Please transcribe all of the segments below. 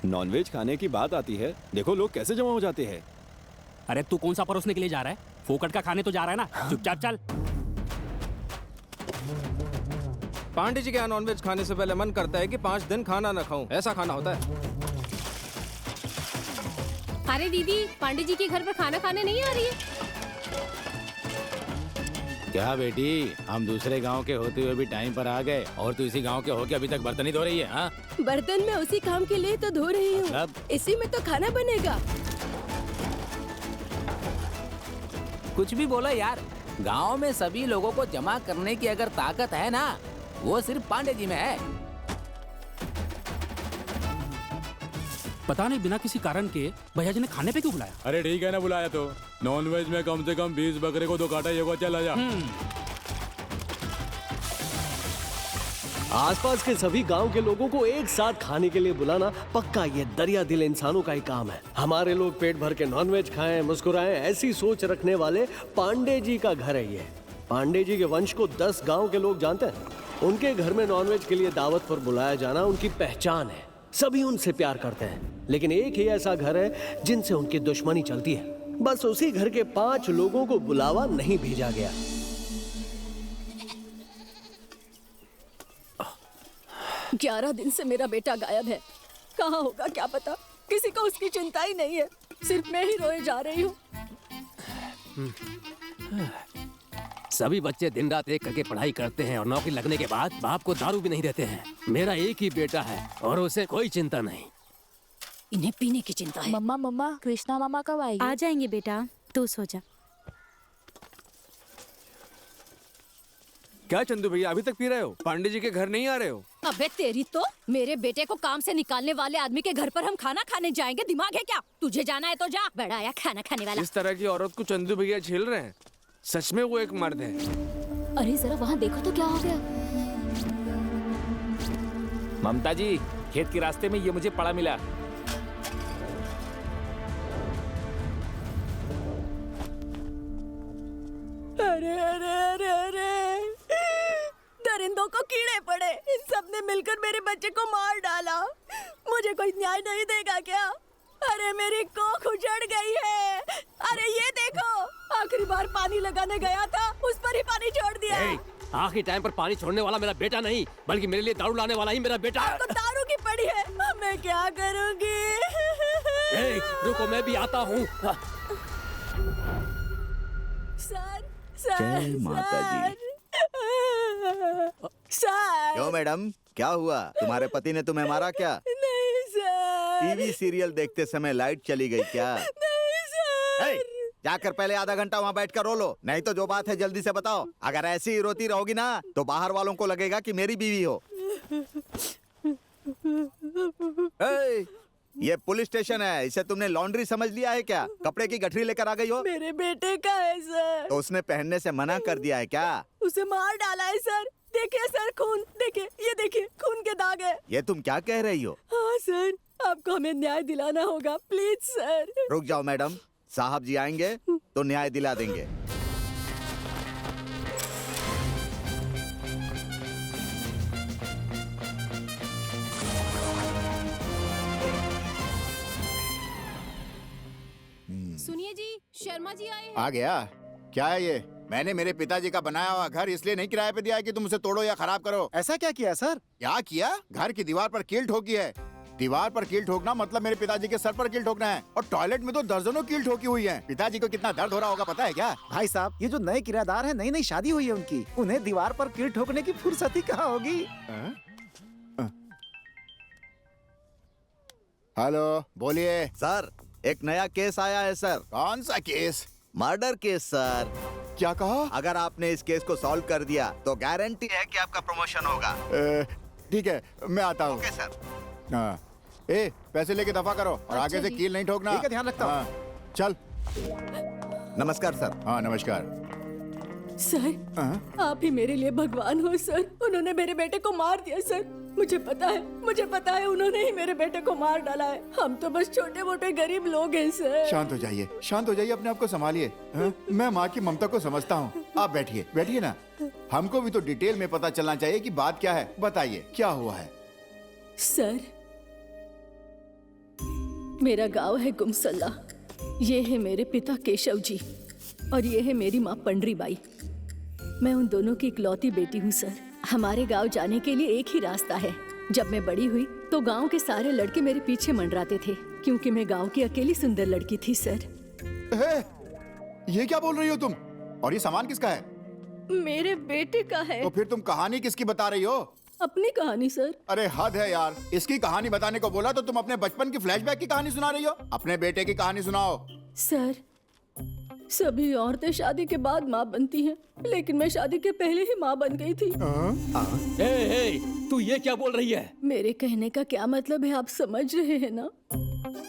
Nonveg खाने की बात आती है, देखो लोग कैसे जमा हो जाते हैं। अरे तू कौन सा परोसने के लिए जा रहा है? फोकट का खाने तो जा रहा है ना। चुपचाप चल। पांडे जी के यहाँ नॉनवेज खाने से पहले मन करता है कि 5 दिन खाना न खाऊं। ऐसा खाना होता है। अरे दीदी, पांडे जी के घर पर खाना खाने नहीं आ रही है? क्या बेटी, हम दूसरे गांव के होते हुए भी टाइम पर आ गए और तू इसी गांव के होके अभी तक बर्तन ही धो रही है? हाँ, बर्तन मैं उसी काम के लिए तो धो रही हूँ। मतलब? इसी में तो खाना बनेगा। कुछ भी बोलो यार, गांव में सभी लोगों को जमा करने की अगर ताकत है ना, वो सिर्फ पांडे जी में है। पता नहीं बिना किसी कारण के भैया जी ने खाने पे क्यों बुलाया। अरे ठीक है ना, बुलाया तो। नॉनवेज में कम से कम 20 बकरे को तो काटा ही होगा। चला जा। आसपास के सभी गांव के लोगों को एक साथ खाने के लिए बुलाना पक्का ये दरिया दिल इंसानों का ही काम है। हमारे लोग पेट भर के नॉनवेज खाएं, मुस्कुराएं, ऐसी सोच रखने वाले पांडे जी का घर है ये। पांडे जी के वंश को 10 गांव के लोग जानते हैं। उनके घर में नॉनवेज के लिए दावत पर बुलाया जाना उनकी पहचान है। सभी उनसे प्यार करते हैं, लेकिन एक ही ऐसा घर है जिनसे उनकी दुश्मनी चलती है। बस उसी घर के 5 लोगों को बुलावा नहीं भेजा गया। 11 दिन से मेरा बेटा गायब है। कहाँ होगा क्या पता। किसी को उसकी चिंता ही नहीं है। सिर्फ मैं ही रोए जा रही हूँ। सभी बच्चे दिन रात एक करके पढ़ाई करते हैं और नौकरी लगने के बाद बाप को दारू भी नहीं देते हैं। मेरा एक ही बेटा है और उसे कोई चिंता नहीं। इन्हें पीने की चिंता है। मम्मा मम्मा, कृष्णा मामा कब आएगी? आ जाएंगे बेटा, तू सो जा। क्या चंदू भैया अभी तक पी रहे हो? पांडे जी के घर नहीं आ रहे हो? अबे तेरी तो, मेरे बेटे को काम से निकालने वाले आदमी के घर पर हम खाना खाने जाएंगे? दिमाग है क्या? तुझे जाना है तो जा, बड़ा आया खाना खाने वाला। इस तरह की औरत को चंदू भैया झेल रहे हैं। सच में वो एक मर्द है। अरे जरा वहाँ देखो तो क्या हो गया। ममता जी, खेत के रास्ते में ये मुझे पड़ा मिला। अरे अरे अरे अरे, दरिंदों को कीड़े पड़े। इन सब ने मिलकर मेरे बच्चे को मार डाला। मुझे कोई न्याय नहीं देगा क्या? अरे मेरी कोख उजड़ गई है। अरे ये देखो, आखिरी बार पानी लगाने गया था, उस पर ही पानी छोड़ दिया। आखिरी टाइम पर पानी छोड़ने वाला मेरा बेटा नहीं, बल्कि मेरे लिए दारू लाने वाला ही मेरा बेटा है। आपको दारू की पड़ी है। मैं क्या करूँगी? रुको, मैं भी आता हूँ। सर, सर, जय माता दी। सर। क्यों मैडम, क्या हुआ? तुम्हारे पति ने तुम्हें मारा क्या? नहीं सर। टीवी सीरियल देखते समय लाइट चली गई क्या? नहीं सर। जाकर पहले आधा घंटा वहाँ बैठकर रो लो, नहीं तो जो बात है जल्दी से बताओ। अगर ऐसी ही रोती रहोगी ना तो बाहर वालों को लगेगा कि मेरी बीवी हो। ये पुलिस स्टेशन है, इसे तुमने लॉन्ड्री समझ लिया है क्या? कपड़े की गठरी लेकर आ गई हो। मेरे बेटे का है सर। तो उसने पहनने से मना कर दिया है क्या? उसे मार डाला है सर। देखिए सर, खून देखिए, ये देखिए खून के दाग है। ये तुम क्या कह रही हो? हाँ सर, आपको हमें न्याय दिलाना होगा, प्लीज सर। रुक जाओ मैडम, साहब जी आएंगे तो न्याय दिला देंगे। सुनिए जी, शर्मा जी आए हैं। आ गया? क्या है ये? मैंने मेरे पिताजी का बनाया हुआ घर इसलिए नहीं किराए पे दिया है कि तुम उसे तोड़ो या खराब करो। ऐसा क्या किया सर? क्या किया? घर की दीवार पर कील ठोकी है। दीवार पर कील ठोकना मतलब मेरे पिताजी के सर पर कील ठोकना है। और टॉयलेट में तो दर्जनों कील ठोकी हुई है। पिताजी को कितना दर्द हो रहा होगा पता है क्या? भाई साहब, ये जो नए किराएदार हैं, नई नई शादी हुई है उनकी, उन्हें दीवार पर कील ठोकने की फुर्सत ही कहाँ होगी? हेलो, बोलिए सर। एक नया केस आया है सर। कौन सा केस? Murder case sir. क्या कहा? अगर आपने इस केस को सॉल्व कर दिया तो गारंटी है कि आपका प्रमोशन होगा। ठीक है, मैं आता हूँ। Okay sir. हाँ, ए पैसे लेके दफा करो और आगे से कील नहीं ठोकना। ठीक है, ध्यान रखता हूँ। चल। नमस्कार सर। हाँ नमस्कार। सर, आप ही मेरे लिए भगवान हो सर। उन्होंने मेरे बेटे को मार दिया सर। मुझे पता है उन्होंने ही मेरे बेटे को मार डाला है। हम तो बस छोटे मोटे गरीब लोग हैं सर। शांत हो जाइए, शांत हो जाइए, अपने आप को संभालिए। मैं माँ की ममता को समझता हूँ। आप बैठिए, बैठिए ना। हमको भी तो डिटेल में पता चलना चाहिए कि बात क्या है। बताइए क्या हुआ है? सर, मेरा गांव है गुमसल्ला। ये है मेरे पिता केशव जी और ये है मेरी माँ पंडरी बाई। मैं उन दोनों की इकलौती बेटी हूँ सर। हमारे गांव जाने के लिए एक ही रास्ता है। जब मैं बड़ी हुई तो गांव के सारे लड़के मेरे पीछे मंडराते थे क्योंकि मैं गांव की अकेली सुंदर लड़की थी सर। ये क्या बोल रही हो तुम? और ये सामान किसका है? मेरे बेटे का है। तो फिर तुम कहानी किसकी बता रही हो? अपनी कहानी सर। अरे हद है यार, इसकी कहानी बताने को बोला तो तुम अपने बचपन की फ्लैशबैक की कहानी सुना रही हो। अपने बेटे की कहानी सुनाओ। सर, सभी औरतें शादी के बाद माँ बनती हैं, लेकिन मैं शादी के पहले ही माँ बन गई थी। तू ये क्या बोल रही है? मेरे कहने का क्या मतलब है, आप समझ रहे हैं ना?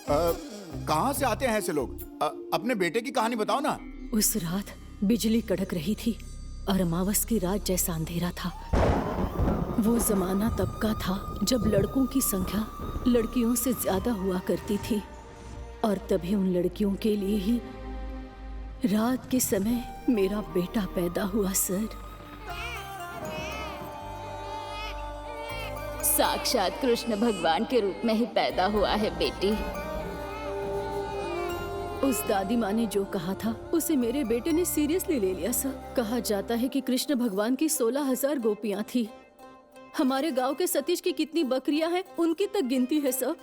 कहाँ से आते हैं ऐसे लोग? अपने बेटे की कहानी बताओ ना। उस रात बिजली कड़क रही थी और अमावस की रात जैसा अंधेरा था। वो जमाना तब का था जब लड़कों की संख्या लड़कियों से ज्यादा हुआ करती थी और तभी उन लड़कियों के लिए ही रात के समय मेरा बेटा पैदा हुआ सर। साक्षात कृष्ण भगवान के रूप में ही पैदा हुआ है बेटी। उस दादी माँ ने जो कहा था उसे मेरे बेटे ने सीरियसली ले लिया सर। कहा जाता है कि कृष्ण भगवान की 16,000 गोपियाँ थी। हमारे गांव के सतीश की कितनी बकरियां हैं उनकी तक गिनती है सर,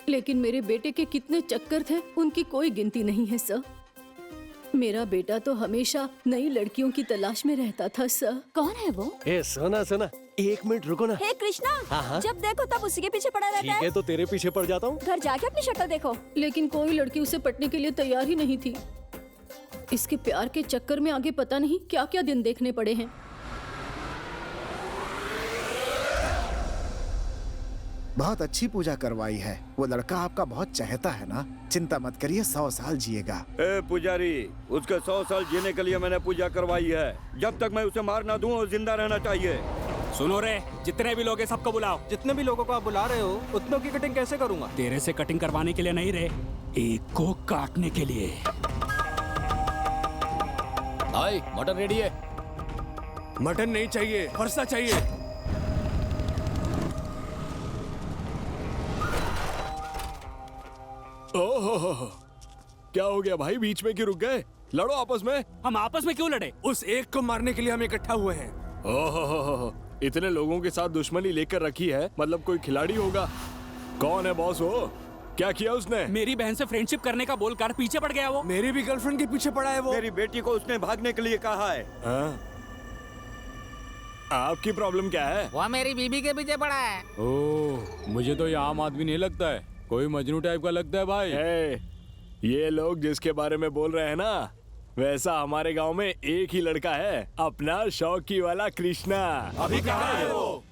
लेकिन मेरे बेटे के कितने चक्कर थे उनकी कोई गिनती नहीं है सर। मेरा बेटा तो हमेशा नई लड़कियों की तलाश में रहता था सर। कौन है वो? सुना सुना, 1 मिनट रुको ना। हे कृष्णा, हाँ? जब देखो तब उसी के पीछे पड़ा रहता ठीक है, तो तेरे पीछे पड़ जाता हूँ। घर जाके अपनी शक्ल देखो। लेकिन कोई लड़की उसे पटने के लिए तैयार ही नहीं थी। इसके प्यार के चक्कर में आगे पता नहीं क्या क्या दिन देखने पड़े हैं। बहुत अच्छी पूजा करवाई है। वो लड़का आपका बहुत चाहता है ना? चिंता मत करिए, 100 साल जिएगा। पुजारी, उसके 100 साल जीने के लिए मैंने पूजा करवाई है। जब तक मैं उसे मार ना दूं, वो जिंदा रहना चाहिए। सुनो रे, जितने भी लोग हैं सबको बुलाओ। जितने भी लोगों को आप बुला रहे हो उतनों की कटिंग कैसे करूंगा? तेरे से कटिंग करवाने के लिए नहीं रे, एक को काटने के लिए। भाई मटन रेडी है। मटन नहीं चाहिए, फरसा चाहिए। ओह, क्या हो गया भाई? बीच में क्यों रुक गए? लड़ो आपस में। हम आपस में क्यों लड़े? उस एक को मारने के लिए हम इकट्ठा हुए हैं। ओह, इतने लोगों के साथ दुश्मनी लेकर रखी है, मतलब कोई खिलाड़ी होगा। कौन है बॉस वो? क्या किया उसने? मेरी बहन से फ्रेंडशिप करने का बोलकर पीछे पड़ गया वो। मेरी भी गर्लफ्रेंड के पीछे पड़ा है वो। मेरी बेटी को उसने भागने के लिए कहा है। आपकी प्रॉब्लम क्या है? वो मेरी बीबी के पीछे पड़ा है। ओह, मुझे तो ये आम आदमी नहीं लगता है, कोई मजनू टाइप का लगता है भाई। ये लोग जिसके बारे में बोल रहे हैं ना, वैसा हमारे गांव में एक ही लड़का है, अपना शौकी वाला कृष्णा। अभी कहाँ है वो?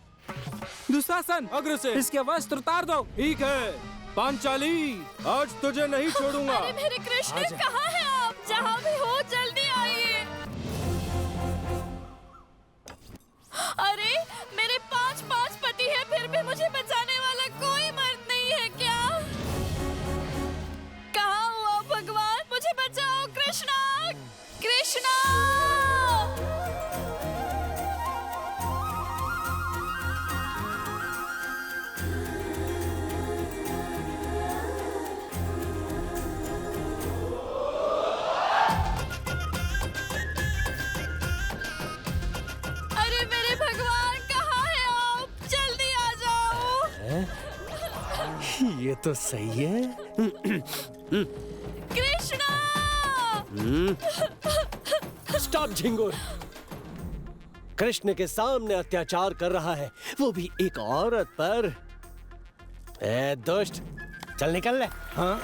दुशासन, अग्रसेन, इसके वस्त्र उतार दो। ठीक है पांचाली, आज तुझे नहीं छोड़ूंगा। अरे मेरे कृष्ण, कहाँ हैं आप? जहाँ भी हो जल्दी आइए। अरे मेरे 5 पति हैं, फिर भी मुझे बचाने वाला कोई मर्द नहीं है क्या? कहाँ हुआ भगवान? मुझे बचाओ कृष्णा, कृष्णा। अरे मेरे भगवान, कहाँ हैं आप? जल्दी आ जाओ। ये तो सही है। कृष्णा! स्टॉप झिंगुर। कृष्ण के सामने अत्याचार कर रहा है, वो भी एक औरत पर। ए दुष्ट, चल निकल ले। हाँ?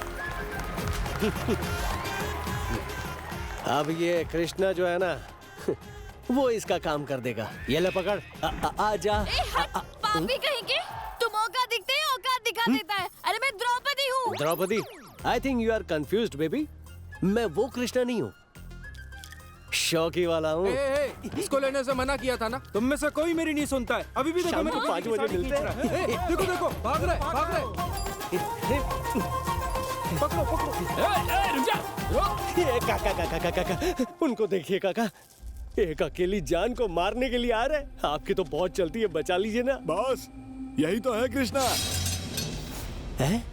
अब ये कृष्णा जो है ना, वो इसका काम कर देगा। ये ले पकड़, आजा। पापी कहेंगे, तुम औकात दिखते हैं, औकात दिखा देता है। अरे मैं द्रौपदी हूँ। Draupadi, I think you are confused baby. मैं वो कृष्णा नहीं हूँ, शौकी वाला हूँ। इसको लेने से मना किया था ना। तुम में से कोई मेरी नहीं सुनता है। अभी भी देखो, शाम को 5 बजे मिलते हैं। देखो देखो, भाग रहे। पकड़ो पकड़ो। रुक जा। ये काका, उनको देखिए काका, एक अकेली जान को मारने के लिए आ रहे। आपकी तो बहुत चलती है, बचा लीजिए ना। बॉस, यही तो है कृष्णा। है?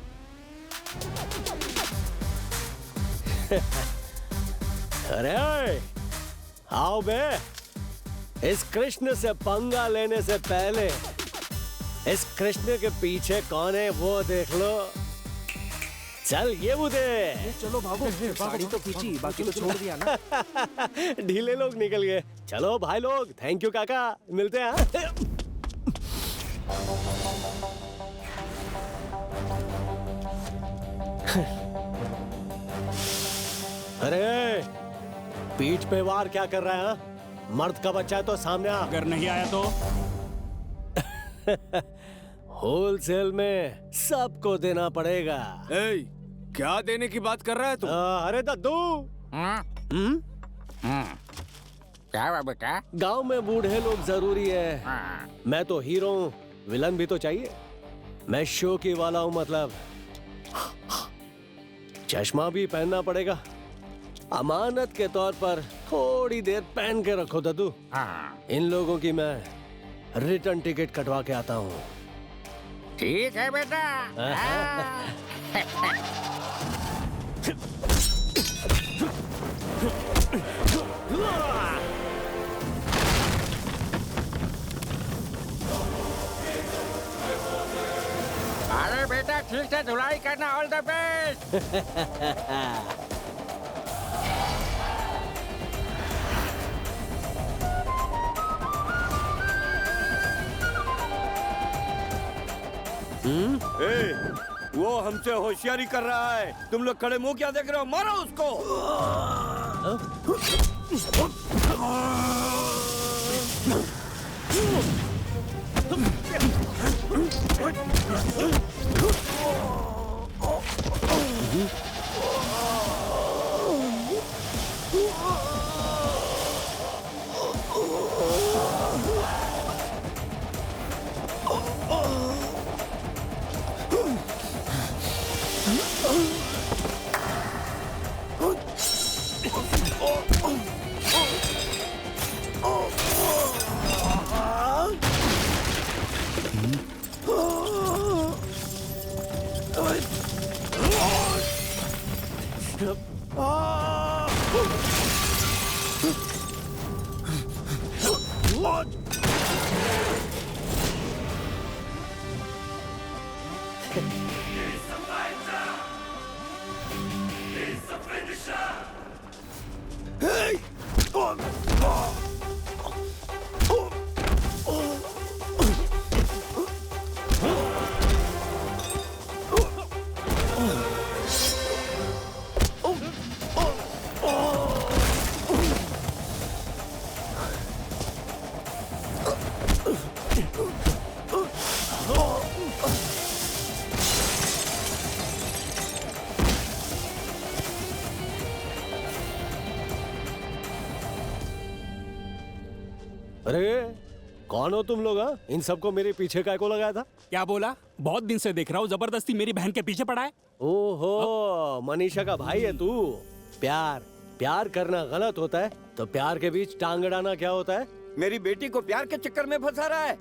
अरे आओ बे, इस कृष्ण से पंगा लेने से पहले इस कृष्ण के पीछे कौन है वो देख लो। चल ये बुदे, चलो भागो, साड़ी तो खींची, बाकी तो छोड़ दिया ना। ढीले लोग निकल गए। चलो भाई लोग, थैंक यू काका, मिलते हैं। अरे पीठ पे वार क्या कर रहा है हा? मर्द का बच्चा है तो सामने आ। अगर नहीं आया तो होलसेल में सबको देना पड़ेगा। क्या देने की बात कर रहा है तू? अरे दद्दू, क्या बेटा? गांव में बूढ़े लोग जरूरी है। मैं तो हीरो हूँ, विलन भी तो चाहिए। मैं शौकी वाला हूँ, मतलब चश्मा भी पहनना पड़ेगा। अमानत के तौर पर थोड़ी देर पहन के रखो दद्दू। इन लोगों की मैं रिटर्न टिकट कटवा के आता हूँ। ठीक है बेटा। अरे बेटा ठीक से धुलाई करना, ऑल द बेस्ट। वो हमसे होशियारी कर रहा है। तुम लोग खड़े मुंह क्या देख रहे हो? मारो उसको। अरे कौन हो तुम लोग? इन सबको मेरे पीछे काय को लगाया था? क्या बोला? बहुत दिन से देख रहा हूँ, जबरदस्ती मेरी बहन के पीछे पड़ा है। ओहो, मनीषा का भाई है तू। प्यार करना गलत होता है तो प्यार के बीच टांग अड़ाना क्या होता है? मेरी बेटी को प्यार के चक्कर में फंसा रहा है।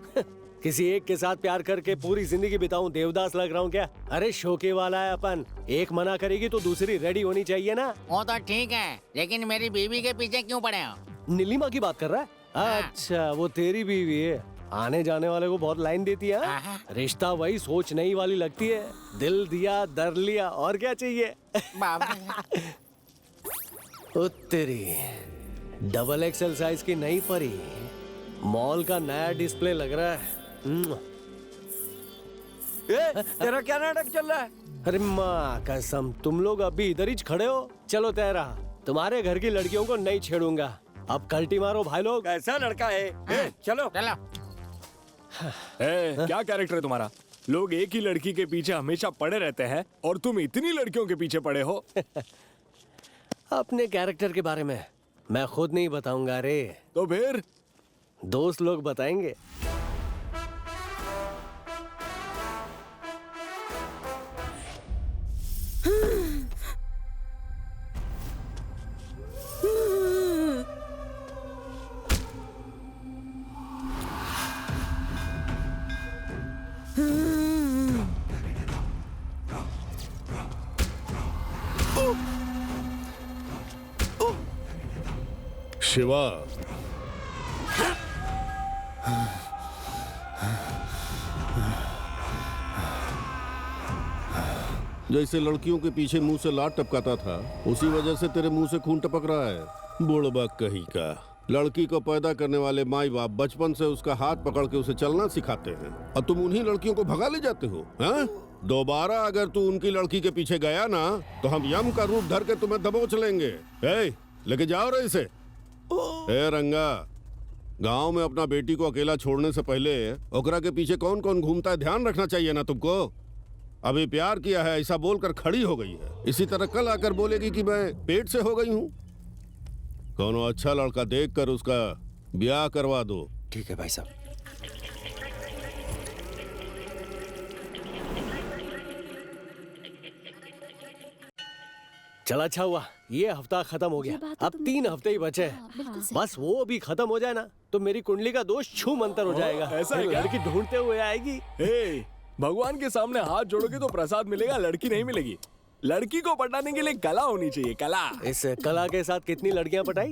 किसी एक के साथ प्यार करके पूरी जिंदगी बिताऊं, देवदास लग रहा हूँ क्या? अरे शौके वाला है अपन, एक मना करेगी तो दूसरी रेडी होनी चाहिए ना। वो तो ठीक है, लेकिन मेरी बीवी के पीछे क्यों पड़े हो? नीलिमा की बात कर रहा है? अच्छा, वो तेरी बीवी है। आने जाने वाले को बहुत लाइन देती है। रिश्ता वही सोच नहीं वाली लगती है। दिल दिया दर लिया, और क्या चाहिए? ओ तेरी, डबल एक्सएल साइज की नई परी, मॉल का नया डिस्प्ले लग रहा है। तेरा क्या नाटक चल रहा है? अरे माँ कसम, तुम लोग अभी इधर ही खड़े हो। चलो तेरा, तुम्हारे घर की लड़कियों को नहीं छेड़ूंगा। अब कल्टी मारो भाई लोग। कैसा लड़का है? चलो चलो। क्या कैरेक्टर है तुम्हारा? लोग एक ही लड़की के पीछे हमेशा पड़े रहते हैं और तुम इतनी लड़कियों के पीछे पड़े हो। अपने कैरेक्टर के बारे में मैं खुद नहीं बताऊंगा रे। तो फिर दोस्त लोग बताएंगे। शिवा, जैसे लड़कियों के पीछे मुंह से लात टपकाता था, उसी वजह से तेरे मुंह से खून टपक रहा है। बुड़बक कहीं का। लड़की को पैदा करने वाले माई बाप बचपन से उसका हाथ पकड़ के उसे चलना सिखाते हैं और तुम उन्हीं लड़कियों को भगा ले जाते हो, हैं? दोबारा अगर तू उनकी लड़की के पीछे गया ना तो हम यम का रूप धर के तुम्हें दबोच लेंगे। लेके जाओ रे इसे। रंगा, गांव में अपना बेटी को अकेला छोड़ने से पहले ओकरा के पीछे कौन कौन घूमता है ध्यान रखना चाहिए ना तुमको। अभी प्यार किया है ऐसा बोलकर खड़ी हो गई है, इसी तरह कल आकर बोलेगी कि मैं पेट से हो गई हूँ। कोनो अच्छा लड़का देखकर उसका ब्याह करवा दो। ठीक है भाई साहब। चला अच्छा हुआ ये हफ्ता खत्म हो गया, अब 3 हफ्ते ही बचे हैं। बस वो भी खत्म हो जाए ना तो मेरी कुंडली का दोष छू मंतर हो जाएगा। ऐसा है क्या? लड़की ढूंढते हुए आएगी। भगवान के सामने हाथ जोड़ोगे तो प्रसाद मिलेगा, लड़की नहीं मिलेगी। लड़की को पटाने के लिए कला होनी चाहिए, कला। इस कला के साथ कितनी लड़कियां पटाई?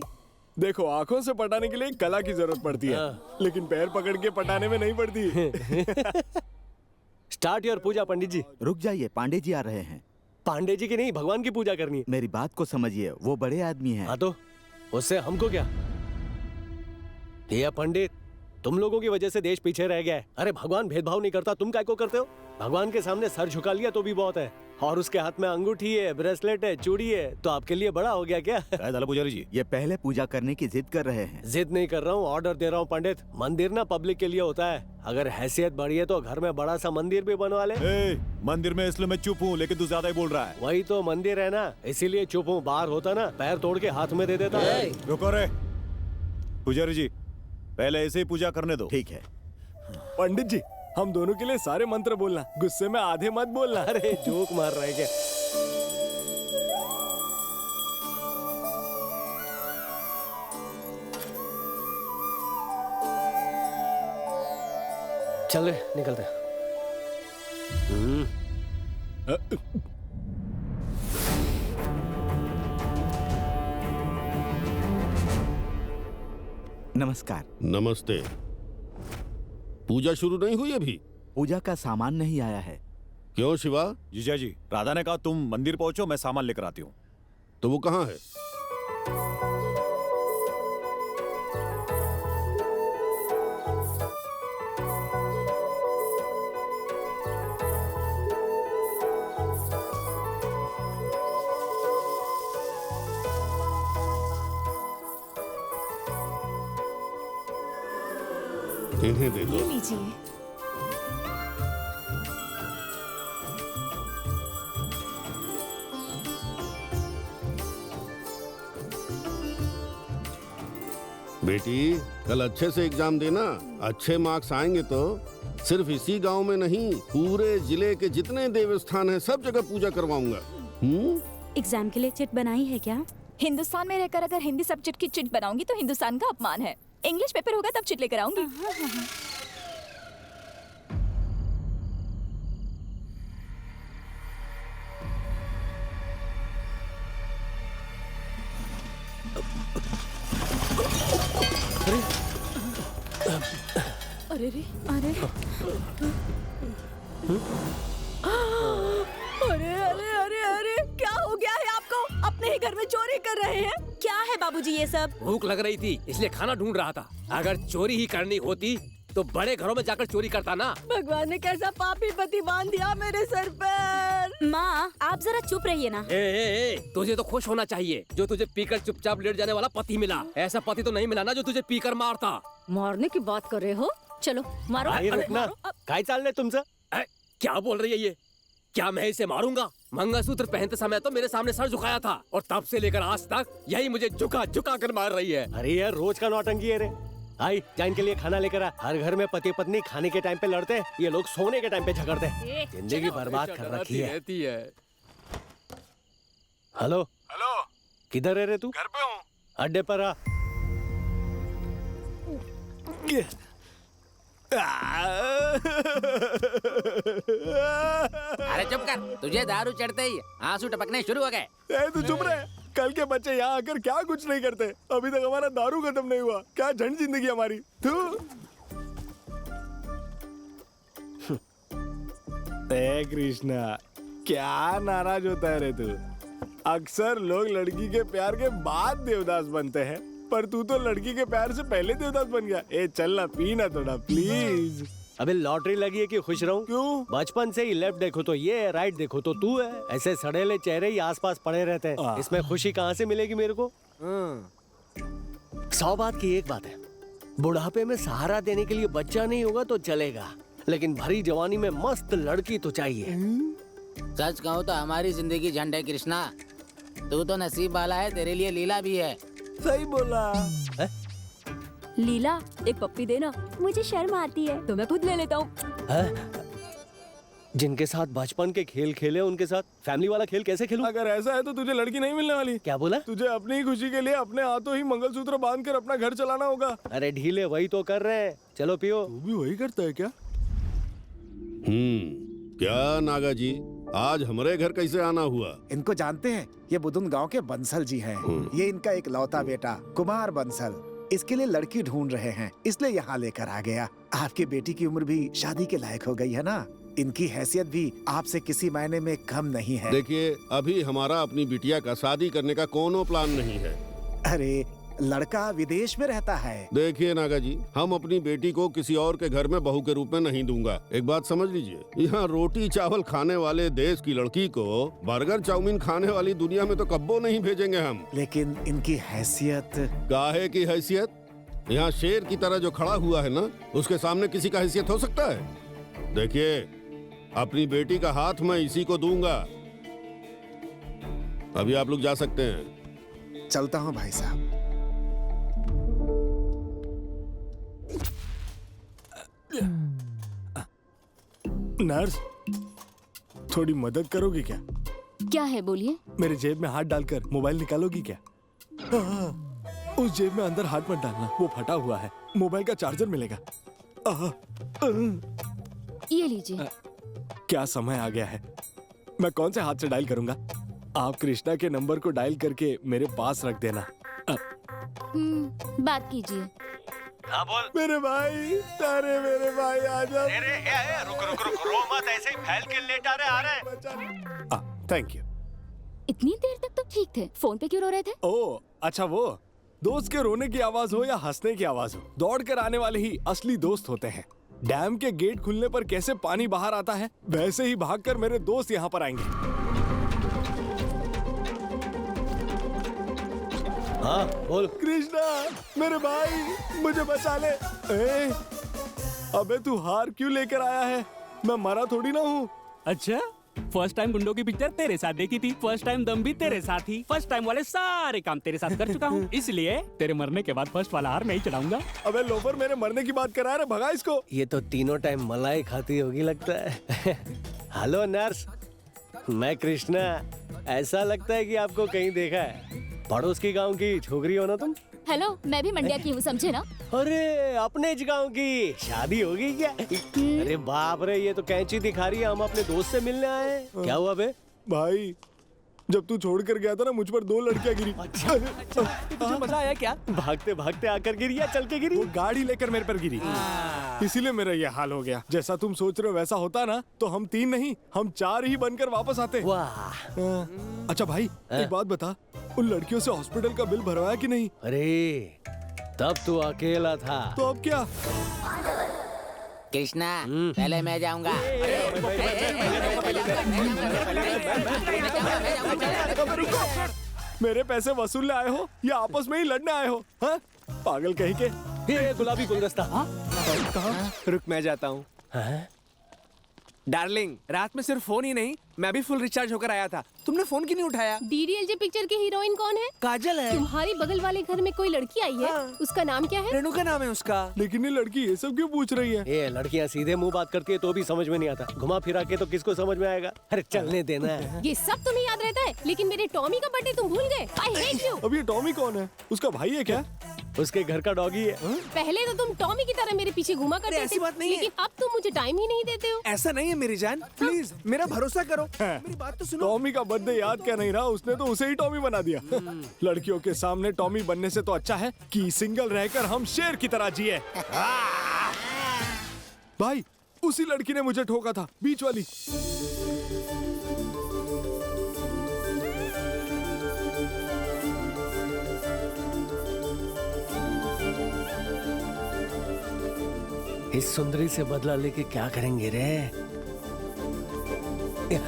देखो, आंखों से पटाने के लिए कला की जरूरत पड़ती है, लेकिन पैर पकड़ के पटाने में नहीं पड़ती। स्टार्ट योर पूजा पंडित जी। रुक जाइए, पांडे जी आ रहे हैं। पांडे जी की नहीं, भगवान की पूजा करनी है। मेरी बात को समझिए, वो बड़े आदमी हैं। हाँ तो उससे हमको क्या? ये पंडित, तुम लोगों की वजह से देश पीछे रह गया है। अरे भगवान भेदभाव नहीं करता, तुम काय को करते हो? भगवान के सामने सर झुका लिया तो भी बहुत है। और उसके हाथ में अंगूठी है, ब्रेसलेट है, चूड़ी है, तो आपके लिए बड़ा हो गया क्या? पुजारी जी, ये पहले पूजा करने की जिद कर रहे हैं। जिद नहीं कर रहा हूँ, ऑर्डर दे रहा हूँ पंडित। मंदिर ना पब्लिक के लिए होता है, अगर हैसियत बढ़ी है तो घर में बड़ा सा मंदिर भी बनवा ले। मंदिर में इसलिए मैं चुप हूँ, लेकिन तू ज्यादा ही बोल रहा है। वही तो मंदिर है ना, इसीलिए चुप हूँ। बाहर होता ना पैर तोड़ के हाथ में दे देता। रुको रे पुजारी जी, पहले ऐसे ही पूजा करने दो। ठीक है पंडित जी, हम दोनों के लिए सारे मंत्र बोलना, गुस्से में आधे मत बोलना। अरे जोक मार रहा है क्या? चल रे निकलते हैं। नमस्कार। नमस्ते। पूजा शुरू नहीं हुई अभी? पूजा का सामान नहीं आया है। क्यों शिवा? जीजा जी, राधा ने कहा तुम मंदिर पहुंचो, मैं सामान लेकर आती हूँ। तो वो कहाँ है? इन्हें दे दो। ये लीजिए। बेटी, कल अच्छे से एग्जाम देना। अच्छे मार्क्स आएंगे तो सिर्फ इसी गांव में नहीं, पूरे जिले के जितने देवस्थान हैं सब जगह पूजा करवाऊंगा। एग्जाम के लिए चिट बनाई है क्या? हिंदुस्तान में रहकर अगर हिंदी सब्जेक्ट की चिट बनाऊंगी तो हिंदुस्तान का अपमान है। इंग्लिश पेपर होगा तब चिट लेकर आऊंगी। अरे रे, अरे अरे अरे अरे अरे, क्या हो गया है आपको? अपने ही घर में चोरी कर रहे हैं? क्या है बाबूजी ये सब? भूख लग रही थी इसलिए खाना ढूंढ रहा था। अगर चोरी ही करनी होती तो बड़े घरों में जाकर चोरी करता ना। भगवान ने कैसा पापी पति बांध दिया मेरे सर पर। माँ आप जरा चुप रहिए ना। तुझे तो खुश होना चाहिए जो तुझे पीकर चुपचाप लेट जाने वाला पति मिला। ऐसा पति तो नहीं मिला ना जो तुझे पीकर मारता। मारने की बात कर रहे हो? चलो मारो। काय चाल रहे तुमसे? क्या बोल रही है ये? क्या मैं इसे मारूंगा? मंगलसूत्र पहनते समय तो मेरे सामने सर झुकाया था और तब से लेकर आज तक यही मुझे झुका झुका कर मार रही है। अरे यार रोज का नौटंकी है रे। आई जान के लिए खाना लेकर आ। हर घर में पति पत्नी खाने के टाइम पे लड़ते हैं, ये लोग सोने के टाइम पे झगड़ते हैं। जिंदगी बर्बाद कर रखी है। हेलो हेलो, किधर है रे तू? घर पे हूँ। अड्डे पर आ। अरे चुप कर, तुझे दारू चढ़ते ही आंसू टपकने शुरू हो गए। तू चुप रहे। कल के बच्चे यहाँ आकर क्या कुछ नहीं करते। अभी तक हमारा दारू खत्म नहीं हुआ, क्या झंड जिंदगी हमारी। ए कृष्णा, क्या नाराज होता है रे तू? अक्सर लोग लड़की के प्यार के बाद देवदास बनते हैं, पर तू तो लड़की के प्यार से पहले देवदास बन गया। ए चल ना, पी ना थोड़ा प्लीज। अबे लॉटरी लगी है कि खुश रहूं? क्यों? बचपन से ही लेफ्ट देखो तो ये है, राइट देखो तो तू है। ऐसे सड़ेले चेहरे ही आसपास पड़े रहते हैं, इसमें खुशी कहाँ से मिलेगी मेरे को? 100 बात की एक बात है, बुढ़ापे में सहारा देने के लिए बच्चा नहीं होगा तो चलेगा, लेकिन भरी जवानी में मस्त लड़की तो चाहिए। सच कहूँ तो हमारी जिंदगी झंड है कृष्णा। तू तो नसीब वाला है, तेरे लिए लीला भी है। सही बोला। लीला, एक पप्पी देना। मुझे शर्म आती है तो मैं खुद ले लेता हूँ। जिनके साथ बचपन के खेल खेले उनके साथ फैमिली वाला खेल कैसे खेलूं? अगर ऐसा है तो तुझे लड़की नहीं मिलने वाली। क्या बोला? तुझे अपनी ही खुशी के लिए अपने हाथों ही मंगलसूत्र बांधकर अपना घर चलाना होगा। अरे ढीले वही तो कर रहे हैं, चलो पियो। तू भी वही करता है क्या? क्या नागा जी, आज हमारे घर कैसे आना हुआ? इनको जानते हैं? ये बुदुन गांव के बंसल जी हैं। ये इनका एक लौता बेटा कुमार बंसल इसके लिए लड़की ढूंढ रहे हैं, इसलिए यहाँ लेकर आ गया। आपकी बेटी की उम्र भी शादी के लायक हो गई है ना, इनकी हैसियत भी आपसे किसी मायने में कम नहीं है। देखिए, अभी हमारा अपनी बिटिया का शादी करने का कोनो प्लान नहीं है। अरे लड़का विदेश में रहता है। देखिए नागा जी, हम अपनी बेटी को किसी और के घर में बहू के रूप में नहीं दूंगा। एक बात समझ लीजिए, यहाँ रोटी चावल खाने वाले देश की लड़की को बर्गर चाउमीन खाने वाली दुनिया में तो कब्बो नहीं भेजेंगे हम। लेकिन इनकी हैसियत। काहे की हैसियत? यहाँ शेर की तरह जो खड़ा हुआ है ना, उसके सामने किसी का हैसियत हो सकता है? देखिए, अपनी बेटी का हाथ मैं इसी को दूंगा। अभी आप लोग जा सकते हैं। चलता हूँ भाई साहब। नर्स, थोड़ी मदद करोगी क्या? क्या है बोलिए? मेरे जेब में हाथ डालकर मोबाइल निकालोगी क्या? उस जेब में अंदर हाथ मत डालना, वो फटा हुआ है। मोबाइल का चार्जर मिलेगा। ये लीजिए। क्या समय आ गया है, मैं कौन से हाथ से डायल करूंगा? आप कृष्णा के नंबर को डायल करके मेरे पास रख देना। बात कीजिए। हाँ बोल। मेरे भाई, अरे मेरे भाई आजा। रुक रो मत, ऐसे ही फैल के लेटा रहे, आ रहे। Thank you. इतनी देर तक तो ठीक थे, फोन पे क्यों रो रहे थे? ओह अच्छा, वो दोस्त के रोने की आवाज हो या हंसने की आवाज हो, दौड़ कर आने वाले ही असली दोस्त होते हैं। डैम के गेट खुलने पर कैसे पानी बाहर आता है, वैसे ही भागकर मेरे दोस्त यहाँ पर आएंगे। हाँ बोल। कृष्णा, मेरे भाई, मुझे बचा ले। अबे तू हार क्यों लेकर आया है? मैं मरा थोड़ी ना हूँ। अच्छा, फर्स्ट टाइम गुंडों की पिक्चर तेरे साथ देखी थी, फर्स्ट टाइम दम भी तेरे साथ ही, फर्स्ट टाइम वाले सारे काम तेरे साथ कर चुका हूँ, इसलिए तेरे मरने के बाद फर्स्ट वाला हार मैं ही चढ़ाऊंगा। अबे लोफर, मेरे मरने की बात करा रहे, भगा इसको। ये तो तीनों टाइम मलाई खाती होगी लगता है। हेलो नर्स, मैं कृष्णा। ऐसा लगता है कि आपको कहीं देखा है। पड़ोस की गांव की छोकरी हो ना तुम? हेलो, मैं भी मंडिया की हूँ, समझे ना? अरे अपने गांव की शादी होगी क्या? अरे बाप रे, ये तो कैंची दिखा रही है। हम अपने दोस्त से मिलने आए हैं। क्या हुआ बे? भाई, जब तू छोड़ कर गया था ना, मुझ पर 2 लड़कियां गिरी। अच्छा, तुझे मजा आया क्या? भागते भागते आकर गिरी या चल के गिरी? वो गाड़ी लेकर मेरे पर गिरी, इसीलिए मेरा ये हाल हो गया। जैसा तुम सोच रहे हो वैसा होता ना, तो हम 3 नहीं, हम 4 ही बनकर वापस आते। वाह। अच्छा भाई, एक बात बता, उन लड़कियों से हॉस्पिटल का बिल भरवाया कि नहीं? अरे तब तो अकेला था। तो अब क्या? कृष्णा, पहले मैं जाऊंगा। मेरे पैसे वसूलने आए हो या आपस में ही लड़ने आए हो? हाँ? पागल कहीं के। ये गुलाबी गुलदस्ता। कहाँ? रुक, मैं जाता हूँ। डार्लिंग, रात में सिर्फ फोन ही नहीं, मैं भी फुल रिचार्ज होकर आया था। तुमने फोन क्यों नहीं उठाया? डीडीएलजे पिक्चर की हीरोइन कौन है? काजल है। तुम्हारी बगल वाले घर में कोई लड़की आई है, उसका नाम क्या है? रेणु का नाम है उसका। लेकिन ये लड़की ये सब क्यों पूछ रही है? ये लड़कियाँ सीधे मुंह बात करती है तो भी समझ में नहीं आता, घुमा फिरा के तो किसको समझ में आएगा? अरे चलने देना है। ये सब तुम्हें याद रहता है, लेकिन मेरे टॉमी का बर्थडे तुम भूल गए। I hate you. अब ये टॉमी कौन है? उसका भाई है क्या? उसके घर का डॉगी है। पहले तो तुम टॉमी की तरह मेरे पीछे घुमा करते ऐसी थे, बात नहीं है। लेकिन अब तुम मुझे टाइम ही नहीं देते हो। ऐसा नहीं है मेरी जान, प्लीज मेरा भरोसा करो, मेरी बात तो सुनो। टॉमी का बर्थडे याद क्या नहीं रहा, उसने तो उसे ही टॉमी बना दिया। लड़कियों के सामने टॉमी बनने से तो अच्छा है कि सिंगल रहकर हम शेर की तरह जिए। भाई उसी लड़की ने मुझे ठोका था, बीच वाली। इस सुंदरी से बदला लेके क्या करेंगे रे?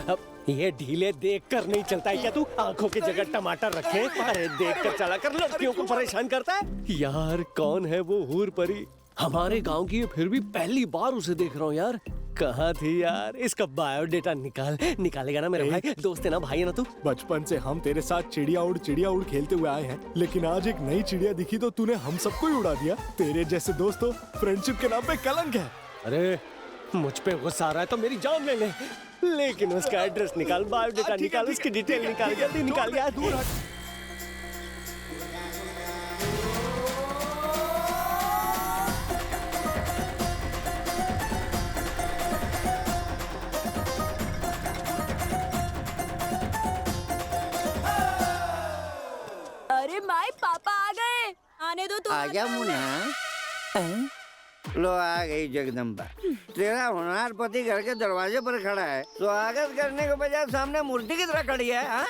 अब ये ढीले देखकर नहीं चलता है क्या तू? आंखों की जगह टमाटर रखे। अरे देखकर चला कर, लड़कियों को परेशान करता है। यार कौन है वो हूर परी? हमारे गांव की है, फिर भी पहली बार उसे देख रहा हूँ यार। कहाँ थी यार? इसका बायोडेटा निकालेगा ना मेरे भाई? दोस्त है ना, भाई है ना तू? बचपन से हम तेरे साथ चिड़िया उड़ खेलते हुए आए हैं, लेकिन आज एक नई चिड़िया दिखी तो तूने हम सबको ही उड़ा दिया। तेरे जैसे दोस्त तो फ्रेंडशिप के नाम पे कलंक है। अरे मुझ पे गुस्सा आ रहा है तो मेरी जान ले ले, लेकिन उसका एड्रेस निकाल, बायोडेटा निकाल, उसकी डिटेल निकाल, जल्दी निकाल यार। दूर हट। अरे माय पापा आ गए, आने दो तुम। आ गया मुन्ना। लो आ गई जगदम्बा। तेरा होनहार पति घर के दरवाजे पर खड़ा है, स्वागत करने के बजाय सामने मूर्ति की तरह खड़ी है।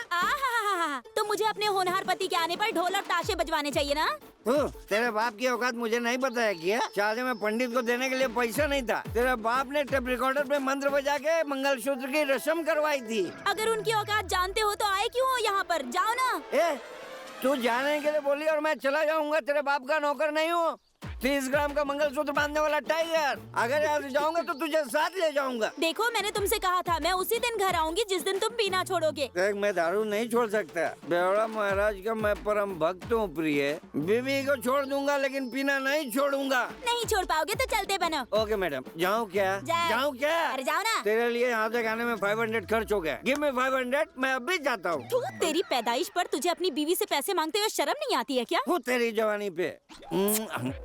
तो मुझे अपने होनहार पति के आने पर ढोल और ताशे बजवाने चाहिए ना? तेरे बाप की औकात मुझे नहीं पता है क्या? शादी में पंडित को देने के लिए पैसा नहीं था, तेरे बाप ने टेप रिकॉर्डर पे मंत्र बजा के मंगलसूत्र की रस्म करवाई थी। अगर उनकी औकात जानते हो तो आए क्यों हो यहाँ पर? जाओ ना। तू जाने के लिए बोली और मैं चला जाऊंगा? तेरे बाप का नौकर नहीं हूँ। 30 ग्राम का मंगलसूत्र बांधने वाला टाइगर। अगर यहाँ से जाऊंगा तो तुझे साथ ले जाऊंगा। देखो मैंने तुमसे कहा था मैं उसी दिन घर आऊंगी जिस दिन तुम पीना छोड़ोगे। देख मैं दारू नहीं छोड़ सकता। बेवड़ा महाराज का मैं परम भक्त हूँ प्रिय। बीवी को छोड़ दूंगा लेकिन पीना नहीं छोड़ूंगा। नहीं छोड़ पाओगे तो चलते बनो। Okay madam. जाऊँ क्या? जाऊँ क्या? अरे जाओ ना। तेरे लिए यहाँ तक आने में 500 खर्च हो गया। गिव मी 500, मैं अभी जाता हूँ। तू तेरी पैदाइश पर तुझे अपनी बीवी से पैसे मांगते हुए शर्म नहीं आती है क्या? वो तेरी जवानी पे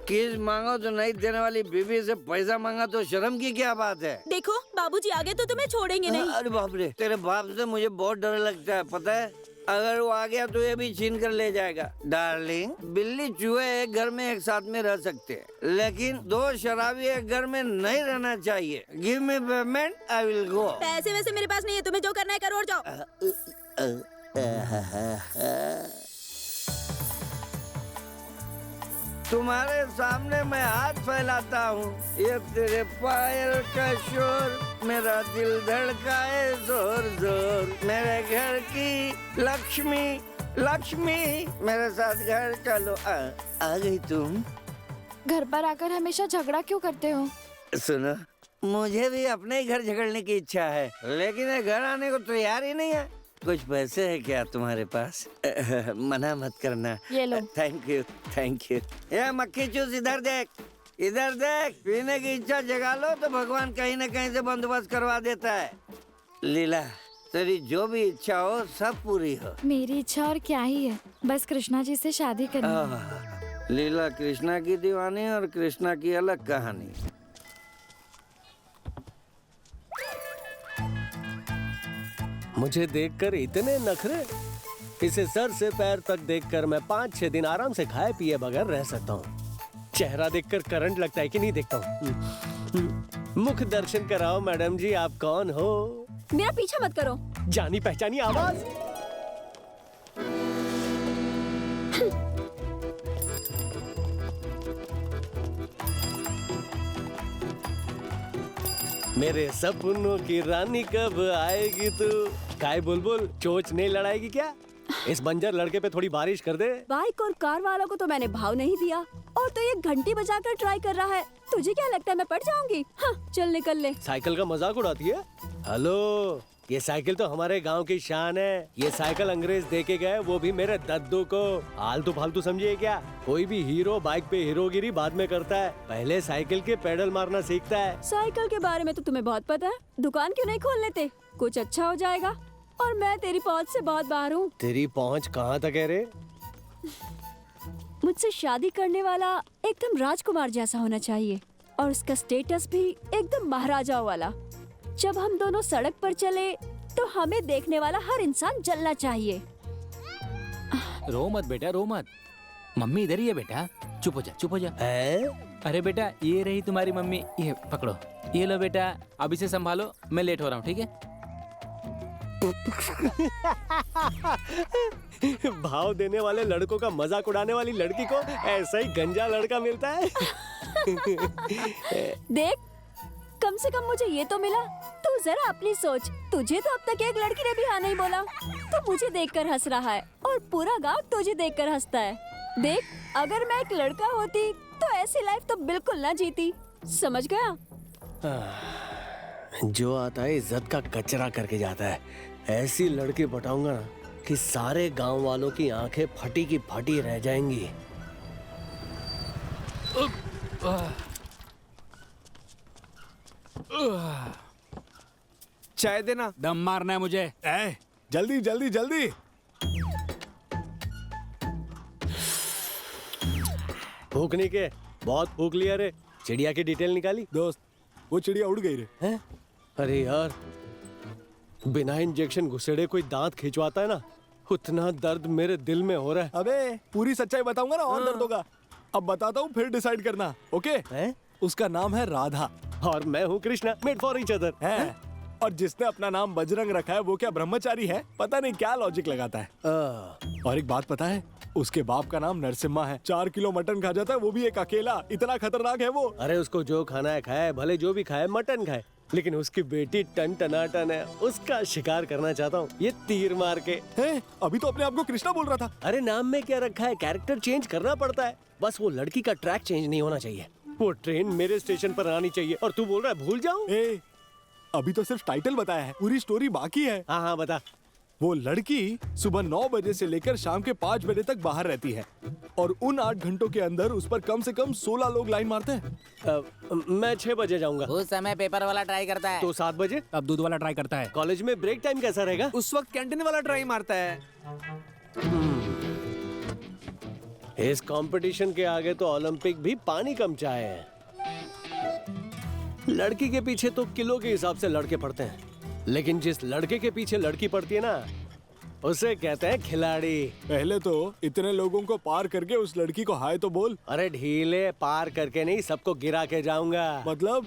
किस मांगो तो नहीं देने वाली बीवी से पैसा मांगा तो शर्म की क्या बात है? देखो बाबूजी आगे तो तुम्हें छोड़ेंगे नहीं। अरे बाप रे, तेरे बाप से मुझे बहुत डर लगता है पता है। अगर वो आ गया तो ये भी छीन कर ले जाएगा। डार्लिंग, बिल्ली चूहे एक घर में एक साथ में रह सकते हैं, लेकिन 2 शराबी एक घर में नहीं रहना चाहिए। Give me payment, I will go. पैसे वैसे मेरे पास नहीं है, तुम्हें जो करना है करो और जाओ। तुम्हारे सामने मैं हाथ फैलाता हूँ, ये तेरे पायल का शोर, मेरा दिल धड़काए जोर जोर। मेरे घर की लक्ष्मी लक्ष्मी, मेरे साथ घर चलो। आ गई तुम? घर पर आकर हमेशा झगड़ा क्यों करते हो? सुनो, मुझे भी अपने ही घर झगड़ने की इच्छा है, लेकिन ये घर आने को तैयार ही नहीं है। कुछ पैसे है क्या तुम्हारे पास? मना मत करना। ये लो। Thank you thank you. ये मक्खी चूस इधर देख, इधर देख। पीने की इच्छा जगा लो तो भगवान कहीं न कहीं से बंदोबस्त करवा देता है। लीला, तेरी जो भी इच्छा हो सब पूरी हो। मेरी इच्छा और क्या ही है, बस कृष्णा जी से शादी करनी। लीला कृष्णा की दीवानी और कृष्णा की अलग कहानी। मुझे देखकर इतने नखरे? इसे सर से पैर तक देखकर मैं 5-6 दिन आराम से खाए पिए बगैर रह सकता हूँ। चेहरा देखकर करंट लगता है कि नहीं देखता हूँ। मुख दर्शन कराओ मैडम जी, आप कौन हो? मेरा पीछा मत करो। जानी पहचानी आवाज। मेरे सपनों की रानी कब आएगी तू? काय बुलबुल, चोच नहीं लड़ाएगी क्या? इस बंजर लड़के पे थोड़ी बारिश कर दे। बाइक और कार वालों को तो मैंने भाव नहीं दिया, और तो ये घंटी बजाकर ट्राई कर रहा है। तुझे क्या लगता है मैं पड़ जाऊंगी? हाँ, चल निकल ले। साइकिल का मजाक उड़ाती है? हेलो, ये साइकिल तो हमारे गांव की शान है। ये साइकिल अंग्रेज देके गए, वो भी मेरे दद्दू को। आलतू फालतू समझिए क्या? कोई भी हीरो बाइक पे हीरोगिरी बाद में करता है, पहले साइकिल के पेडल मारना सीखता है। साइकिल के बारे में तो तुम्हें बहुत पता है। दुकान क्यों नहीं खोल लेते? कुछ अच्छा हो जाएगा। और मैं तेरी पहुंच से बहुत बाहर हूँ। तेरी पहुंच कहाँ तक है रे? मुझसे शादी करने वाला एकदम राजकुमार जैसा होना चाहिए और उसका स्टेटस भी एकदम महाराजा वाला। जब हम दोनों सड़क पर चले तो हमें देखने वाला हर इंसान जलना चाहिए। रो मत बेटा, रो मत। मम्मी इधर ही है बेटा, चुप हो जा, चुप हो जा। अरे बेटा, ये रही तुम्हारी मम्मी, ये पकड़ो। ये लो बेटा, अब इसे संभालो, मैं लेट हो रहा हूँ, ठीक है? भाव देने वाले लड़कों का मजाक उड़ाने वाली लड़की को ऐसा ही गंजा लड़का मिलता है। देख, कम से कम मुझे ये तो मिला। तू जरा अपनी सोच, तुझे तो अब तक एक लड़की ने भी हाँ नहीं बोला। तू मुझे देखकर हंस रहा है और पूरा गांव तुझे देखकर हंसता है। देख, अगर मैं एक लड़का होती तो ऐसी लाइफ तो बिल्कुल ना जीती, समझ गया? जो आता है इज्जत का कचरा करके जाता है। ऐसी लड़की पटाऊंगा ना कि सारे गांव वालों की आंखें फटी की फटी रह जाएंगी। चाय देना। दम मारना है मुझे। जल्दी जल्दी जल्दी। फूकने के बहुत फूक लिया रे। चिड़िया की डिटेल निकाली? दोस्त, वो चिड़िया उड़ गई रे। हैं? अरे यार, बिना इंजेक्शन घुसेड़े कोई दांत खिंचवाता है ना, उतना दर्द मेरे दिल में हो रहा है। अबे पूरी सच्चाई बताऊंगा ना और दर्द होगा। अब बताता हूँ, फिर डिसाइड करना, ओके? उसका नाम है राधा और मैं हूँ Krishna, made for each other. है? और जिसने अपना नाम बजरंग रखा है वो क्या ब्रह्मचारी है? पता नहीं क्या लॉजिक लगाता है। और एक बात पता है, उसके बाप का नाम नरसिम्हा है। 4 किलो मटन खा जाता है, वो भी एक अकेला। इतना खतरनाक है वो। अरे उसको जो खाना है खाए, भले जो भी खाए, मटन खाए, लेकिन उसकी बेटी टन टनाटन है, उसका शिकार करना चाहता हूँ, ये तीर मार के। अभी तो अपने आप को कृष्णा बोल रहा था। अरे नाम में क्या रखा है, कैरेक्टर चेंज करना पड़ता है। बस वो लड़की का ट्रैक चेंज नहीं होना चाहिए। वो ट्रेन मेरे स्टेशन पर आनी चाहिए और तू बोल रहा है भूल जाऊं? अभी तो सिर्फ टाइटल बताया है, पूरी स्टोरी बाकी है। हाँ हाँ बता। वो लड़की सुबह 9 बजे से लेकर शाम के 5 बजे तक बाहर रहती है और उन 8 घंटों के अंदर उस पर कम से कम 16 लोग लाइन मारते हैं। मैं 6 बजे जाऊंगा। उस समय पेपर वाला ट्राई करता है। तो 7 बजे? अब दूध वाला ट्राई करता है। कॉलेज में ब्रेक टाइम कैसा रहेगा? उस वक्त कैंटीन वाला ट्राई मारता है। इस कंपटीशन के आगे तो ओलंपिक भी पानी कम चाहे है। लड़की के पीछे तो किलो के हिसाब से लड़के पड़ते हैं, लेकिन जिस लड़के के पीछे लड़की पड़ती है ना, उसे कहते हैं खिलाड़ी। पहले तो इतने लोगों को पार करके उस लड़की को हाय तो बोल। अरे ढीले, पार करके नहीं, सबको गिरा के जाऊंगा। मतलब?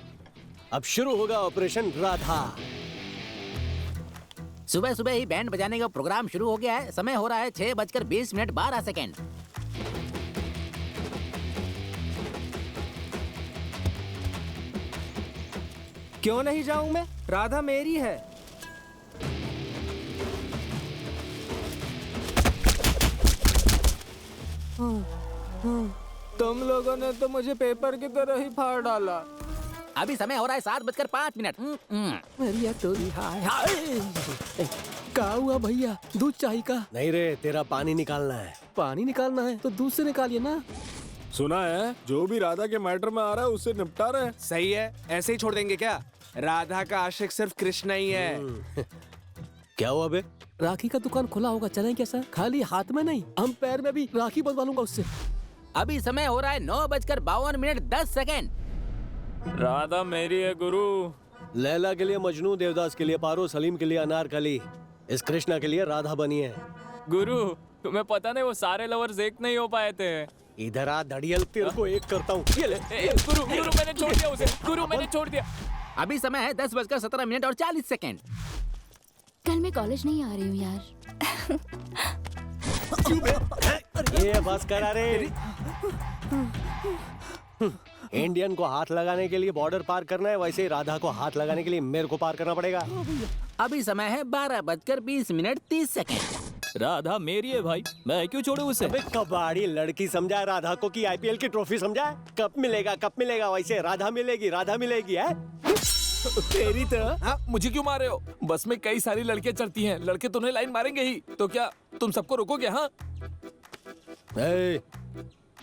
अब शुरू होगा ऑपरेशन राधा। सुबह सुबह ही बैंड बजाने का प्रोग्राम शुरू हो गया है। समय हो रहा है 6:20 क्यों नहीं जाऊं मैं? राधा मेरी है। तुम लोगों ने तो मुझे पेपर की तरह ही फाड़ डाला। अभी समय हो रहा है 7:05। क्या हुआ भैया, दूध चाहिए का? नहीं रे, तेरा पानी निकालना है। पानी निकालना है तो दूध से निकालिए ना। सुना है जो भी राधा के मैटर में आ रहा है उससे निपटा रहे हैं। सही है, ऐसे ही छोड़ देंगे क्या? राधा का आशिक सिर्फ कृष्णा ही है। क्या हुआ बे? राखी का दुकान खुला होगा, चलें क्या सर? खाली हाथ में नहीं, हम पैर में भी राखी बंधवा लूंगा उससे। अभी समय हो रहा है 9:52 राधा मेरी है गुरु। लैला के लिए मजनू, देवदास के लिए पारो, सलीम के लिए अनारकली, इस कृष्णा के लिए राधा बनी है। गुरु, तुम्हें पता नहीं वो सारे लवर्स एक नहीं हो पाए थे। इधर आ धड़ियल, तेरे को एक करता हूँ। गुरु मैंने छोड़ दिया उसे। गुरु मैंने छोड़ दिया। अभी समय है 10:17 कल मैं कॉलेज नहीं आ रही हूँ यार। ये बस करा रे। इंडियन को हाथ लगाने के लिए बॉर्डर पार करना है, वैसे ही राधा को हाथ लगाने के लिए मेरे को पार करना पड़ेगा। अभी समय है 12:20 राधा मेरी है भाई, मैं क्यों छोड़ू उसे? अबे कबाड़ी लड़की समझा है राधा को कि आईपीएल की ट्रॉफी समझा है? कप मिलेगा, वैसे राधा मिलेगी है। तेरी तरह मुझे क्यों मारे हो? बस में कई सारी लड़कियां चढ़ती हैं, लड़के तुम्हें लाइन मारेंगे ही, तो क्या तुम सबको रोकोगे? हाँ,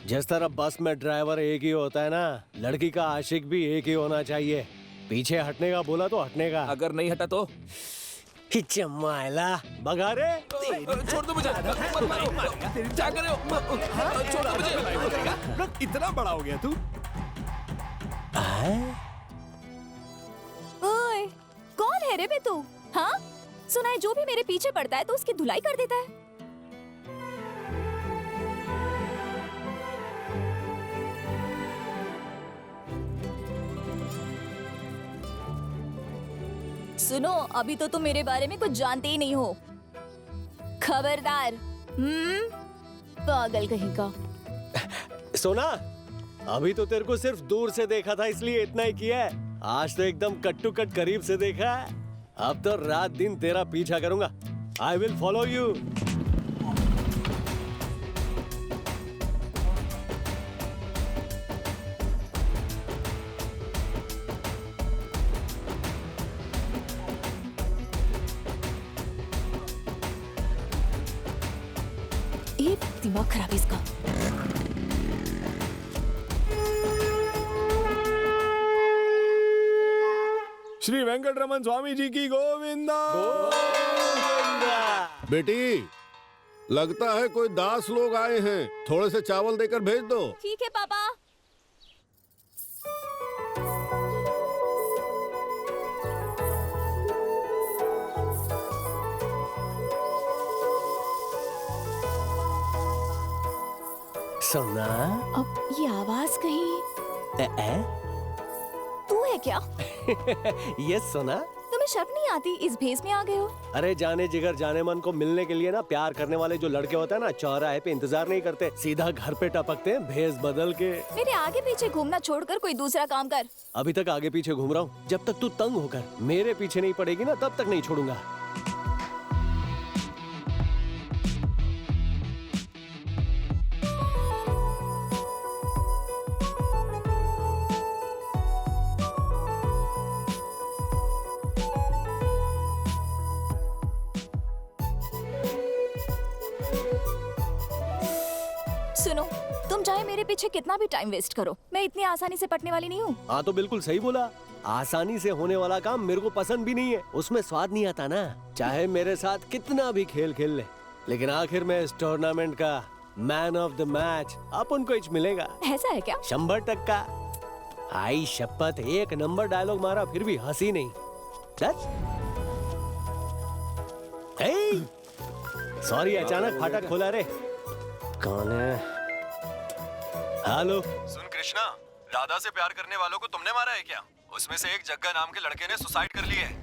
जिस तरह बस में ड्राइवर एक ही होता है ना, लड़की का आशिक भी एक ही होना चाहिए। पीछे हटने का बोला तो हटने का। अगर नहीं हटा तो चमाइला बगा रे। छोड़ दो मुझे, मत मारो, क्या कर रहे हो? छोड़ दो मुझे। इतना बड़ा हो गया तू? ओए, कौन है रे बे तू? हाँ, सुना है जो भी मेरे पीछे पड़ता है तो उसकी धुलाई कर देता है। सुनो, अभी तो तुम मेरे बारे में कुछ जानते ही नहीं हो। खबरदार। पागल कहीं का। सोना, अभी तो तेरे को सिर्फ दूर से देखा था इसलिए इतना ही किया है। आज तो एकदम कट टू कट करीब से देखा है। अब तो रात दिन तेरा पीछा करूंगा। I will follow you. ये दिमाग खराब है इसका। श्री वेंकटरमन स्वामी जी की गोविंदा। बेटी, लगता है कोई दास लोग आए हैं, थोड़े से चावल देकर भेज दो। ठीक है पापा। सोना, अब ये आवाज कहीं तू है क्या? यस सोना। तुम्हें शर्म नहीं आती? इस भेस में आ गए हो। अरे जाने जिगर जाने मन को मिलने के लिए ना, प्यार करने वाले जो लड़के होते हैं ना, चौराहे पे इंतजार नहीं करते, सीधा घर पे टपकते हैं भेस बदल के। मेरे आगे पीछे घूमना छोड़कर कोई दूसरा काम कर। अभी तक आगे पीछे घूम रहा हूँ। जब तक तू तंग होकर मेरे पीछे नहीं पड़ेगी ना, तब तक नहीं छोड़ूंगा। सुनो, तुम चाहे मेरे पीछे कितना भी टाइम वेस्ट करो, मैं इतनी आसानी से पटने वाली नहीं हूँ। हाँ तो बिल्कुल सही बोला। आसानी से होने वाला काम मेरे को पसंद भी नहीं है, उसमें स्वाद नहीं आता ना। चाहे मेरे साथ कितना भी खेल खेल ले, लेकिन आखिर में इस टूर्नामेंट का मैन ऑफ द मैच अपन को ही मिलेगा। ऐसा है क्या? 100%। आई शपथ, एक नंबर डायलॉग मारा फिर भी हंसी नहीं। सॉरी, अचानक फाटक खोला रे। कौन है? हेलो। सुन कृष्णा, दादा से प्यार करने वालों को तुमने मारा है क्या? उसमें से एक जग्गा नाम के लड़के ने सुसाइड कर ली है।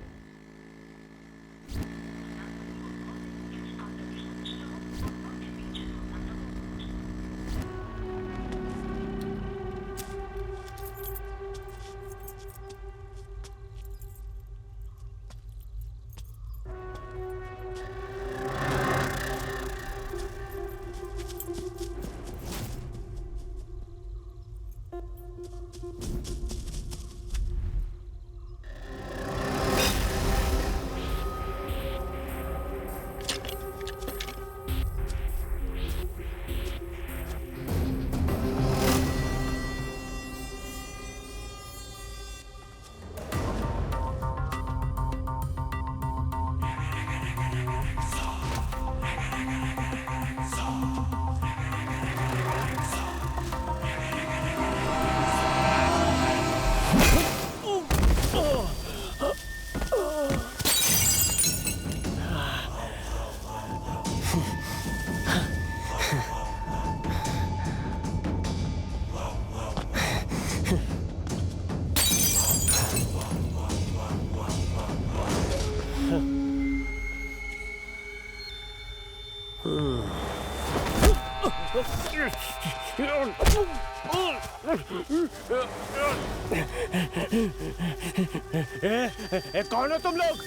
कौन हो तुम लोग?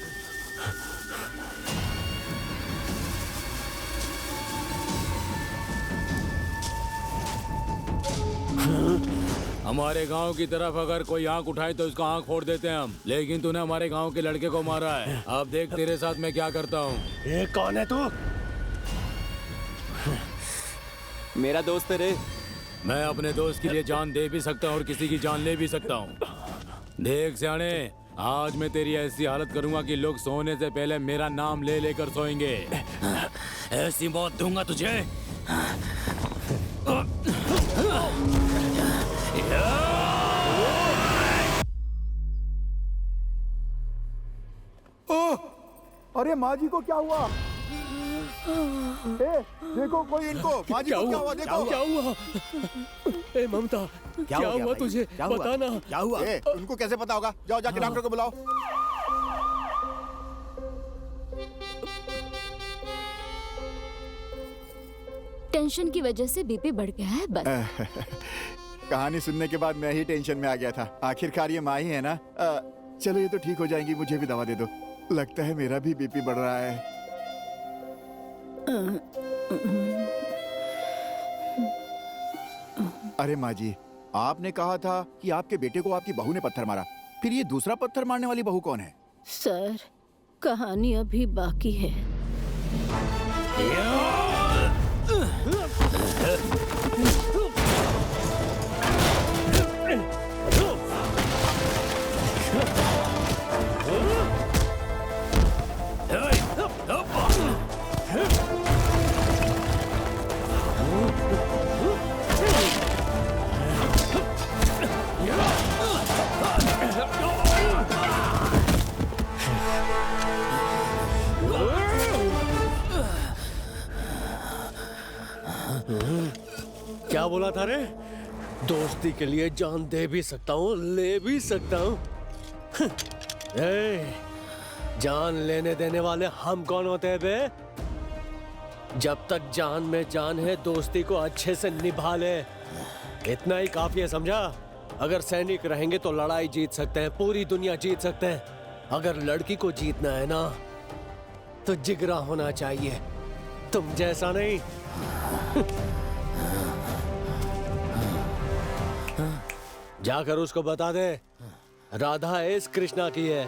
हमारे गांव की तरफ अगर कोई आंख उठाए तो उसका आंख फोड़ देते हैं हम, लेकिन तूने हमारे गांव के लड़के को मारा है। अब देख तेरे साथ मैं क्या करता हूँ। ये कौन है तू? मेरा दोस्त है रे। मैं अपने दोस्त के लिए जान दे भी सकता हूँ और किसी की जान ले भी सकता हूँ। देख सियाने, आज मैं तेरी ऐसी हालत करूंगा कि लोग सोने से पहले मेरा नाम ले लेकर सोएंगे। ऐसी मौत दूंगा तुझे। अरे माँ जी को क्या हुआ? ए, देखो कोई इनको, माँ जी को क्या हुआ? देखो क्या हुआ? ए ममता, क्या हुआ तुझे? बताना। क्या हुआ? उनको कैसे पता होगा? जाओ जाके डॉक्टर को बुलाओ। टेंशन की वजह से बीपी बढ़ गया है बस। कहानी सुनने के बाद मैं ही टेंशन में आ गया था। आखिरकार ये माँ ही है ना। चलो ये तो ठीक हो जाएंगी, मुझे भी दवा दे दो। लगता है मेरा भी बीपी बढ़ रहा है। अरे माँ जी, आपने कहा था कि आपके बेटे को आपकी बहू ने पत्थर मारा, फिर ये दूसरा पत्थर मारने वाली बहू कौन है? सर, कहानी अभी बाकी है। क्या बोला था रे? दोस्ती के लिए जान दे भी सकता हूँ, ले भी सकता हूँ। जान लेने देने वाले हम कौन होते हैं बे? जब तक जान में जान है, दोस्ती को अच्छे से निभा ले, इतना ही काफी है, समझा? अगर सैनिक रहेंगे तो लड़ाई जीत सकते हैं, पूरी दुनिया जीत सकते हैं। अगर लड़की को जीतना है ना, तो जिगरा होना चाहिए, तुम जैसा नहीं। जाकर उसको बता दे, राधा इस कृष्णा की है।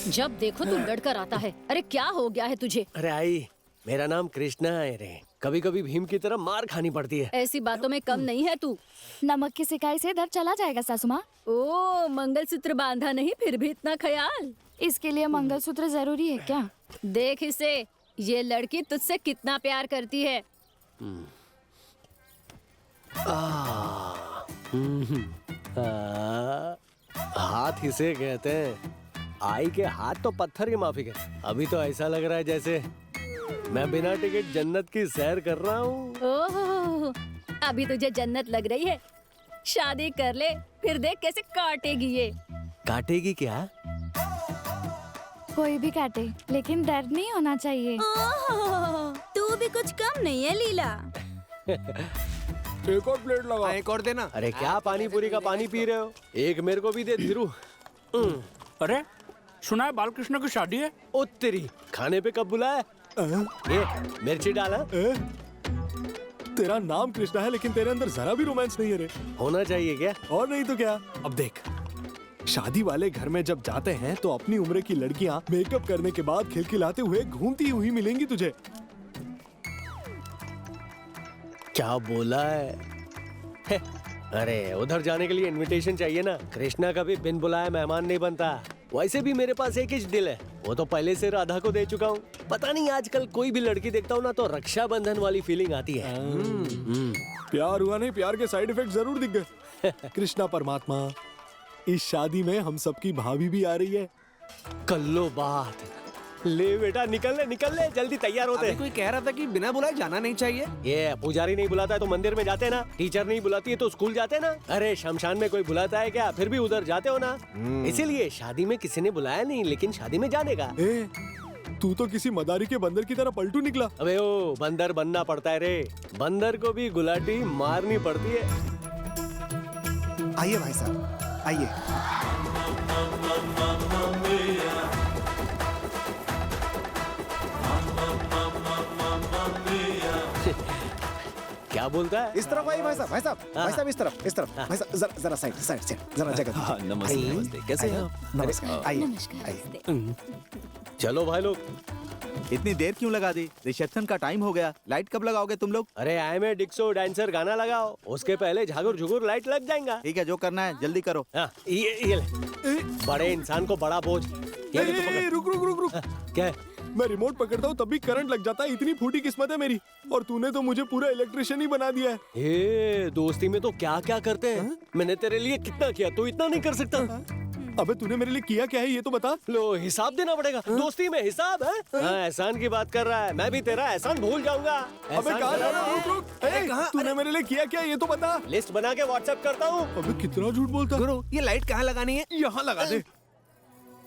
जब देखो तू लड़कर आता है। अरे क्या हो गया है तुझे? अरे आई, मेरा नाम कृष्णा है रे। कभी कभी भीम की तरह मार खानी पड़ती है। ऐसी बातों में कम नहीं है तू। नमक की सिकाई से दर्द चला जाएगा सासू माँ। ओ, मंगलसूत्र बांधा नहीं, फिर भी इतना ख्याल। इसके लिए मंगलसूत्र जरूरी है क्या? देख इसे, ये लड़की तुझसे कितना प्यार करती है। हाथ इसे कहते हैं। आई के हाथ तो पत्थर के माफिक है। अभी तो ऐसा लग रहा है जैसे मैं बिना टिकट जन्नत की सैर कर रहा हूँ। ओह, अभी तुझे जन्नत लग रही है? शादी कर ले, फिर देख कैसे काटेगी ये। काटेगी क्या? कोई भी काटे, लेकिन दर्द नहीं होना चाहिए। तू भी कुछ कम नहीं है लीला। एक और प्लेट लगा। एक और देना। अरे क्या पानी पूरी का पानी पी रहे हो? एक मेरे को भी दे धीरू। अरे सुना है बालकृष्ण की शादी है। ओ तेरी, खाने पे कब बुलाया? ये मिर्ची डाला। तेरा नाम कृष्णा है, लेकिन तेरे अंदर जरा भी रोमांस नहीं है रे। होना चाहिए क्या? और नहीं तो क्या। अब देख, शादी वाले घर में जब जाते हैं तो अपनी उम्र की लड़कियां मेकअप करने के बाद खिलखिलाते हुए घूमती हुई मिलेंगी तुझे। क्या बोला है? अरे उधर जाने के लिए इनविटेशन चाहिए ना। कृष्णा कभी बिन बुलाए मेहमान नहीं बनता। वैसे भी मेरे पास एक ही दिल है, वो तो पहले से राधा को दे चुका हूँ। पता नहीं आजकल कोई भी लड़की देखता हूँ ना तो रक्षाबंधन वाली फीलिंग आती है। प्यार हुआ नहीं, प्यार के साइड इफेक्ट जरूर दिख गए। कृष्णा परमात्मा, इस शादी में हम सबकी भाभी भी आ रही है। कर लो बात। ले बेटा, निकल ले, जल्दी तैयार होते हैं। कोई कह रहा था कि बिना बुलाए जाना नहीं चाहिए। ये पुजारी नहीं बुलाता है तो मंदिर में जाते हैं ना, टीचर नहीं बुलाती है तो स्कूल जाते हैं ना। अरे शमशान में कोई बुलाता है क्या? फिर भी उधर जाते हो ना। इसीलिए शादी में किसी ने बुलाया नहीं, लेकिन शादी में जाने का। तू तो किसी मदारी के बंदर की तरह पलटू निकला। अबे ओ, बंदर बनना पड़ता है रे। बंदर को भी गुलाटी मारनी पड़ती है। आइए भाई साहब, आइए। क्या बोलता है? इस तरफ आइए भाई साहब, भाई साहब, भाई साहब इस तरफ, भाई साहब जरा साइड साइड से, जरा जगह दीजिए। नमस्ते नमस्ते, कैसे हैं आप? नमस्कार, आइए। चलो भाई लोग, इतनी देर क्यों लगा दी? रिसेप्शन का टाइम हो गया। लाइट कब लगाओगे तुम लोग? अरे आई में डिक्सो डांसर गाना लगाओ, उसके पहले झागुर झुगुर लाइट लग जाएगा। ठीक है, जो करना है जल्दी करो। ये ले। बड़े इंसान को बड़ा बोझ। ये ले तू पकड़। रुक रुक रुक रुक। क्या है? मैं रिमोट पकड़ता हूँ तब भी करंट लग जाता है। इतनी फूटी किस्मत है मेरी, और तूने तो मुझे पूरा इलेक्ट्रिशियन ही बना दिया है। हे, दोस्ती में तो क्या क्या करते हैं। मैंने तेरे लिए कितना किया, तू इतना नहीं कर सकता। अबे तूने मेरे लिए किया क्या है ये तो बता। लो, हिसाब देना पड़ेगा। दोस्ती में हिसाब है। हाँ, एहसान की बात कर रहा है। मैं भी तेरा एहसान भूल जाऊंगा। अबे कहाँ जा रहा है? रुक रुक। ए, तूने मेरे लिए किया क्या ये तो बता। लिस्ट बना के व्हाट्सएप करता हूँ। अबे कितना झूठ बोलता है। गुरु, ये लाइट कहाँ लगानी है? यहाँ लगा दे।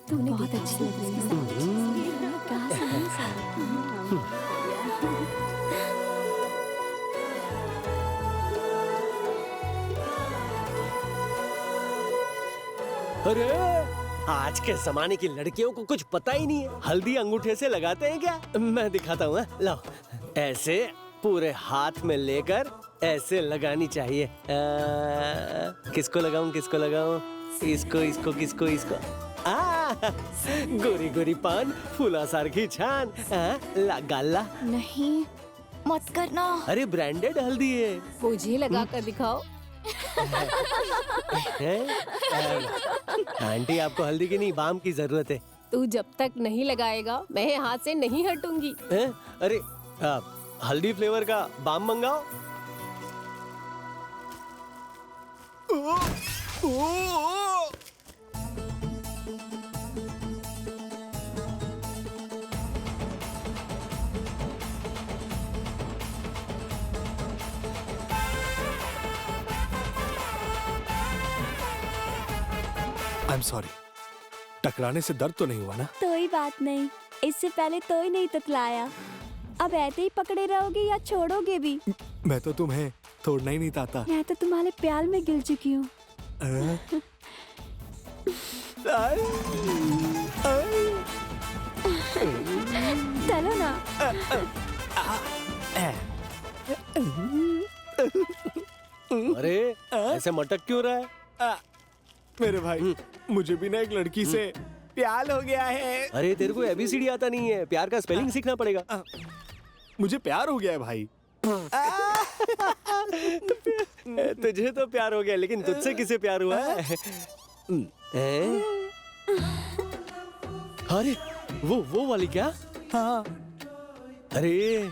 तूने बहुत अच्छी लग रही है। अरे, आज के जमाने की लड़कियों को कुछ पता ही नहीं है। हल्दी अंगूठे से लगाते हैं क्या? मैं दिखाता हूँ। लाओ, ऐसे पूरे हाथ में लेकर ऐसे लगानी चाहिए। किसको लगाऊं, किसको लगाऊं? इसको, इसको, किसको, इसको? गोरी गोरी पान, फूला सारखी छान। गाला नहीं, मत करना। अरे ब्रांडेड हल्दी है। मुझे लगा कर दिखाओ। आंटी, आपको हल्दी की नहीं बाम की जरूरत है। तू जब तक नहीं लगाएगा मैं हाथ से नहीं हटूंगी। अरे हल्दी फ्लेवर का बाम मंगाओ। I'm sorry. टकराने से दर्द तो नहीं हुआ ना? कोई बात नहीं, इससे पहले तो ही नहीं ततलाया। अब ऐसे ही पकड़े रहोगे या छोड़ोगे भी? मैं तो तुम्हें छोड़ना ही नहीं चाहता। मैं तो तुम्हारे प्यार में गिर चुकी हूँ। चलो ना। अरे ऐसे मटक क्यों रहा है? मेरे भाई, मुझे भी ना एक लड़की से प्यार हो गया है। अरे तेरे को ABCD आता नहीं है, प्यार का स्पेलिंग सीखना पड़ेगा। मुझे प्यार हो गया है भाई। तुझे तो प्यार हो गया, लेकिन तुझसे किसे प्यार हुआ है? अरे वो वाली क्या? हाँ। अरे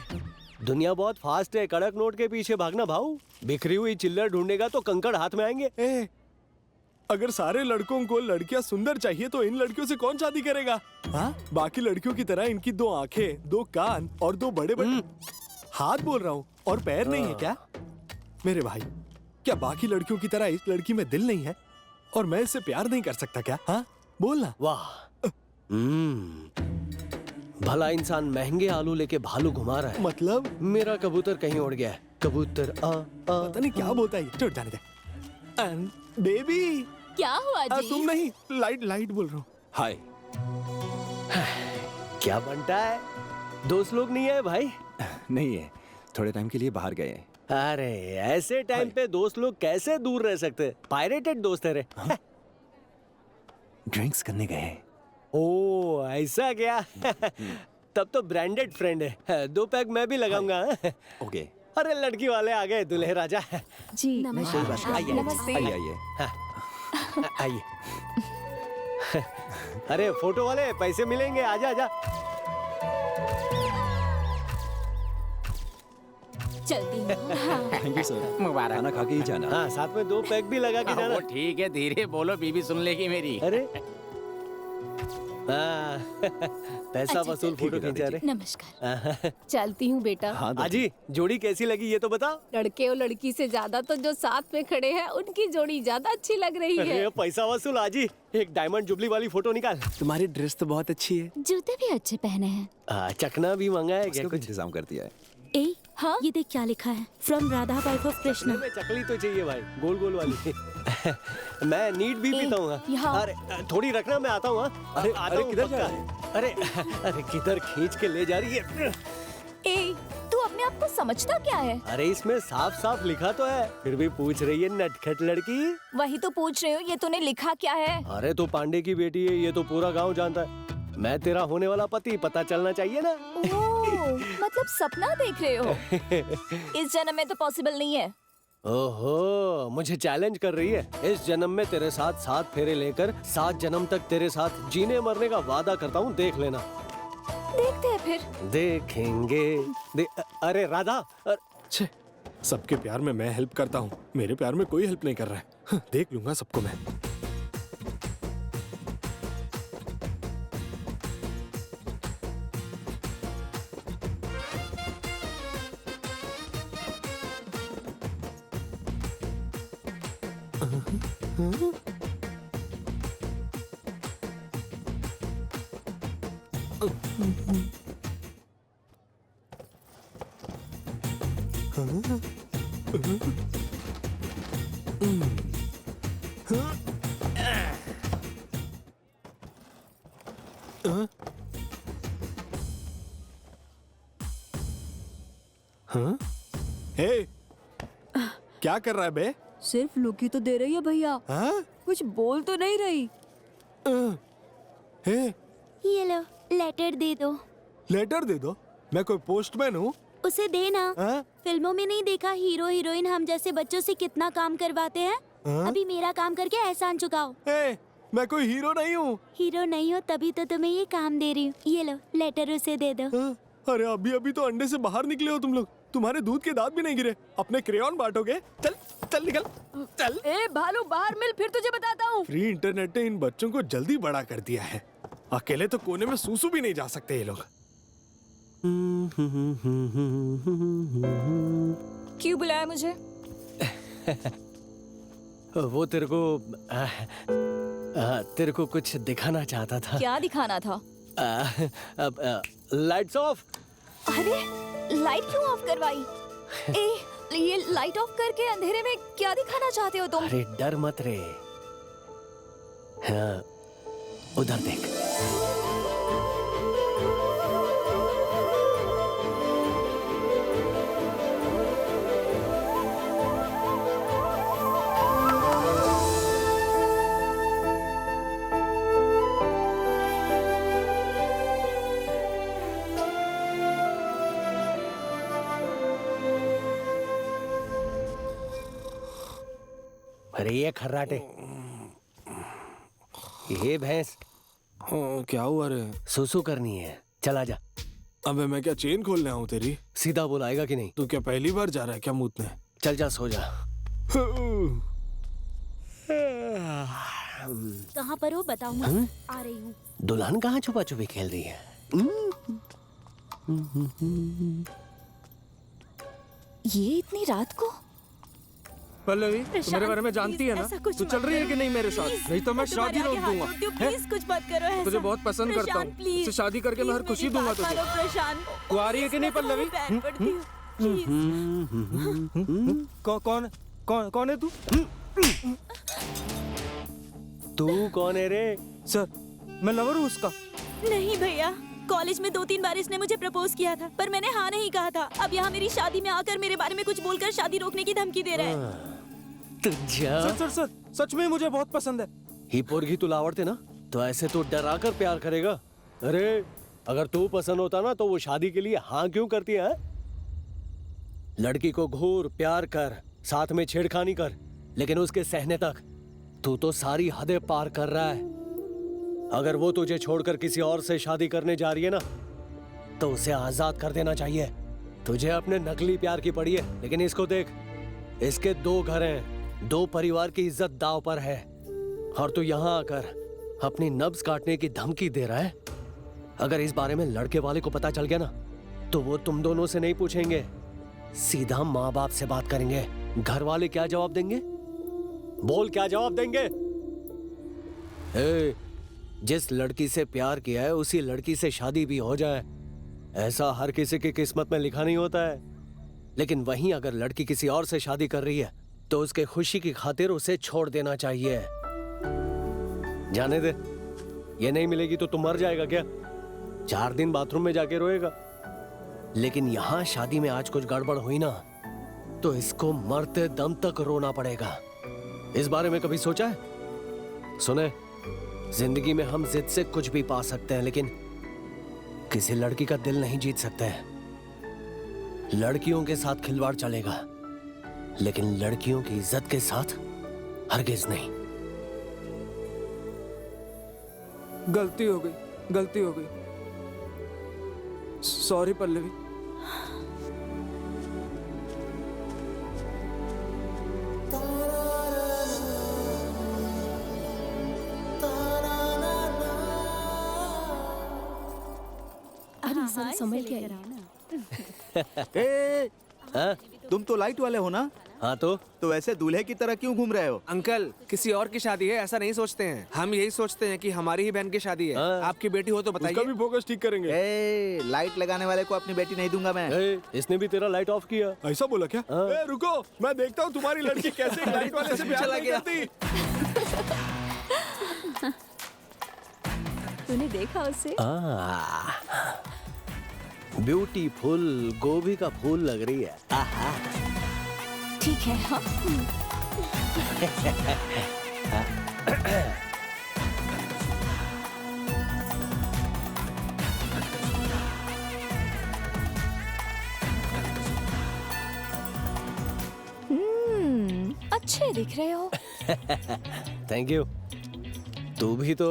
दुनिया बहुत फास्ट है, कड़क नोट के पीछे भागना भाऊ। बिखरी हुई चिल्लर ढूंढेगा तो कंकड़ हाथ में आएंगे। अगर सारे लड़कों को लड़कियां सुंदर चाहिए तो इन लड़कियों से कौन शादी करेगा? हाँ? बाकी लड़कियों की तरह इनकी 2 आंखें, 2 कान और 2 बड़े बड़े हाथ बोल रहा हूँ, और पैर नहीं है क्या? मेरे भाई, क्या बाकी लड़कियों की तरह इस लड़की में दिल नहीं है और मैं इससे प्यार नहीं कर सकता क्या? हाँ, बोलना। वाह, भला इंसान महंगे आलू लेके भालू घुमा रहा है। मतलब मेरा कबूतर कहीं उड़ गया है। कबूतर पता नहीं क्या बोलता है। छोड़ जाने दे। बेबी, क्या हुआ जी? तुम नहीं, लाइट बोल रहा हूँ। हाय। क्या बनता है? दोस्त लोग नहीं है भाई? नहीं है, थोड़े टाइम के लिए बाहर गए हैं। अरे ऐसे टाइम पे दोस्त लोग कैसे दूर रह सकते? पायरेटेड दोस्त है रे। ड्रिंक्स करने गए हैं। ओ ऐसा क्या? तब तो ब्रांडेड फ्रेंड है। 2 पैक मैं भी लगाऊंगा। ओके। अरे लड़की वाले आ गए, दूल्हे राजा जी। आइए। आइए। अरे फोटो वाले, पैसे मिलेंगे, आजा आजा। चलती हूँ। Thank you sir. मुबारक। खाना खा के ही जाना। हाँ, साथ में 2 पैक भी लगा के जाना। वो ठीक है, धीरे बोलो, बीबी सुन लेगी मेरी। अरे पैसा वसूल फोटो खींचा रहे। नमस्कार। चलती हूँ बेटा। आजी, जोड़ी कैसी लगी ये तो बताओ। लड़के और लड़की से ज्यादा तो जो साथ में खड़े हैं उनकी जोड़ी ज्यादा अच्छी लग रही है। अरे पैसा वसूल आजी, एक डायमंड जुबली वाली फोटो निकाल। तुम्हारी ड्रेस तो बहुत अच्छी है। जूते भी अच्छे पहने हैं। चकना भी मंगा है क्या? कुछ इंतजाम कर दिया है। ए, हाँ? ये देख क्या लिखा है, from Radha wife of Krishna. Chakli तो चाहिए भाई, गोल गोल वाली। मैं नीट भी पीता हूँ। अरे थोड़ी रखना, मैं आता हूँ। अरे किधर जा रहा है? अरे किधर खींच के ले जा रही है? ए, तू अपने आप आपको समझता क्या है? अरे इसमें साफ साफ लिखा तो है, फिर भी पूछ रही है नटखट लड़की। वही तो पूछ रही हूँ, ये तूने लिखा क्या है? अरे तो पांडे की बेटी है, ये तो पूरा गांव जानता है। मैं तेरा होने वाला पति, पता चलना चाहिए ना। ओह, मतलब सपना देख रहे हो? इस जन्म में तो पॉसिबल नहीं है। ओहो, मुझे चैलेंज कर रही है। इस जन्म में तेरे साथ 7 फेरे लेकर 7 जन्म तक तेरे साथ जीने मरने का वादा करता हूँ, देख लेना। देखते हैं फिर। देखेंगे। अरे राधा, छे, सबके प्यार में मैं हेल्प करता हूँ, मेरे प्यार में कोई हेल्प नहीं कर रहा है। देख लूंगा सबको मैं। हाँ? हे, क्या कर रहा है बे? सिर्फ लुक ही तो दे रही है भैया। हाँ? कुछ बोल तो नहीं रही। हे, ये लो, लेटर दे दो। लेटर दे दो? मैं कोई पोस्टमैन हूँ? उसे देना। हाँ? फिल्मों में नहीं देखा हीरो हीरोइन हम जैसे बच्चों से कितना काम करवाते हैं? हाँ? अभी मेरा काम करके एहसान चुकाओ। हे, मैं कोई हीरो नहीं हूँ। हीरो नहीं हो तभी तो तुम्हें ये काम दे रही हूँ। ये लो, लेटर उसे दे दो। हाँ? अरे अभी अभी तो अंडे से बाहर निकले हो तुम लोग, तुम्हारे दूध के दांत भी नहीं गिरे, अपने क्रेयॉन बांटोगे? चल चल निकल चल। ए भालू, बाहर मिल, फिर तुझे बताता हूँ। फ्री इंटरनेट ने इन बच्चों को जल्दी बड़ा कर दिया है। अकेले तो कोने में सूसू भी नहीं जा सकते ये लोग। क्यों बुलाया मुझे? वो तेरे को कुछ दिखाना चाहता था। क्या दिखाना था? Lights off. अरे लाइट क्यों ऑफ करवाई? ये लाइट ऑफ करके अंधेरे में क्या दिखाना चाहते हो तुम? अरे डर मत रे। हाँ, उधर देख। अरे ये खर्राटे, ये भैंस। क्या हुआ रे? सुसु करनी है, चला जा। अबे मैं क्या चेन खोलने आऊं तेरी? सीधा बुलाएगा कि नहीं? तू क्या पहली बार जा रहा है क्या मूतने? चल जा, सो जा। कहाँ पर हो बताओ मत। आ रही हूँ। दुल्हन कहाँ छुपा छुपी खेल रही है? ये इतनी रात को? पल्लवी, तू मेरे बारे में जानती है ना? तू चल रही है कि नहीं मेरे साथ? नहीं तो मैं शादी रोक दूंगा। प्लीज कुछ मत करो ऐसा। तुझे बहुत पसंद करता हूँ, इससे शादी करके मैं हर खुशी दूंगा तुझे। तू आ रही है कि नहीं पल्लवी? कौन है तू? तू कौन है रे? सर, मैं लवर हूँ उसका। नहीं भैया, कॉलेज में 2-3 बार इसने मुझे प्रपोज किया था, पर मैंने हाँ नहीं कहा था। अब यहाँ मेरी शादी में आकर मेरे बारे में कुछ बोलकर शादी रोकने की धमकी दे रहा है। सर, सच में मुझे बहुत पसंद है। ही पोरगी तुला आवडते ना, तो ऐसे तो डरा कर प्यार करेगा। अरे अगर तू पसंद होता ना तो वो शादी के लिए हाँ क्यों करती है? लड़की को घूर प्यार कर, साथ में छेड़खानी कर, लेकिन उसके सहने तक तू तो सारी हदें पार कर रहा है। अगर वो तुझे छोड़कर किसी और से शादी करने जा रही है ना, तो उसे आजाद कर देना चाहिए। तुझे अपने नकली प्यार की पड़ी है, लेकिन इसको देख, इसके 2 घर हैं, 2 परिवार की इज्जत दांव पर है, और तू यहाँ आकर अपनी नब्ज काटने की धमकी दे रहा है। अगर इस बारे में लड़के वाले को पता चल गया ना, तो वो तुम दोनों से नहीं पूछेंगे, सीधा माँ बाप से बात करेंगे। घर वाले क्या जवाब देंगे? बोल, क्या जवाब देंगे? जिस लड़की से प्यार किया है उसी लड़की से शादी भी हो जाए, ऐसा हर किसी की किस्मत में लिखा नहीं होता है। लेकिन वहीं अगर लड़की किसी और से शादी कर रही है तो उसके खुशी की खातिर उसे छोड़ देना चाहिए। जाने दे, ये नहीं मिलेगी तो तू मर जाएगा क्या? 4 दिन बाथरूम में जाके रोएगा। लेकिन यहाँ शादी में आज कुछ गड़बड़ हुई ना तो इसको मरते दम तक रोना पड़ेगा। इस बारे में कभी सोचा है? सुने, जिंदगी में हम जिद से कुछ भी पा सकते हैं, लेकिन किसी लड़की का दिल नहीं जीत सकते हैं। लड़कियों के साथ खिलवाड़ चलेगा, लेकिन लड़कियों की इज्जत के साथ हरगिज नहीं। गलती हो गई। सॉरी पल्लवी। समझ के तुम तो लाइट वाले हो ना? हाँ तो वैसे दूल्हे की तरह क्यों घूम रहे हो? अंकल, किसी और की शादी है ऐसा नहीं सोचते हैं। हम यही सोचते हैं कि हमारी ही बहन की शादी है। आपकी बेटी हो तो बताइए। उसका भी फोकस ठीक करेंगे। लाइट लगाने वाले को अपनी बेटी नहीं दूंगा मैं। इसने भी तेरा लाइट ऑफ किया। ऐसा बोला क्या? रुको, मैं देखता हूँ तुम्हारी लड़की कैसे लाइट वाले से प्यार नहीं करती। तूने देखा उसे? ब्यूटीफुल गोभी का फूल लग रही है। ठीक है। हाँ। अच्छे दिख रहे हो। Thank you. तू भी तो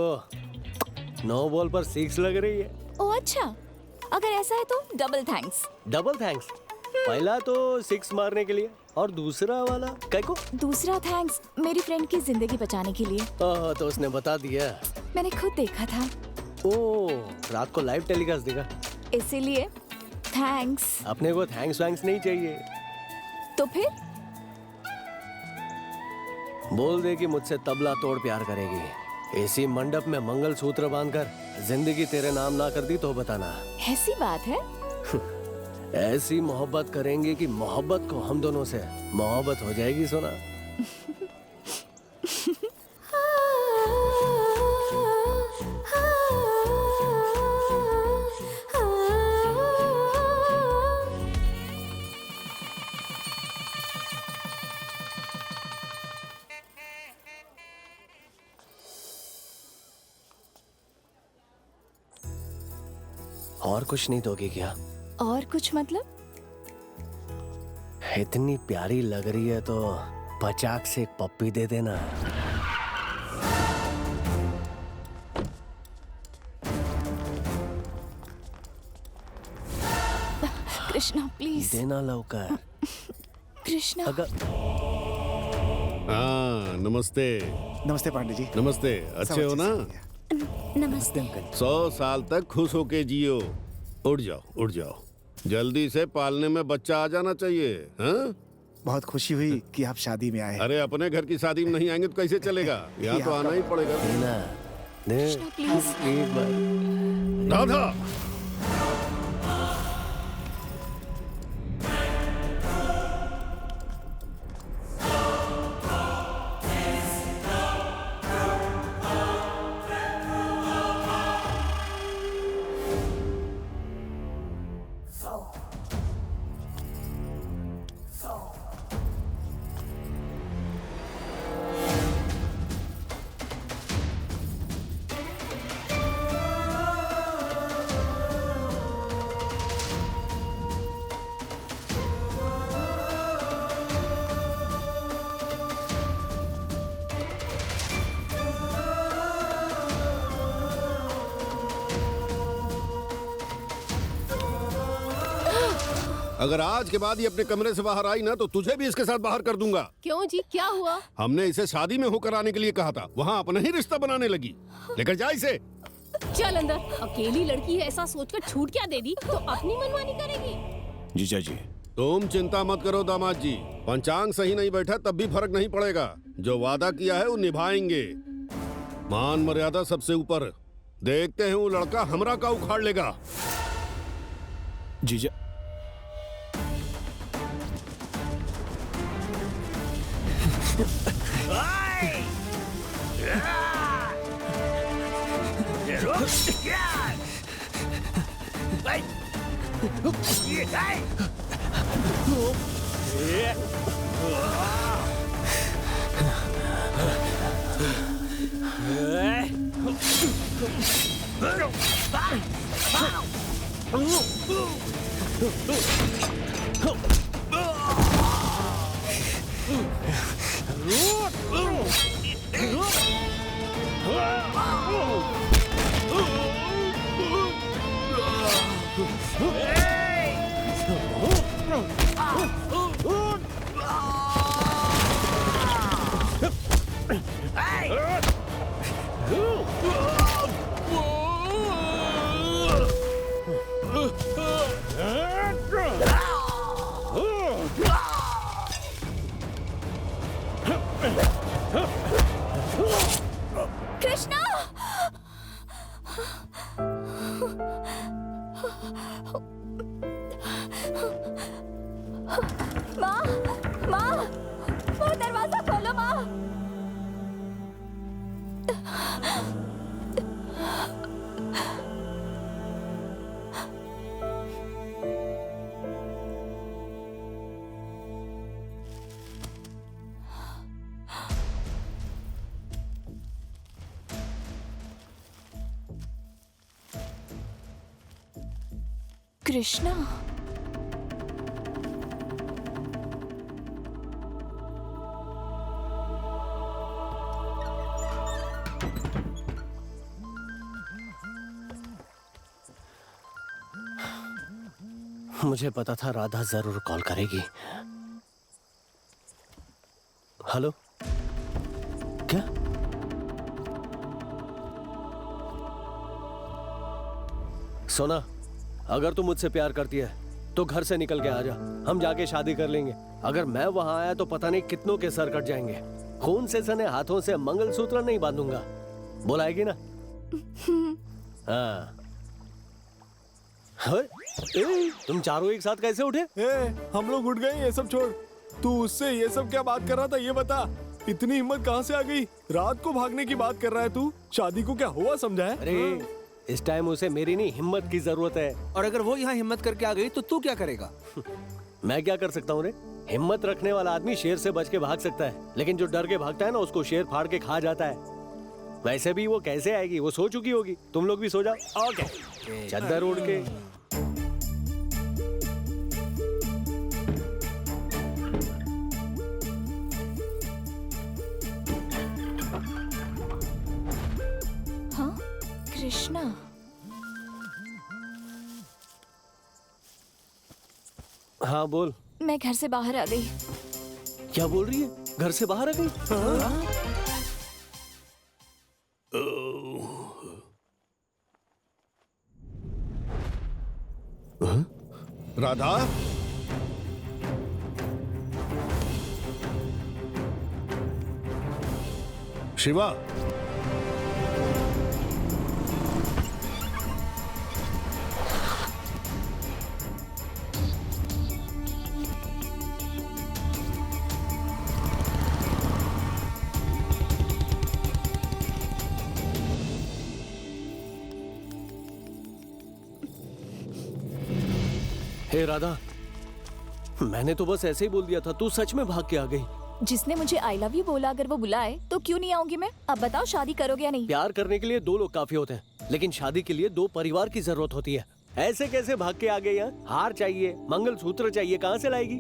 9 बॉल पर 6 लग रही है। ओ अच्छा, अगर ऐसा है तो डबल थैंक्स। Double thanks? पहला तो 6 मारने के लिए और दूसरा वाला काय को? दूसरा थैंक्स मेरी फ्रेंड की जिंदगी बचाने के लिए। तो उसने बता दिया। मैंने खुद देखा था। ओ, रात को लाइव टेलीकास्ट देखा, इसीलिए थैंक्स। अपने को थैंक्स वैंक्स नहीं चाहिए। तो फिर बोल दे कि मुझसे तबला तोड़ प्यार करेगी। इसी मंडप में मंगलसूत्र बांधकर जिंदगी तेरे नाम ना कर दी तो बताना। ऐसी बात है? ऐसी मोहब्बत करेंगे कि मोहब्बत को हम दोनों से मोहब्बत हो जाएगी। सोना, और कुछ नहीं दोगी क्या? और कुछ मतलब? इतनी प्यारी लग रही है तो पचाक से एक पप्पी दे देना। कृष्णा प्लीज देना लौकर। कृष्णा। हाँ, नमस्ते। नमस्ते पांडे जी। नमस्ते, अच्छे हो ना? नमस्ते। 100 साल तक खुश होके जियो। उठ जाओ। जल्दी से पालने में बच्चा आ जाना चाहिए। हाँ? बहुत खुशी हुई कि आप शादी में आए। अरे अपने घर की शादी में नहीं आएंगे तो कैसे चलेगा? यहाँ तो आना ही पड़ेगा। एक बार। राधा, अगर आज के बाद ये अपने कमरे से बाहर आई ना तो तुझे भी इसके साथ बाहर कर दूंगा। क्यों जी, क्या हुआ? हमने इसे शादी में होकर आने के लिए कहा था, वहाँ अपना ही रिश्ता बनाने लगी। लेकर जा इसे। चल अंदर। अकेली लड़की है ऐसा सोचकर छूट क्या दे दी तो अपनी मनमानी करेगी। जीजा जी, तुम चिंता मत करो दामाद जी, पंचांग सही नहीं बैठा तब भी फर्क नहीं पड़ेगा। जो वादा किया है वो निभाएंगे। मान मर्यादा सबसे ऊपर। देखते हैं वो लड़का हमरा का उखाड़ लेगा। जीजा कृष्णा! माँ, माँ, वो दरवाजा खोलो माँ। कृष्णा, मुझे पता था राधा जरूर कॉल करेगी। हेलो, क्या? सोना, अगर तू मुझसे प्यार करती है तो घर से निकल के आ जा, हम जाके शादी कर लेंगे। अगर मैं वहां आया तो पता नहीं कितनों के सर कट जाएंगे। खून से सने हाथों से मंगलसूत्र नहीं बांधूंगा, बुलाएगी ना? हाँ। तुम चारों एक साथ कैसे उठे? हम लोग उठ गए, ये सब छोड़। तू उससे ये सब क्या बात कर रहा था, ये बता। इतनी हिम्मत कहाँ से आ गई? रात को भागने की बात कर रहा है तू? शादी को क्या हुआ समझा है? अरे इस टाइम उसे मेरी नहीं हिम्मत की जरूरत है। और अगर वो यहाँ हिम्मत करके आ गई तो तू क्या करेगा? मैं क्या कर सकता हूँ रे? हिम्मत रखने वाला आदमी शेर से बच के भाग सकता है, लेकिन जो डर के भागता है ना उसको शेर फाड़ के खा जाता है। वैसे भी वो कैसे आएगी, वो सो चुकी होगी। तुम लोग भी सो जाओ। ओके, चद्दर ओढ़ के। हाँ, कृष्णा। हाँ बोल। मैं घर से बाहर आ गई। क्या बोल रही है? घर से बाहर आ गई? राधा, शिवा, हे राधा, मैंने तो बस ऐसे ही बोल दिया था, तू सच में भाग के आ गई। जिसने मुझे आई लव यू बोला अगर वो बुलाए तो क्यों नहीं आऊंगी मैं? अब बताओ, शादी करोगे या नहीं? प्यार करने के लिए दो लोग काफी होते हैं, लेकिन शादी के लिए दो परिवार की जरूरत होती है। ऐसे कैसे भाग के आ गई? यहाँ हार चाहिए, मंगलसूत्र चाहिए, कहाँ से लाएगी?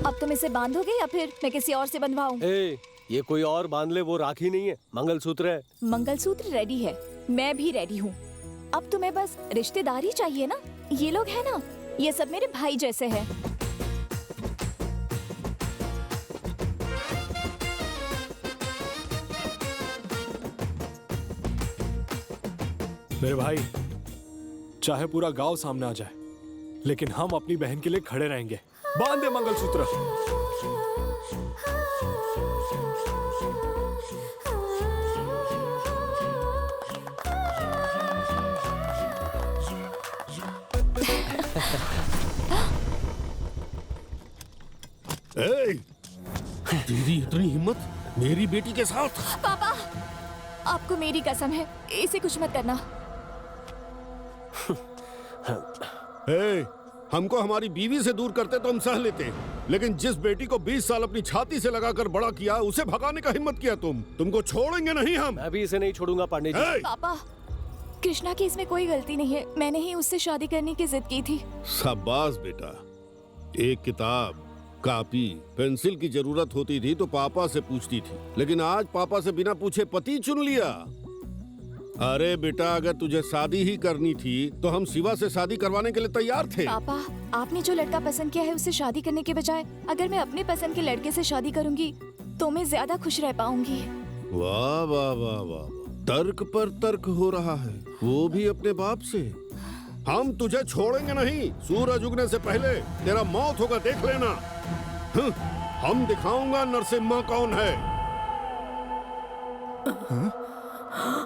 अब तुम इसे बांधोगे या फिर मैं किसी और से बंधवाऊं? ये कोई और बांध ले, वो राखी नहीं है, मंगलसूत्र है। मंगलसूत्र रेडी है, मैं भी रेडी हूँ। अब तुम्हें बस रिश्तेदारी चाहिए ना? ये लोग हैं ना, ये सब मेरे भाई जैसे हैं। मेरे भाई, चाहे पूरा गांव सामने आ जाए, लेकिन हम अपनी बहन के लिए खड़े रहेंगे। बांध दे मंगलसूत्र। तेरी इतनी हिम्मत? मेरी बेटी के साथ? पापा, आपको मेरी कसम है, इसे कुछ मत करना। हमको हमारी बीवी से दूर करते तो हम सह लेते, लेकिन जिस बेटी को 20 साल अपनी छाती से लगाकर बड़ा किया, उसे भगाने का हिम्मत किया तुमको छोड़ेंगे नहीं हम। मैं भी इसे नहीं छोड़ूंगा पांडे जी। पापा, कृष्णा की इसमें कोई गलती नहीं है। मैंने ही उससे शादी करने की जिद की थी। शाबाश बेटा। एक किताब, कॉपी, पेंसिल की जरूरत होती थी तो पापा से पूछती थी, लेकिन आज पापा से बिना पूछे पति चुन लिया। अरे बेटा, अगर तुझे शादी ही करनी थी तो हम शिवा से शादी करवाने के लिए तैयार थे। पापा, आपने जो लड़का पसंद किया है उससे शादी करने के बजाय अगर मैं अपने पसंद के लड़के से शादी करूंगी तो मैं ज्यादा खुश रह पाऊंगी। वाह वाह वाह वाह, तर्क पर तर्क हो रहा है, वो भी अपने बाप से। हम तुझे छोड़ेंगे नहीं। सूरज उगने से पहले तेरा मौत होगा, देख लेना। हम दिखाऊंगा नरसिम्हा कौन है।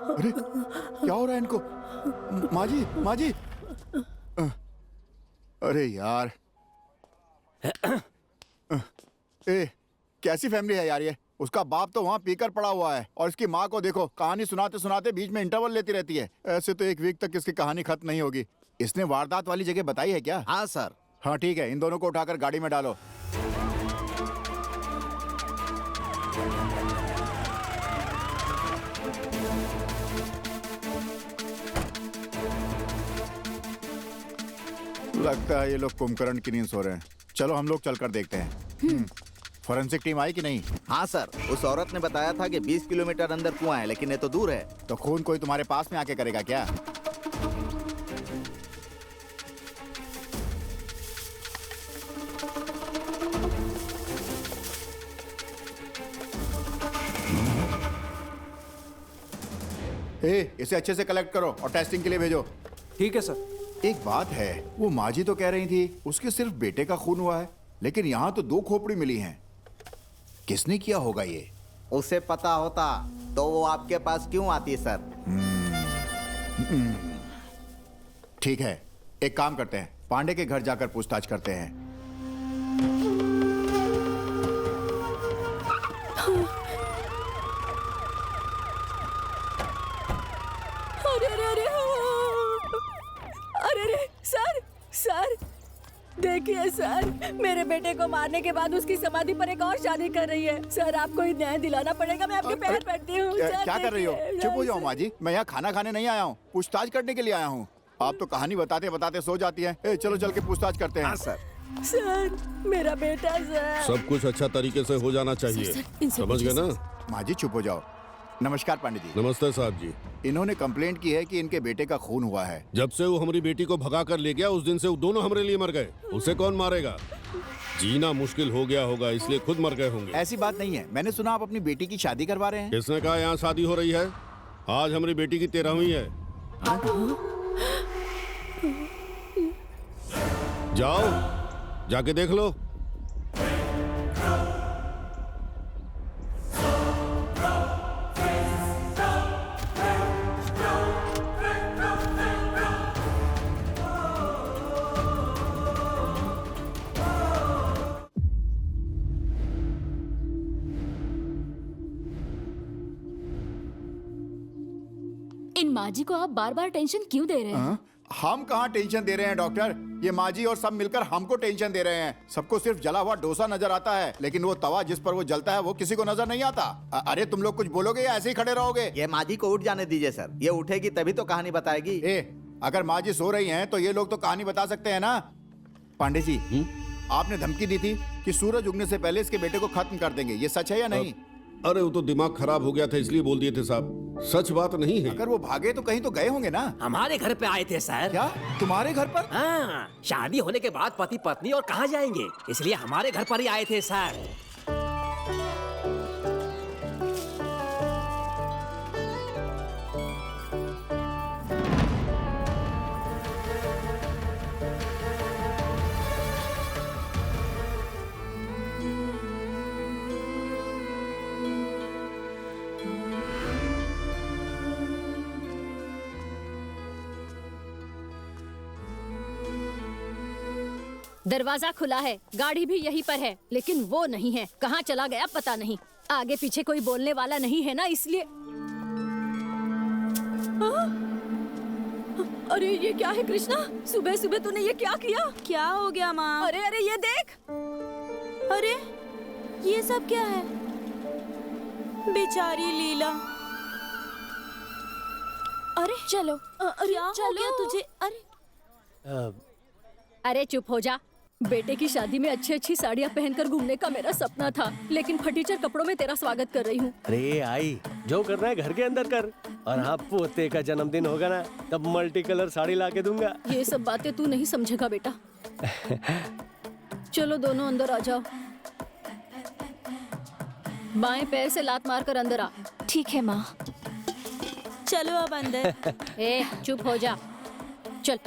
अरे क्या हो रहा है इनको? माँ जी। अरे यार, कैसी फैमिली है यार ये। उसका बाप तो वहाँ पीकर पड़ा हुआ है और इसकी माँ को देखो, कहानी सुनाते सुनाते बीच में इंटरवल लेती रहती है। ऐसे तो एक वीक तक इसकी कहानी खत्म नहीं होगी। इसने वारदात वाली जगह बताई है क्या? हाँ सर। हाँ ठीक है, इन दोनों को उठाकर गाड़ी में डालो। लगता है ये लोग कुंभकर्ण की नींद सो रहे हैं। चलो हम लोग चलकर देखते हैं। फॉरेंसिक टीम आई कि नहीं? हाँ सर, उस औरत ने बताया था कि 20 किलोमीटर अंदर कुआं है, लेकिन ये तो दूर है। तो खून कोई तुम्हारे पास में आके करेगा क्या? इसे अच्छे से कलेक्ट करो और टेस्टिंग के लिए भेजो। ठीक है सर। एक बात है, वो माजी तो कह रही थी उसके सिर्फ बेटे का खून हुआ है, लेकिन यहाँ तो 2 खोपड़ी मिली हैं। किसने किया होगा ये? उसे पता होता तो वो आपके पास क्यों आती सर? ठीक है, एक काम करते हैं, पांडे के घर जाकर पूछताछ करते हैं। अरे सर, देखिए सर, मेरे बेटे को मारने के बाद उसकी समाधि पर एक और शादी कर रही है। सर, आपको ही न्याय दिलाना पड़ेगा। मैं आपके पैर पड़ती हूँ। क्या कर रही हो? चुप हो जाओ माँ जी, मैं यहाँ खाना खाने नहीं आया हूँ, पूछताछ करने के लिए आया हूँ। आप तो कहानी बताते बताते सो जाती हैं। चलो चल के पूछताछ करते हैं। सर, मेरा बेटा सर। सब कुछ अच्छा तरीके से हो जाना चाहिए, समझ गए ना? माँ जी चुप हो जाओ। नमस्कार पांडे जी। नमस्ते साहब जी। इन्होंने कंप्लेंट की है कि इनके बेटे का खून हुआ है। जब से वो हमारी बेटी को भगा कर ले गया, उस दिन से वो दोनों हमारे लिए मर गए। उसे कौन मारेगा? जीना मुश्किल हो गया होगा, इसलिए खुद मर गए होंगे। ऐसी बात नहीं है, मैंने सुना आप अपनी बेटी की शादी करवा रहे हैं। किसने कहा यहाँ शादी हो रही है? आज हमारी बेटी की 13वीं है। जाओ, जाके देख लो। इन माजी को आप बार बार टेंशन क्यों दे रहे हैं? हम कहाँ टेंशन दे रहे हैं डॉक्टर, ये माजी और सब मिलकर हमको टेंशन दे रहे हैं। सबको सिर्फ जला हुआ डोसा नजर आता है, लेकिन वो तवा जिस पर वो जलता है वो किसी को नजर नहीं आता। अरे तुम लोग कुछ बोलोगे या ऐसे ही खड़े रहोगे? ये माजी को उठ जाने दीजिए सर, ये उठेगी तभी तो कहानी बताएगी। अगर माजी सो रही हैं तो ये लोग तो कहानी बता सकते हैं ना। पांडे जी, आपने धमकी दी थी कि सूरज उगने से पहले इसके बेटे को खत्म कर देंगे, ये सच है या नहीं? अरे वो तो दिमाग खराब हो गया था इसलिए बोल दिए थे साहब, सच बात नहीं है। अगर वो भागे तो कहीं तो गए होंगे ना। हमारे घर पे आए थे सर। क्या तुम्हारे घर पर? हाँ, शादी होने के बाद पति पत्नी और कहाँ जाएंगे, इसलिए हमारे घर पर ही आए थे सर। दरवाजा खुला है, गाड़ी भी यहीं पर है, लेकिन वो नहीं है। कहाँ चला गया पता नहीं। आगे पीछे कोई बोलने वाला नहीं है ना, इसलिए। अरे ये क्या है कृष्णा, सुबह सुबह तूने ये क्या किया? क्या हो गया माँ? अरे अरे ये देख। अरे ये सब क्या है? बेचारी लीला। अरे चलो। क्या हो गया तुझे? अरे अरे चुप हो जा। बेटे की शादी में अच्छी अच्छी साड़ियाँ पहनकर घूमने का मेरा सपना था, लेकिन फटीचर कपड़ों में तेरा स्वागत कर रही हूँ। अरे आई, जो करना है घर के अंदर कर। और हाँ, पोते का जन्मदिन होगा ना, तब मल्टी कलर साड़ी ला के दूंगा। ये सब बातें तू नहीं समझेगा बेटा। चलो दोनों अंदर आ जाओ। बाएं पैर से लात मारकर अंदर आ। ठीक है माँ। चलो अब अंदर। ए चुप हो जा, चल।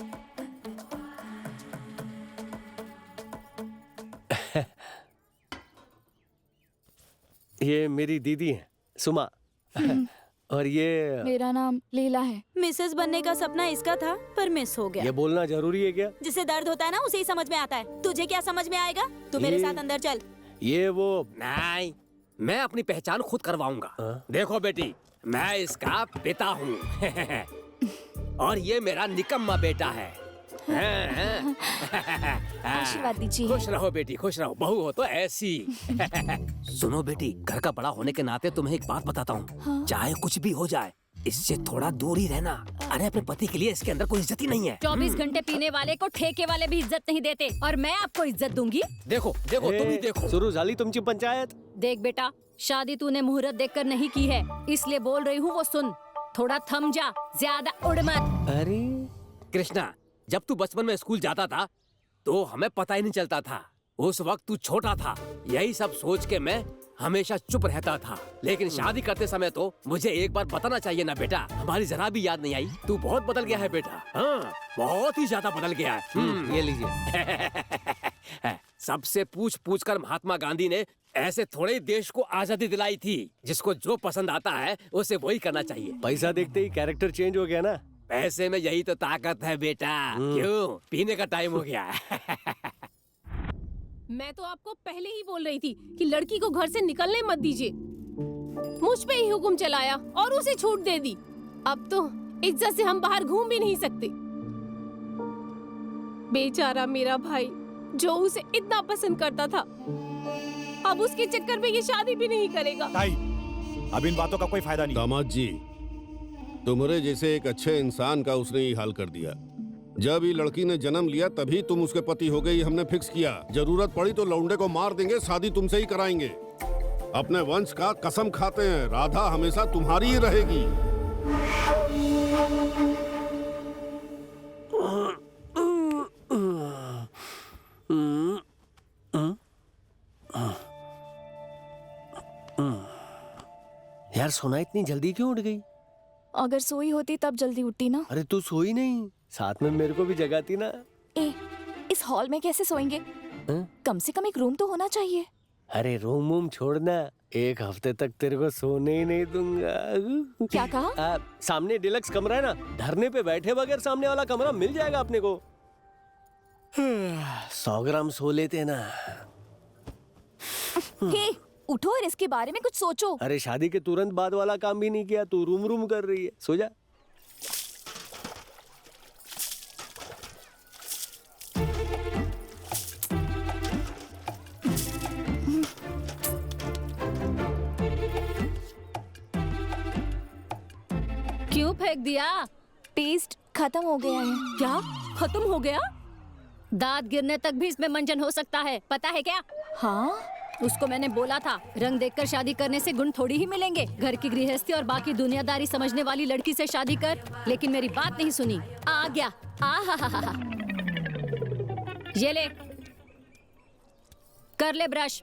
ये मेरी दीदी है सुमा। और ये मेरा नाम लीला है। मिसेस बनने का सपना इसका था, पर मिस हो गया। ये बोलना जरूरी है क्या? जिसे दर्द होता है ना, उसे ही समझ में आता है। तुझे क्या समझ में आएगा? तू मेरे साथ अंदर चल। ये वो नहीं, मैं अपनी पहचान खुद करवाऊंगा। देखो बेटी, मैं इसका पिता हूँ। और ये मेरा निकम्मा बेटा है। आशीर्वाद दीजिए। खुश रहो बेटी, खुश रहो। बहू हो तो ऐसी। सुनो बेटी, घर का बड़ा होने के नाते तुम्हें एक बात बताता हूँ। हाँ? चाहे कुछ भी हो जाए, इससे थोड़ा दूर ही रहना। अरे अपने पति के लिए इसके अंदर कोई इज्जत ही नहीं है। 24 घंटे पीने वाले को ठेके वाले भी इज्जत नहीं देते, और मैं आपको इज्जत दूंगी। देखो देखो, तुम ही देखो। शुरू झाली तुमची पंचायत। देख बेटा, शादी तूने मुहूर्त देखकर नहीं की है, इसलिए बोल रही हूँ वो सुन। थोड़ा थम जा, ज्यादा उड़ मत। अरे कृष्णा, जब तू बचपन में स्कूल जाता था तो हमें पता ही नहीं चलता था। उस वक्त तू छोटा था। यही सब सोच के मैं हमेशा चुप रहता था। लेकिन शादी करते समय तो मुझे एक बार बताना चाहिए ना बेटा। हमारी जरा भी याद नहीं आई। तू बहुत बदल गया है बेटा। हाँ, बहुत ही ज्यादा बदल गया है। ये लीजिए। सबसे पूछ कर महात्मा गांधी ने ऐसे थोड़े ही देश को आजादी दिलाई थी। जिसको जो पसंद आता है उसे वही करना चाहिए। पैसा देखते ही कैरेक्टर चेंज हो गया ना। पैसे में यही तो ताकत है बेटा। क्यों? पीने का टाइम हो गया। मैं तो आपको पहले ही बोल रही थी कि लड़की को घर से निकलने मत दीजिए। मुझ पे ही हुक्म चलाया और उसे छूट दे दी। अब तो इज्जत से हम बाहर घूम भी नहीं सकते। बेचारा मेरा भाई जो उसे इतना पसंद करता था, अब उसके चक्कर में ये शादी भी नहीं करेगा। ताई, अब इन बातों का कोई फायदा नहीं। दामाद जी, तुम्हारे जैसे एक अच्छे इंसान का उसने ये हाल कर दिया। जब ये लड़की ने जन्म लिया तभी तुम उसके पति हो गए, ये हमने फिक्स किया। जरूरत पड़ी तो लौंडे को मार देंगे, शादी तुमसे ही कराएंगे। अपने वंश का कसम खाते हैं, राधा हमेशा तुम्हारी ही रहेगी। यार सोना इतनी जल्दी क्यों उठ गई? अगर सोई होती तब जल्दी उठती ना। अरे तू सोई नहीं, साथ में मेरे को भी जगाती ना। इस हॉल में कैसे सोएंगे? कम से कम एक रूम तो होना चाहिए। अरे रूम वूम छोड़ना, एक हफ्ते तक तेरे को सोने ही नहीं दूंगा। क्या कहा? सामने डिलक्स कमरा है ना, धरने पे बैठे बगैर सामने वाला कमरा मिल जाएगा अपने को। 100 ग्राम सो लेते ना। हे, उठो और इसके बारे में कुछ सोचो। अरे शादी के तुरंत बाद वाला काम भी नहीं किया, तू रूम रूम कर रही है। सो जा। क्यों फेंक दिया? पेस्ट खत्म हो गया है। क्या खत्म हो गया? दांत गिरने तक भी इसमें मंजन हो सकता है, पता है क्या? हाँ, उसको मैंने बोला था, रंग देखकर शादी करने से गुण थोड़ी ही मिलेंगे। घर की गृहस्थी और बाकी दुनियादारी समझने वाली लड़की से शादी कर। लेकिन मेरी बात नहीं सुनी, आ गया। आहा, ये ले, कर ले ब्रश।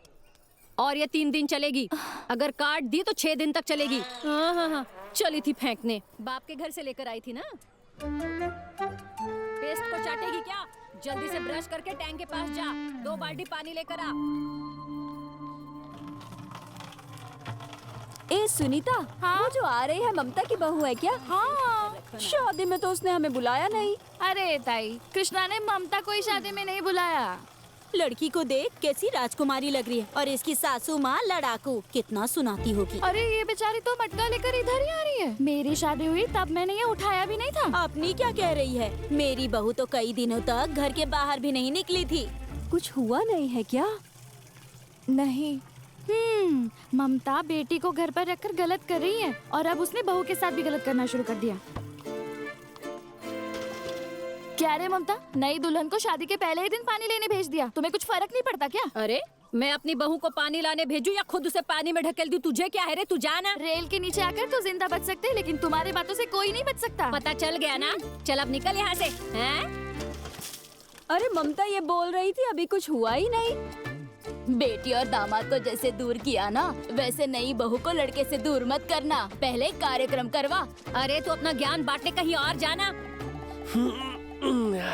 और ये 3 दिन चलेगी। अगर काट दी तो 6 दिन तक चलेगी। हाँ, चली थी फेंकने, बाप के घर से लेकर आई थी ना। पेस्ट को चाटेगी क्या? जल्दी से ब्रश करके टैंक के पास जा, 2 बाल्टी पानी लेकर आ। ए सुनीता, हाँ? वो जो आ रही है ममता की बहू है क्या? हाँ, शादी में तो उसने हमें बुलाया नहीं। अरे ताई, कृष्णा ने ममता को शादी में नहीं बुलाया। लड़की को देख कैसी राजकुमारी लग रही है और इसकी सासू माँ लड़ाकू, कितना सुनाती होगी। अरे ये बेचारी तो मटका लेकर इधर ही आ रही है। मेरी शादी हुई तब मैंने ये उठाया भी नहीं था। अपनी क्या कह रही है? मेरी बहू तो कई दिनों तक घर के बाहर भी नहीं निकली थी। कुछ हुआ नहीं है क्या? नहीं। ममता बेटी को घर पर रखकर गलत कर रही है और अब उसने बहू के साथ भी गलत करना शुरू कर दिया। क्या रे ममता, नई दुल्हन को शादी के पहले ही दिन पानी लेने भेज दिया। तुम्हें कुछ फर्क नहीं पड़ता क्या? अरे मैं अपनी बहू को पानी लाने भेजूं या खुद उसे पानी में ढकेल दूं? तुझे क्या है रे? तू जाना। रेल के नीचे आकर तो जिंदा बच सकते हैं, लेकिन तुम्हारे बातों से कोई नहीं बच सकता। पता चल गया ना? चल अब निकल यहाँ से। हैं? अरे ममता ये बोल रही थी अभी कुछ हुआ ही नहीं। बेटी और दामाद को जैसे दूर किया ना, वैसे नई बहू को लड़के से दूर मत करना। पहले कार्यक्रम करवा। अरे तू अपना ज्ञान बांटने कहीं और जाना।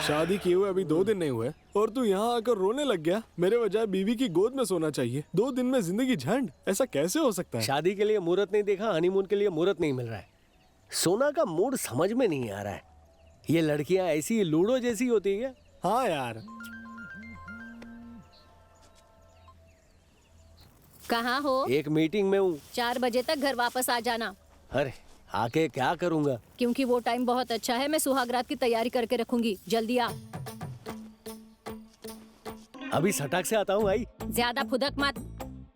शादी किए हुए अभी 2 दिन नहीं हुए और तू यहाँ आकर रोने लग गया। मेरे बजाय बीवी की गोद में सोना चाहिए। 2 दिन में जिंदगी झंड, ऐसा कैसे हो सकता है? शादी के लिए मुहूर्त नहीं देखा, हनीमून के लिए मुहूर्त नहीं मिल रहा है। सोना का मूड समझ में नहीं आ रहा है। ये लड़कियां ऐसी लूडो जैसी होती है। हाँ यार। कहाँ हो? एक मीटिंग में हूँ। 4 बजे तक घर वापस आ जाना। अरे आके क्या करूँगा? क्योंकि वो टाइम बहुत अच्छा है। मैं सुहागरात की तैयारी करके रखूंगी। जल्दी आ। अभी सटाक से आता हूँ आई। ज्यादा फुदक मत।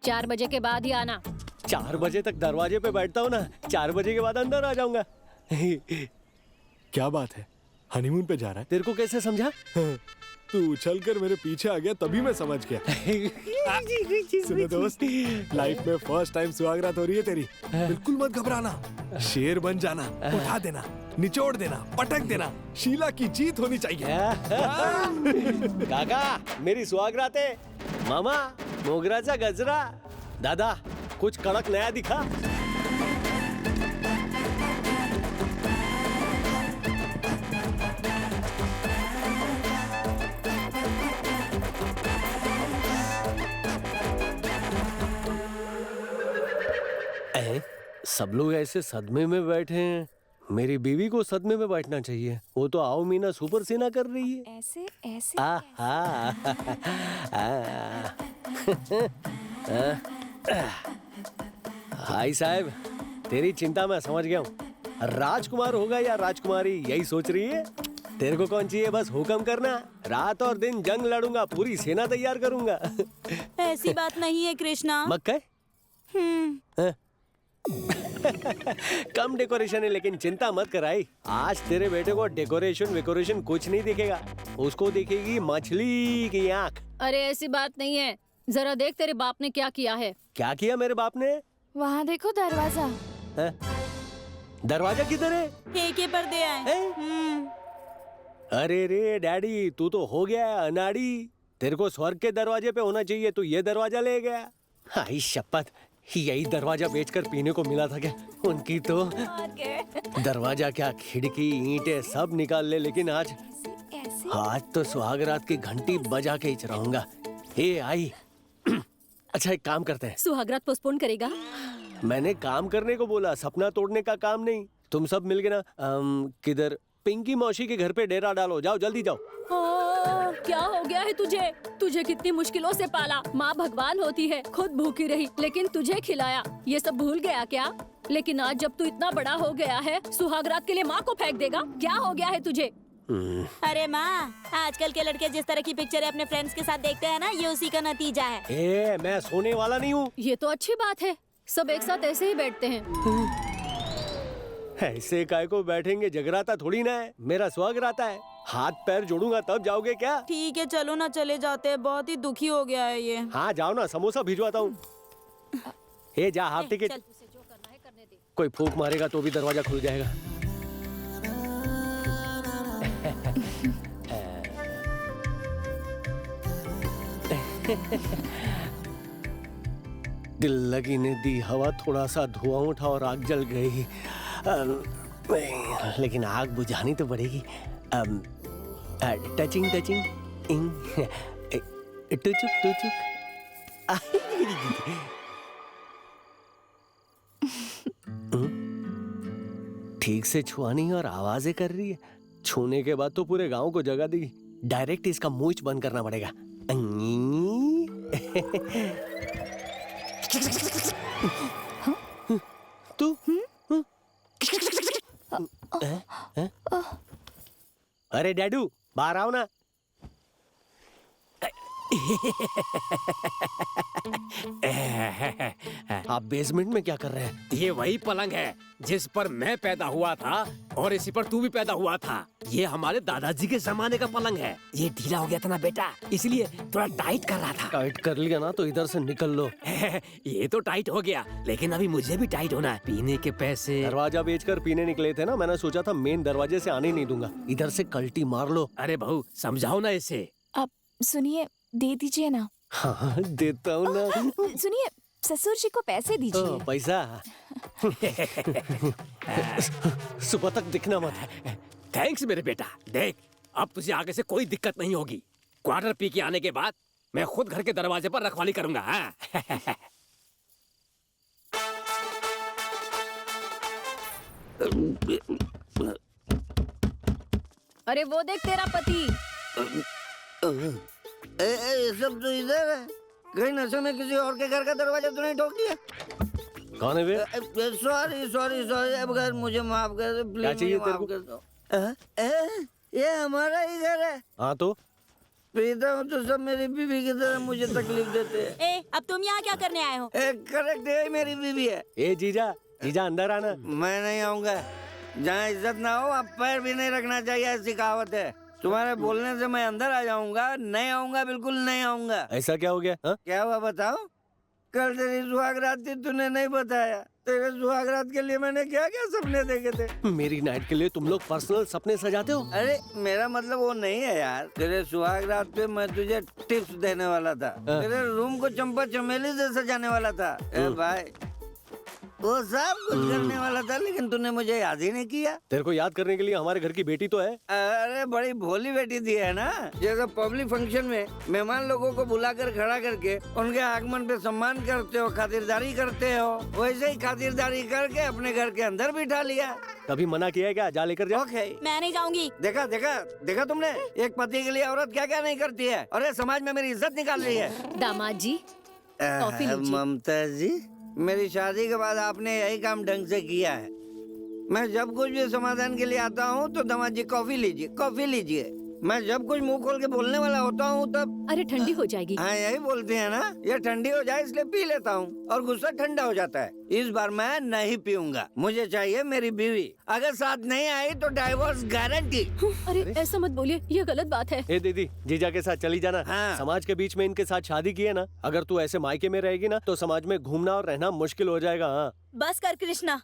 4 बजे के बाद ही आना। 4 बजे तक दरवाजे पे बैठता हूँ ना, 4 बजे के बाद अंदर आ जाऊंगा। क्या बात है? हनीमून पे जा रहा है? तेरे को कैसे समझा? तू उछल कर मेरे पीछे आ गया तभी मैं समझ गया। सुनो दोस्त, लाइफ में फर्स्ट टाइम सुहागरात हो रही है तेरी। बिल्कुल मत घबराना, शेर बन जाना, उठा देना, निचोड़ देना, पटक देना। शीला की जीत होनी चाहिए। काका मेरी सुहागरात है। मामा मोगराचा गजरा। दादा कुछ कड़क नया दिखा। सब लोग ऐसे सदमे में बैठे हैं। मेरी बीवी को सदमे में बैठना चाहिए। वो तो आओ मीना सुपर सेना कर रही है। ऐसे ऐसे हाय साहब, तेरी चिंता मैं समझ गया हूँ। राजकुमार होगा या राजकुमारी यही सोच रही है। तेरे को कौन चाहिए? बस हुक्म करना। रात और दिन जंग लड़ूंगा, पूरी सेना तैयार करूंगा। ऐसी बात नहीं है कृष्णा। मक्का कम डेकोरेशन है, लेकिन चिंता मत कराई। आज तेरे बेटे को डेकोरेशन कुछ नहीं दिखेगा। उसको दिखेगी मछली की आंख। अरे ऐसी बात नहीं है। जरा देख तेरे बाप ने क्या किया है। क्या किया मेरे बाप ने? वहाँ देखो दरवाजा। दरवाजा किधर है? के पर्दे आए। अरे रे डैडी, तू तो हो गया है अनाड़ी। तेरे को स्वर्ग के दरवाजे पे होना चाहिए, तू ये दरवाजा ले गया। हाय शपथ, यही दरवाजा बेचकर पीने को मिला था क्या? उनकी तो दरवाजा क्या खिड़की ईंटें सब निकाल ले, लेकिन आज तो सुहागरात की घंटी बजा के ही रहूंगा। ए आई अच्छा एक काम करते हैं। सुहागरात पोस्टपोन करेगा? मैंने काम करने को बोला, सपना तोड़ने का काम नहीं। तुम सब मिल के ना किधर पिंकी मौसी के घर पे डेरा डालो। जाओ जल्दी जाओ। क्या हो गया है तुझे? तुझे कितनी मुश्किलों से पाला। माँ भगवान होती है, खुद भूखी रही लेकिन तुझे खिलाया। ये सब भूल गया क्या? लेकिन आज जब तू इतना बड़ा हो गया है, सुहागरात के लिए माँ को फेंक देगा? क्या हो गया है तुझे? अरे माँ, आजकल के लड़के जिस तरह की पिक्चर अपने फ्रेंड्स के साथ देखते हैं ना, ये उसी का नतीजा है। ए, मैं सोने वाला नहीं हूँ। ये तो अच्छी बात है, सब एक साथ ऐसे ही बैठते हैं। ऐसे काय को बैठेंगे? जगराता थोड़ी ना है, मेरा सुहागराता है। हाथ पैर जोड़ूंगा तब जाओगे क्या? ठीक है चलो ना, चले जाते हैं। बहुत ही दुखी हो गया है ये। हाँ जाओ ना, समोसा भिजवाता हूँ। ए जा, हाफ टिकट। कोई फूंक मारेगा तो भी दरवाजा खुल जाएगा। दिल लगी ने दी हवा, थोड़ा सा धुआं उठा और आग जल गई। लेकिन आग बुझानी तो पड़ेगी। टचिंग टुचुक टुचुक। ठीक से छुआ नहीं और आवाजें कर रही है। छूने के बाद तो पूरे गांव को जगा दी। डायरेक्ट इसका मूंछ बंद करना पड़ेगा। तू अरे डैडू बाहर आओ ना। आप बेसमेंट में क्या कर रहे हैं? ये वही पलंग है जिस पर मैं पैदा हुआ था और इसी पर तू भी पैदा हुआ था। ये हमारे दादाजी के जमाने का पलंग है। ये ढीला हो गया था ना बेटा, इसलिए थोड़ा टाइट कर रहा था। टाइट कर लिया ना तो इधर से निकल लो। ये तो टाइट हो गया, लेकिन अभी मुझे भी टाइट होना है। पीने के पैसे। दरवाजा बेचकर पीने निकले थे ना, मैंने सोचा था मेन दरवाजे से आने नहीं दूंगा, इधर से कल्टी मार लो। अरे बहू समझाओ ना इसे। अब सुनिए, दे दीजिए ना। हाँ देता हूँ ना। सुनिए, ससुर जी को पैसे दीजिए। पैसा सुबह तक दिखना मत। थैंक्स मेरे बेटा। देख, अब तुझे आगे से कोई दिक्कत नहीं होगी। क्वार्टर पी के आने के बाद मैं खुद घर के दरवाजे पर रखवाली करूंगा। अरे वो देख तेरा पति। ये सब तो इधर है। कहीं नशे में किसी और के घर का दरवाजा तो नहीं ठोक दिया? कौन है बे? सॉरी सॉरी सॉरी, अब घर मुझे माफ कर दो प्लीज। क्या चाहिए तेरे को? ये हमारा ही घर है। हाँ तो पीता हूँ तो सब मेरी बीवी की तरह मुझे तकलीफ देते हैं। अब तुम यहाँ क्या करने आए हो? करेक्ट है, मेरी बीवी है। ए जीजा, जीजा अंदर आना। मैं नहीं आऊंगा। जहाँ इज्जत ना हो आप पैर भी नहीं रखना चाहिए, ऐसी कहावत है। तुम्हारे बोलने से मैं अंदर आ जाऊंगा, नहीं आऊंगा, बिल्कुल नहीं आऊंगा। ऐसा क्या हो गया? हा? क्या हुआ बताओ? कल तेरी सुहागरात थी, तूने नहीं बताया। तेरे सुहागरात के लिए मैंने क्या क्या सपने देखे थे। मेरी नाइट के लिए तुम लोग पर्सनल सपने सजाते हो? अरे मेरा मतलब वो नहीं है यार। तेरे सुहागरात पे मैं तुझे टिप्स देने वाला था। तेरे रूम को चंपा चमेली से सजाने वाला था। ए भाई, वो सब कुछ करने वाला था, लेकिन तूने मुझे याद ही नहीं किया। तेरे को याद करने के लिए हमारे घर की बेटी तो है। अरे बड़ी भोली बेटी थी है ना। जैसे पब्लिक फंक्शन में मेहमान लोगों को बुलाकर खड़ा करके उनके आगमन पे सम्मान करते हो, खातिरदारी करते हो, वैसे ही खातिरदारी करके अपने घर के अंदर बिठा लिया। कभी मना किया है क्या? जा लेकर जा। मैं नहीं जाऊंगी। देखा देखा देखा तुमने, एक पति के लिए औरत क्या क्या नहीं करती है, और ये समाज में मेरी इज्जत निकाल रही है। दामाद जी, कॉफी लीजिए। ममता जी, मेरी शादी के बाद आपने यही काम ढंग से किया है। मैं जब कुछ भी समाधान के लिए आता हूँ तो दामाद जी कॉफी लीजिए, कॉफी लीजिए। मैं जब कुछ मुंह खोल के बोलने वाला होता हूँ तब अरे ठंडी हो जाएगी। हाँ यही बोलते हैं ना, ये ठंडी हो जाए इसलिए पी लेता हूँ और गुस्सा ठंडा हो जाता है। इस बार मैं नहीं पीऊंगा, मुझे चाहिए मेरी बीवी। अगर साथ नहीं आई तो डाइवोर्स गारंटी। अरे ऐसा मत बोलिए, ये गलत बात है। ए दीदी, जीजा के साथ चली जाना। हाँ। समाज के बीच में इनके साथ शादी की है ना, अगर तू ऐसे मायके में रहेगी ना तो समाज में घूमना और रहना मुश्किल हो जाएगा। हाँ बस कर कृष्णा।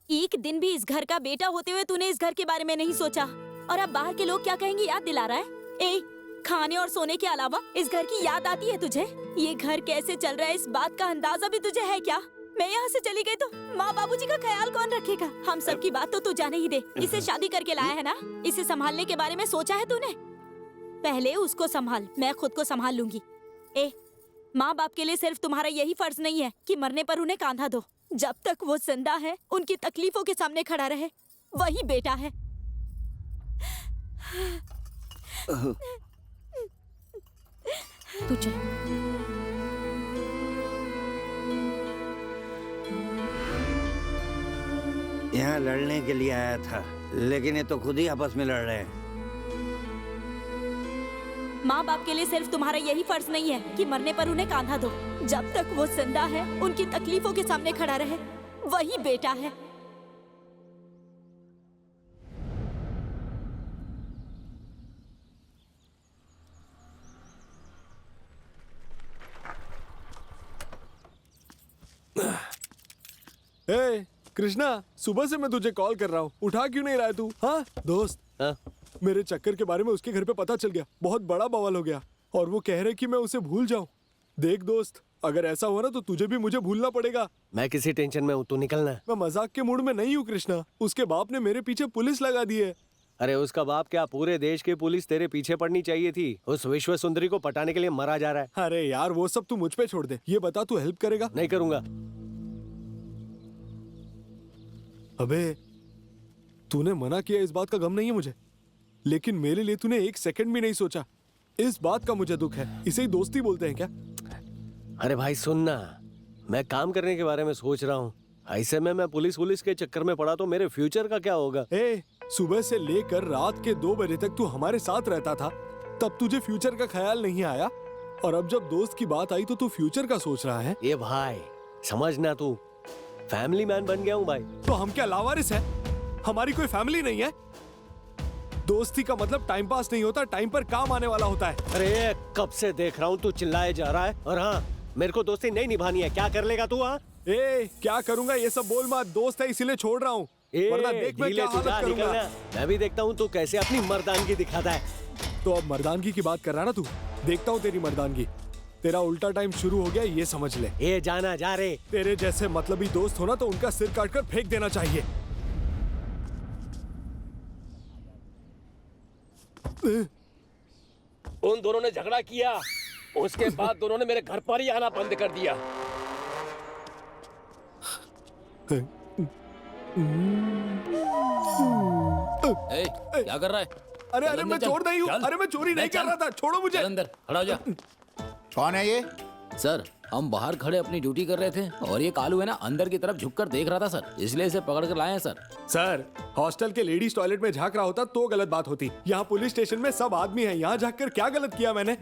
एक दिन भी इस घर का बेटा होते हुए तूने इस घर के बारे में नहीं सोचा, और अब बाहर के लोग क्या कहेंगे याद दिला रहा है। खाने और सोने के अलावा इस घर की याद आती है तुझे? ये घर कैसे चल रहा है इस बात का अंदाजा भी तुझे है क्या? मैं यहाँ से चली गई तो माँ बाबूजी का ख्याल कौन रखेगा? हम सब की बात तो तू जाने ही दे। इसे शादी करके लाया है ना, इसे संभालने के बारे में सोचा है तूने? पहले उसको संभाल, मैं खुद को संभाल लूंगी। माँ बाप के लिए सिर्फ तुम्हारा यही फर्ज नहीं है कि मरने पर उन्हें कांधा दो। जब तक वो जिंदा है उनकी तकलीफों के सामने खड़ा रहे, वही बेटा है। तू चल। यहाँ लड़ने के लिए आया था, लेकिन ये तो खुद ही आपस में लड़ रहे हैं। माँ बाप के लिए सिर्फ तुम्हारा यही फर्ज नहीं है कि मरने पर उन्हें कांधा दो। जब तक वो जिंदा है उनकी तकलीफों के सामने खड़ा रहे, वही बेटा है। ए, कृष्णा, सुबह से मैं तुझे कॉल कर रहा हूँ, उठा क्यों नहीं रहा है तू? हाँ दोस्त, मेरे चक्कर के बारे में उसके घर पे पता चल गया, बहुत बड़ा बवाल हो गया, और वो कह रहे कि मैं उसे भूल जाऊं। देख दोस्त, अगर ऐसा हुआ ना तो तुझे भी मुझे भूलना पड़ेगा। मैं किसी टेंशन में हूँ, तू निकलना। मैं मजाक के मूड में नहीं हूँ कृष्णा, उसके बाप ने मेरे पीछे पुलिस लगा दी है। अरे उसका बाप क्या, पूरे देश की पुलिस तेरे पीछे पड़नी चाहिए थी। उस विश्व सुंदरी को पटाने के लिए मरा जा रहा है। अरे यार वो सब तू मुझ पे छोड़ दे, ये बता तू हेल्प करेगा? नहीं करूंगा। अबे तूने मना किया इस बात का गम नहीं है मुझे, लेकिन मेरे लिए तूने एक सेकंड भी नहीं सोचा। इस बात का मुझे दुख है। इसे ही दोस्ती बोलते हैं क्या? अरे भाई सुनना, मैं काम करने के बारे में सोच रहा हूँ। ऐसे में मैं पुलिस के चक्कर में पड़ा तो मेरे फ्यूचर का क्या होगा? सुबह से लेकर रात के 2 बजे तक तू हमारे साथ रहता था, तब तुझे फ्यूचर का ख्याल नहीं आया, और अब जब दोस्त की बात आई तो तू फ्यूचर का सोच रहा है? ये भाई समझना, तू फैमिली मैन बन गया हूँ भाई। तो हम क्या लावारिस हैं? हमारी कोई फैमिली नहीं है? दोस्ती का मतलब टाइम पास नहीं होता, टाइम पर काम आने वाला होता है। अरे कब से देख रहा हूँ तू चिल्लाए जा रहा है। और हाँ, मेरे को दोस्ती नहीं निभानी है। क्या कर लेगा तू? हाँ क्या करूंगा ये सब बोल मत। दोस्त है इसीलिए छोड़ रहा हूँ, वरना देख मैं क्या हालत करूंगा। मैं भी देखता हूँ तू कैसे अपनी मर्दानगी दिखाता है। तो अब मर्दानगी की बात कर रहा ना तू? देखता हूँ तेरी मर्दानगी। तेरा उल्टा टाइम शुरू हो गया, ये समझ ले। ये जाना जा रे। तेरे जैसे मतलबी दोस्त हो ना तो उनका सिर काट कर फेंक देना चाहिए। उन दोनों ने झगड़ा किया, उसके बाद दोनों ने मेरे घर पर ही आना बंद कर दिया। क्या कर रहा है? अरे मैं चोर नहीं हूँ। अरे मैं चोरी नहीं कर रहा था, छोड़ो मुझे। अंदर खड़ा हो जा। कौन है ये? सर हम बाहर खड़े अपनी ड्यूटी कर रहे थे और ये कालू है ना अंदर की तरफ झुककर देख रहा था सर, इसलिए इसे पकड़ कर लाए हैं सर। सर हॉस्टल के लेडीज टॉयलेट में झांक रहा होता तो गलत बात होती। यहाँ पुलिस स्टेशन में सब आदमी हैं, यहाँ झांक कर क्या गलत किया मैंने?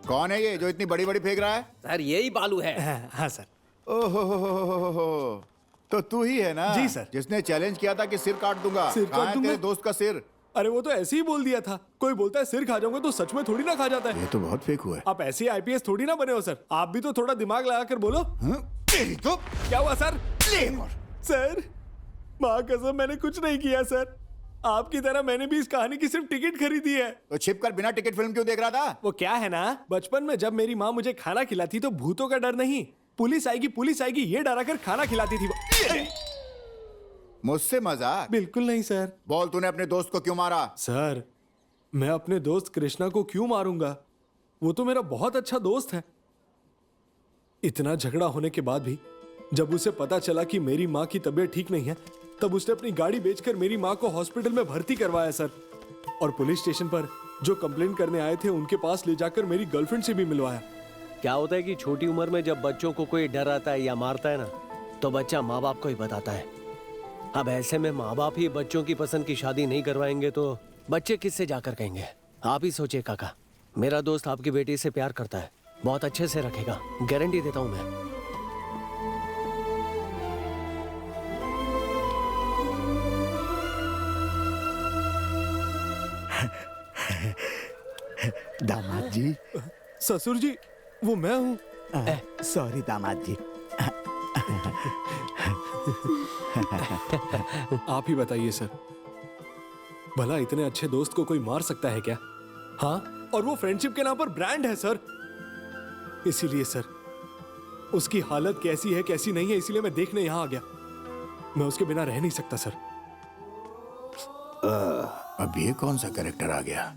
कौन है ये जो इतनी बड़ी बड़ी फेंक रहा है? सर यही बालू है। हाँ सर। ओहो, तो तू ही है ना? जी सर। जिसने चैलेंज किया था कि सिर काट दूंगा। सिर कहाँ काट है दूंगा? तेरे दोस्त का सिर? अरे वो तो ऐसे ही बोल दिया था। कोई बोलता है सिर खा जाऊंगा तो सच में थोड़ी ना खा जाता है। ये तो बहुत फेक हुआ है। आप ऐसे आईपीएस थोड़ी ना बने हो सर। आप भी तो थोड़ा दिमाग लगा कर बोलो। तेरी तो क्या हुआ सर? सर माँ कसम मैंने कुछ नहीं किया सर। आपकी तरह मैंने भी इस कहानी की सिर्फ टिकट खरीदी है। तो छिप कर बिना टिकट फिल्म क्यों देख रहा था? वो क्या है ना, बचपन में जब मेरी माँ मुझे खाना खिलाती तो भूतों का डर नहीं, पुलिस आएगी ये डरा कर खाना खिलाती थी। मुझसे मजाक? बिल्कुल नहीं सर। बोल तूने अपने दोस्त को क्यों मारा? सर मैं अपने दोस्त कृष्णा को क्यों मारूंगा? वो तो मेरा बहुत अच्छा दोस्त है। इतना झगड़ा होने के बाद भी जब उसे पता चला कि मेरी माँ की तबीयत ठीक नहीं है, तब उसने अपनी गाड़ी बेचकर मेरी माँ को हॉस्पिटल में भर्ती करवाया सर। और पुलिस स्टेशन पर जो कंप्लेंट करने आए थे उनके पास ले जाकर मेरी गर्लफ्रेंड से भी मिलवाया। क्या होता है कि छोटी उम्र में जब बच्चों को कोई डराता है या मारता है ना, तो बच्चा माँ बाप को ही बताता है। अब ऐसे में माँ बाप ही बच्चों की पसंद की शादी नहीं करवाएंगे तो बच्चे किससे जाकर कहेंगे? आप ही सोचिए काका, मेरा दोस्त आपकी बेटी से प्यार करता है, बहुत अच्छे से रखेगा, गारंटी देता हूँ मैं। दामाद जी। ससुर जी वो मैं हूँ। सॉरी दामाद जी। आप ही बताइए सर, भला इतने अच्छे दोस्त को कोई मार सकता है क्या? हाँ, और वो फ्रेंडशिप के नाम पर ब्रांड है सर। इसीलिए सर उसकी हालत कैसी है कैसी नहीं है इसीलिए मैं देखने यहाँ आ गया। मैं उसके बिना रह नहीं सकता सर। अब ये कौन सा कैरेक्टर आ गया?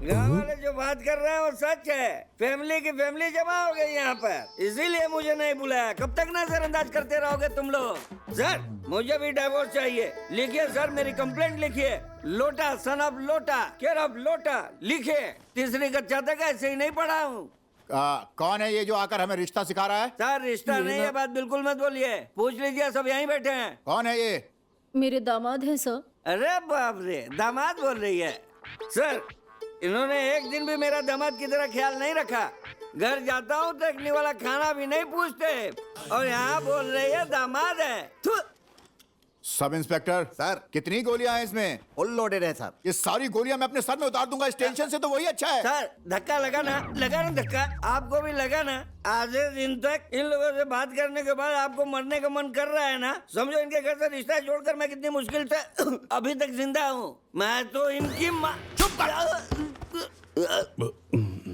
गाँव वाले जो बात कर रहे हैं वो सच है। फैमिली की फैमिली जमा हो गई यहाँ पर, इसीलिए मुझे नहीं बुलाया। कब तक नजरअंदाज करते रहोगे तुम लोग? सर मुझे भी डिवोर्स चाहिए। लिखिए सर, मेरी कंप्लेंट लिखिए। लोटा सन ऑफ लोटा, केयर ऑफ लोटा लिखिए। तीसरी कक्षा तक ऐसे ही नहीं पढ़ा हूँ। कौन है ये जो आकर हमें रिश्ता सिखा रहा है? सर रिश्ता नहीं है, बात बिल्कुल मत बोलिए। पूछ लीजिए, सब यहीं बैठे हैं। कौन है ये? मेरे दामाद हैं सर। अरे बाप रे, दामाद बोल रही है? सर इन्होंने एक दिन भी मेरा दामाद की तरह ख्याल नहीं रखा। घर जाता हूँ तो एक वाला खाना भी नहीं पूछते, और यहाँ बोल रही है दामाद है। सब इंस्पेक्टर सर, कितनी गोलियां हैं इसमें? फुल लोडेड है सर। ये सारी गोलियां मैं अपने सर में उतार दूंगा। इस टेंशन से तो वही अच्छा है। सर धक्का लगा ना धक्का? आपको भी लगा ना? आधे दिन तक इन लोगों से बात करने के बाद आपको मरने का मन कर रहा है ना? समझो इनके घर से रिश्ता जोड़कर मैं कितनी मुश्किल से अभी तक जिंदा हूँ। मैं तो इनकी माँ। चुप कर।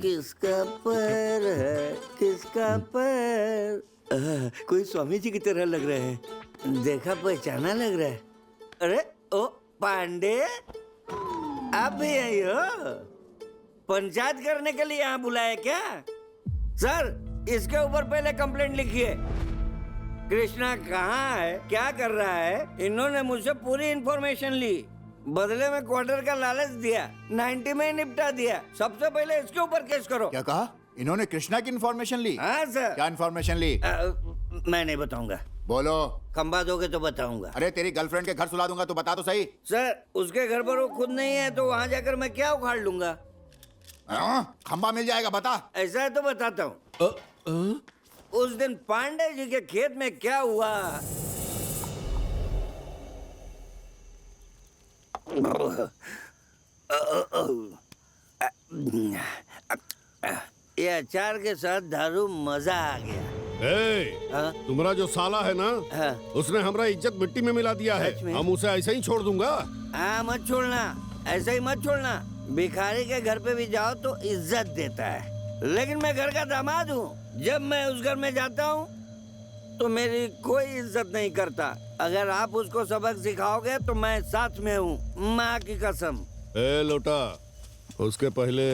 किसका पैर है, किसका पैर? कोई स्वामी जी की तरह लग रहे हैं, देखा पहचाना लग रहा है। अरे ओ पांडे, आप भी यही हो? पंचायत करने के लिए यहाँ बुलाया क्या? सर इसके ऊपर पहले कंप्लेंट लिखिए। कृष्णा कहाँ है, क्या कर रहा है? इन्होंने मुझसे पूरी इंफॉर्मेशन ली। बदले में क्वार्टर का लालच दिया, 90 में ही निपटा दिया। सबसे पहले इसके ऊपर केस करो। क्या कहा? इन्होंने कृष्णा की इन्फॉर्मेशन ली? हाँ सर। क्या इन्फॉर्मेशन ली? मैं नहीं बताऊंगा। बोलो। खंबा दोगे तो बताऊंगा। अरे तेरी गर्लफ्रेंड के घर सुला दूंगा, तो बता तो सही। सर उसके घर पर वो खुद नहीं है, तो वहाँ जाकर मैं क्या उखाड़ लूंगा? खंबा मिल जाएगा, बता। ऐसा है तो बताता हूँ। उस दिन पांडे जी के खेत में क्या हुआ? ये अचार के साथ दारू मजा आ गया। तुम्हारा जो साला है ना, उसने हमारा इज्जत मिट्टी में मिला दिया है। हम उसे ऐसे ही छोड़ दूंगा? हाँ मत छोड़ना, ऐसे ही मत छोड़ना। भिखारी के घर पे भी जाओ तो इज्जत देता है, लेकिन मैं घर का दामाद हूँ। जब मैं उस घर में जाता हूँ तो मेरी कोई इज्जत नहीं करता। अगर आप उसको सबक सिखाओगे तो मैं साथ में हूँ, माँ की कसम। ए लोटा, उसके पहले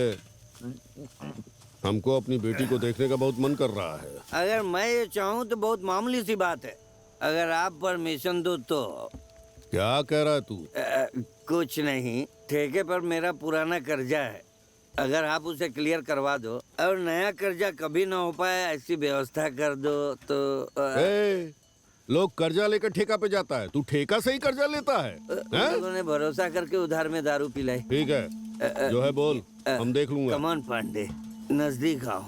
हमको अपनी बेटी को देखने का बहुत मन कर रहा है। अगर मैं ये चाहूँ तो बहुत मामूली सी बात है, अगर आप परमिशन दो तो। क्या कह रहा है तू? कुछ नहीं, ठेके पर मेरा पुराना कर्जा है, अगर आप उसे क्लियर करवा दो और नया कर्जा कभी ना हो पाए ऐसी व्यवस्था कर दो तो। लोग कर्जा लेकर ठेका पे जाता है, तू ठेका से ही कर्जा लेता है? लोगों ने भरोसा करके उधार में दारू पिलाई। ठीक है, जो है बोल, हम देख लूंगा। कमान पांडे, नजदीक आओ।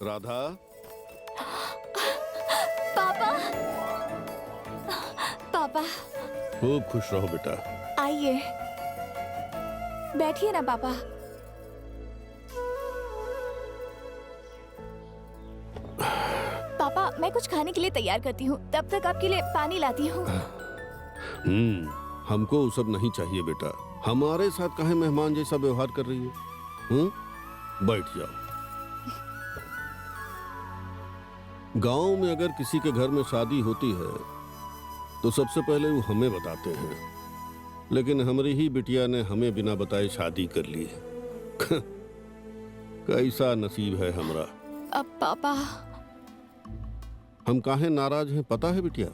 राधा। पापा, पापा। खूब खुश रहो बेटा। आइए, बैठिए ना पापा। पापा, मैं कुछ खाने के लिए तैयार करती हूँ, तब तक आपके लिए पानी लाती हूँ। हमको वो सब नहीं चाहिए बेटा। हमारे साथ काहे मेहमान जैसा व्यवहार कर रही है? बैठ जाओ। गांव में अगर किसी के घर में शादी होती है तो सबसे पहले वो हमें बताते हैं, लेकिन हमारी ही बिटिया ने हमें बिना बताए शादी कर ली। कैसा नसीब है हमरा। अब पापा, हम काहे नाराज हैं पता है बिटिया?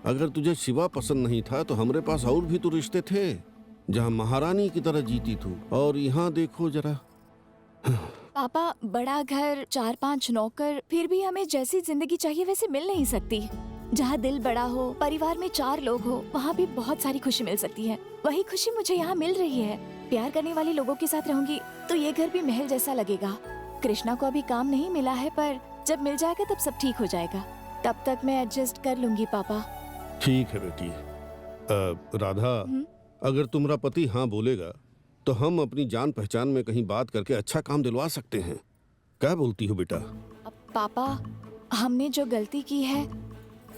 अगर तुझे शिवा पसंद नहीं था तो हमारे पास और भी तो रिश्ते थे जहां महारानी की तरह जीती तू, और यहाँ देखो जरा। पापा, बड़ा घर, 4-5 नौकर, फिर भी हमें जैसी जिंदगी चाहिए वैसे मिल नहीं सकती। जहाँ दिल बड़ा हो, परिवार में 4 लोग हो, वहाँ भी बहुत सारी खुशी मिल सकती है। वही खुशी मुझे यहाँ मिल रही है। प्यार करने वाले लोगों के साथ रहूंगी तो ये घर भी महल जैसा लगेगा। कृष्णा को अभी काम नहीं मिला है, पर जब मिल जाएगा तब सब ठीक हो जाएगा। तब तक मैं एडजस्ट कर लूंगी पापा। ठीक है बेटी। राधा, अगर तुम्हारा पति हाँ बोलेगा तो हम अपनी जान पहचान में कहीं बात करके अच्छा काम दिलवा सकते हैं। क्या बोलती हो बेटा? पापा, हमने जो गलती की है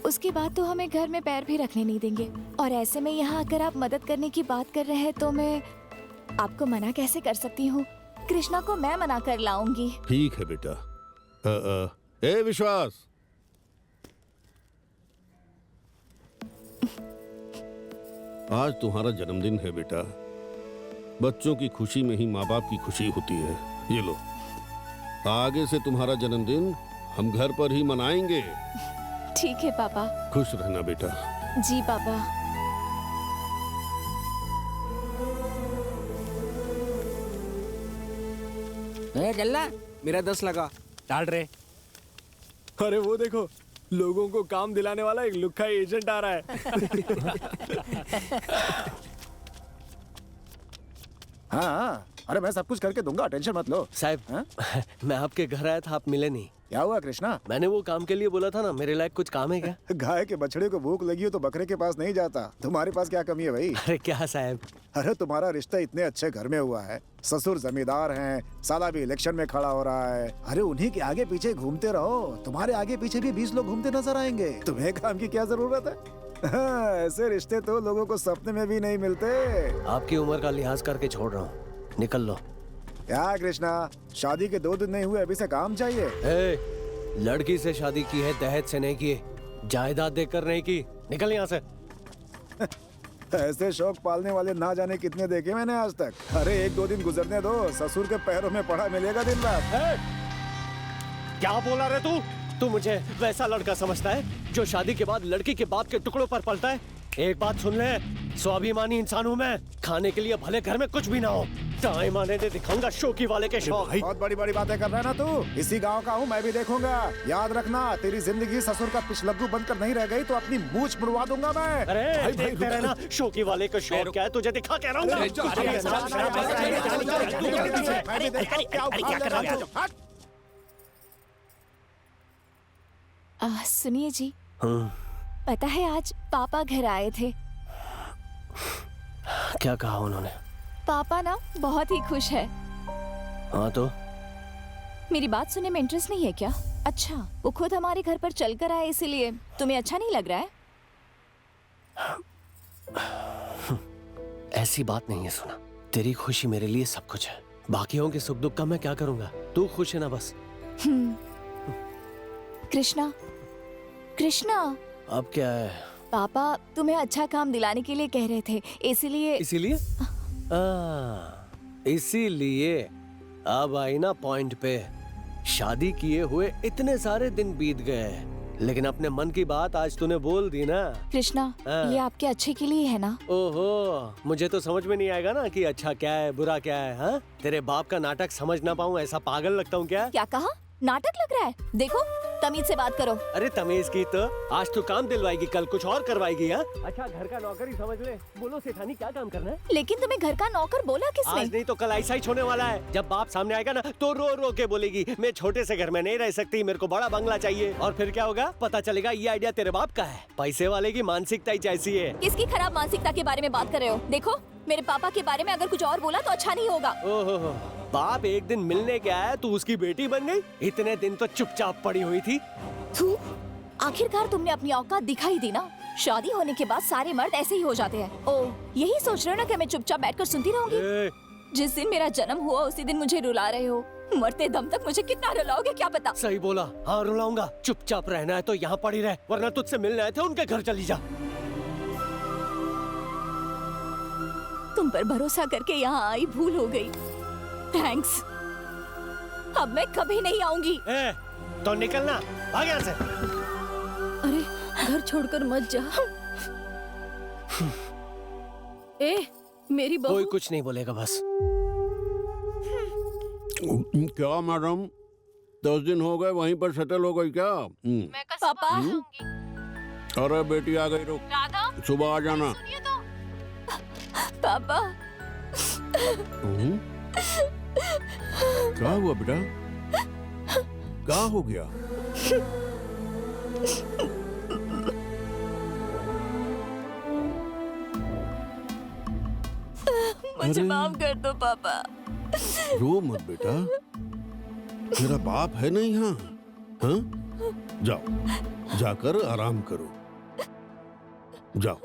उसके बाद तो हमें घर में पैर भी रखने नहीं देंगे, और ऐसे में यहाँ आकर आप मदद करने की बात कर रहे हैं तो मैं आपको मना कैसे कर सकती हूँ? कृष्णा को मैं मना कर लाऊंगी। ठीक है बेटा। ए विश्वास, आज तुम्हारा जन्मदिन है बेटा। बच्चों की खुशी में ही माँ बाप की खुशी होती है। ये लो, आगे से तुम्हारा जन्मदिन हम घर पर ही मनाएंगे। ठीक है पापा। खुश रहना बेटा। जी पापा। चलना, मेरा 10 लगा। डाल रहे। अरे वो देखो, लोगों को काम दिलाने वाला एक लुक्खा एजेंट आ रहा है। हाँ, अरे मैं सब कुछ करके दूंगा, टेंशन मत लो। साहब, मैं आपके घर आया था, आप मिले नहीं। क्या हुआ कृष्णा? मैंने वो काम के लिए बोला था ना, मेरे लायक कुछ काम है क्या? गाय के बछड़े को भूख लगी हो तो बकरे के पास नहीं जाता। तुम्हारे पास क्या कमी है भाई? अरे क्या साहब? अरे तुम्हारा रिश्ता इतने अच्छे घर में हुआ है, ससुर जमींदार हैं, साला भी इलेक्शन में खड़ा हो रहा है। अरे उन्हीं के आगे पीछे घूमते रहो, तुम्हारे आगे पीछे भी 20 लोग घूमते नजर आएंगे। तुम्हें काम की क्या जरूरत है? हाँ, ऐसे रिश्ते तो लोगों को सपने में भी नहीं मिलते। आपकी उम्र का लिहाज करके छोड़ रहा हूँ, निकल लो। क्या कृष्णा, शादी के 2 दिन नहीं हुए, अभी से काम चाहिए? लड़की से शादी की है, दहेज से नहीं की, जायदाद देकर नहीं की। निकल यहाँ से। ऐसे शौक पालने वाले ना जाने कितने देखे मैंने आज तक। अरे 1-2 दिन गुजरने दो, ससुर के पैरों में पड़ा मिलेगा दिन रात। क्या बोला रे तू? तू मुझे वैसा लड़का समझता है जो शादी के बाद लड़की के बाप के टुकड़ों पर पलता है? एक बात सुन ले, स्वाभिमानी इंसान हूँ मैं। खाने के लिए भले घर में कुछ भी ना हो, टाइम आने दे दिखाऊंगा शौकी वाले के शौक। बहुत बड़ी बड़ी बातें कर रहा है ना तू। इसी गांव का हूँ, मैं भी देखूंगा। याद रखना, तेरी जिंदगी ससुर का पिछलग्गू बनकर नहीं रह गई तो अपनी मूछ मुड़वा दूंगा मैं। अरे देखते रहना शौकी वाले का शौक क्या है, तुझे दिखा के रहूंगा। सुनिए जी, पता है आज पापा घर आए थे। क्या कहा उन्होंने? पापा ना बहुत ही खुश है। हाँ तो मेरी बात सुनने में इंटरेस्ट नहीं है क्या? अच्छा, वो खुद हमारे घर पर चल कर आए, इसीलिए तुम्हें अच्छा नहीं लग रहा है? ऐसी बात नहीं है सुना, तेरी खुशी मेरे लिए सब कुछ है। बाकियों के सुख दुख का मैं क्या करूंगा, तू खुश है ना बस। कृष्णा, कृष्णा, अब क्या है? पापा तुम्हें अच्छा काम दिलाने के लिए कह रहे थे, इसीलिए। इसीलिए? इसीलिए अब आई ना पॉइंट पे। शादी किए हुए इतने सारे दिन बीत गए, लेकिन अपने मन की बात आज तूने बोल दी ना। कृष्णा, ये आपके अच्छे के लिए है ना? ओहो, मुझे तो समझ में नहीं आएगा ना कि अच्छा क्या है बुरा क्या है। हाँ, तेरे बाप का नाटक समझ ना पाऊँ ऐसा पागल लगता हूँ क्या? क्या कहा? नाटक लग रहा है? देखो, तमीज से बात करो। अरे तमीज की तो आज तू काम दिलवाएगी, कल कुछ और करवाएगी। हाँ, अच्छा घर का नौकर ही समझ ले। बोलो सेठानी क्या काम करना है? लेकिन तुम्हें घर का नौकर बोला किसने? आज नहीं तो कल ऐसा ही होने वाला है। जब बाप सामने आएगा ना तो रो रो के बोलेगी, मैं छोटे से घर में नहीं रह सकती, मेरे को बड़ा बंगला चाहिए। और फिर क्या होगा? पता चलेगा ये आइडिया तेरे बाप का है। पैसे वाले की मानसिकता ही ऐसी है। किसकी खराब मानसिकता के बारे में बात कर रहे हो? देखो, मेरे पापा के बारे में अगर कुछ और बोला तो अच्छा नहीं होगा। ओहो, बाप एक दिन मिलने गया है, तू उसकी बेटी बन गई। इतने दिन तो चुपचाप पड़ी हुई थी। थू, आखिरकार तुमने अपनी औकात दिखाई दी ना। शादी होने के बाद सारे मर्द ऐसे ही हो जाते हैं। ओ, यही सोच रहे हो ना कि मैं चुपचाप बैठकर सुनती रहूंगी? जिस दिन मेरा जन्म हुआ उसी दिन मुझे रुला रहे हो। मरते दम तक मुझे कितना रुलाओगे क्या पता? सही बोला, हाँ रुलाऊंगा। चुपचाप रहना है तो यहाँ पड़ी रह, वरना तुझसे मिलने आए थे उनके घर चली जा। तुम पर भरोसा करके यहाँ आई भूल हो गई। थैंक्स। अब मैं कभी नहीं आऊंगी। तो निकलना, भाग यहाँ से। अरे घर छोड़कर मत जा। ए, मेरी बहू। कोई कुछ नहीं बोलेगा बस। क्या मैडम, 10 दिन हो गए वहीं पर सेटल हो गई क्या? पापा। अरे बेटी आ गई, रुक। राधा, सुबह आ जाना। पापा। क्या हुआ बेटा? क्या हो गया? मुझे माफ कर दो पापा। रो मत बेटा, तेरा बाप है नहीं यहाँ। हाँ? जाओ, जाकर आराम करो, जाओ।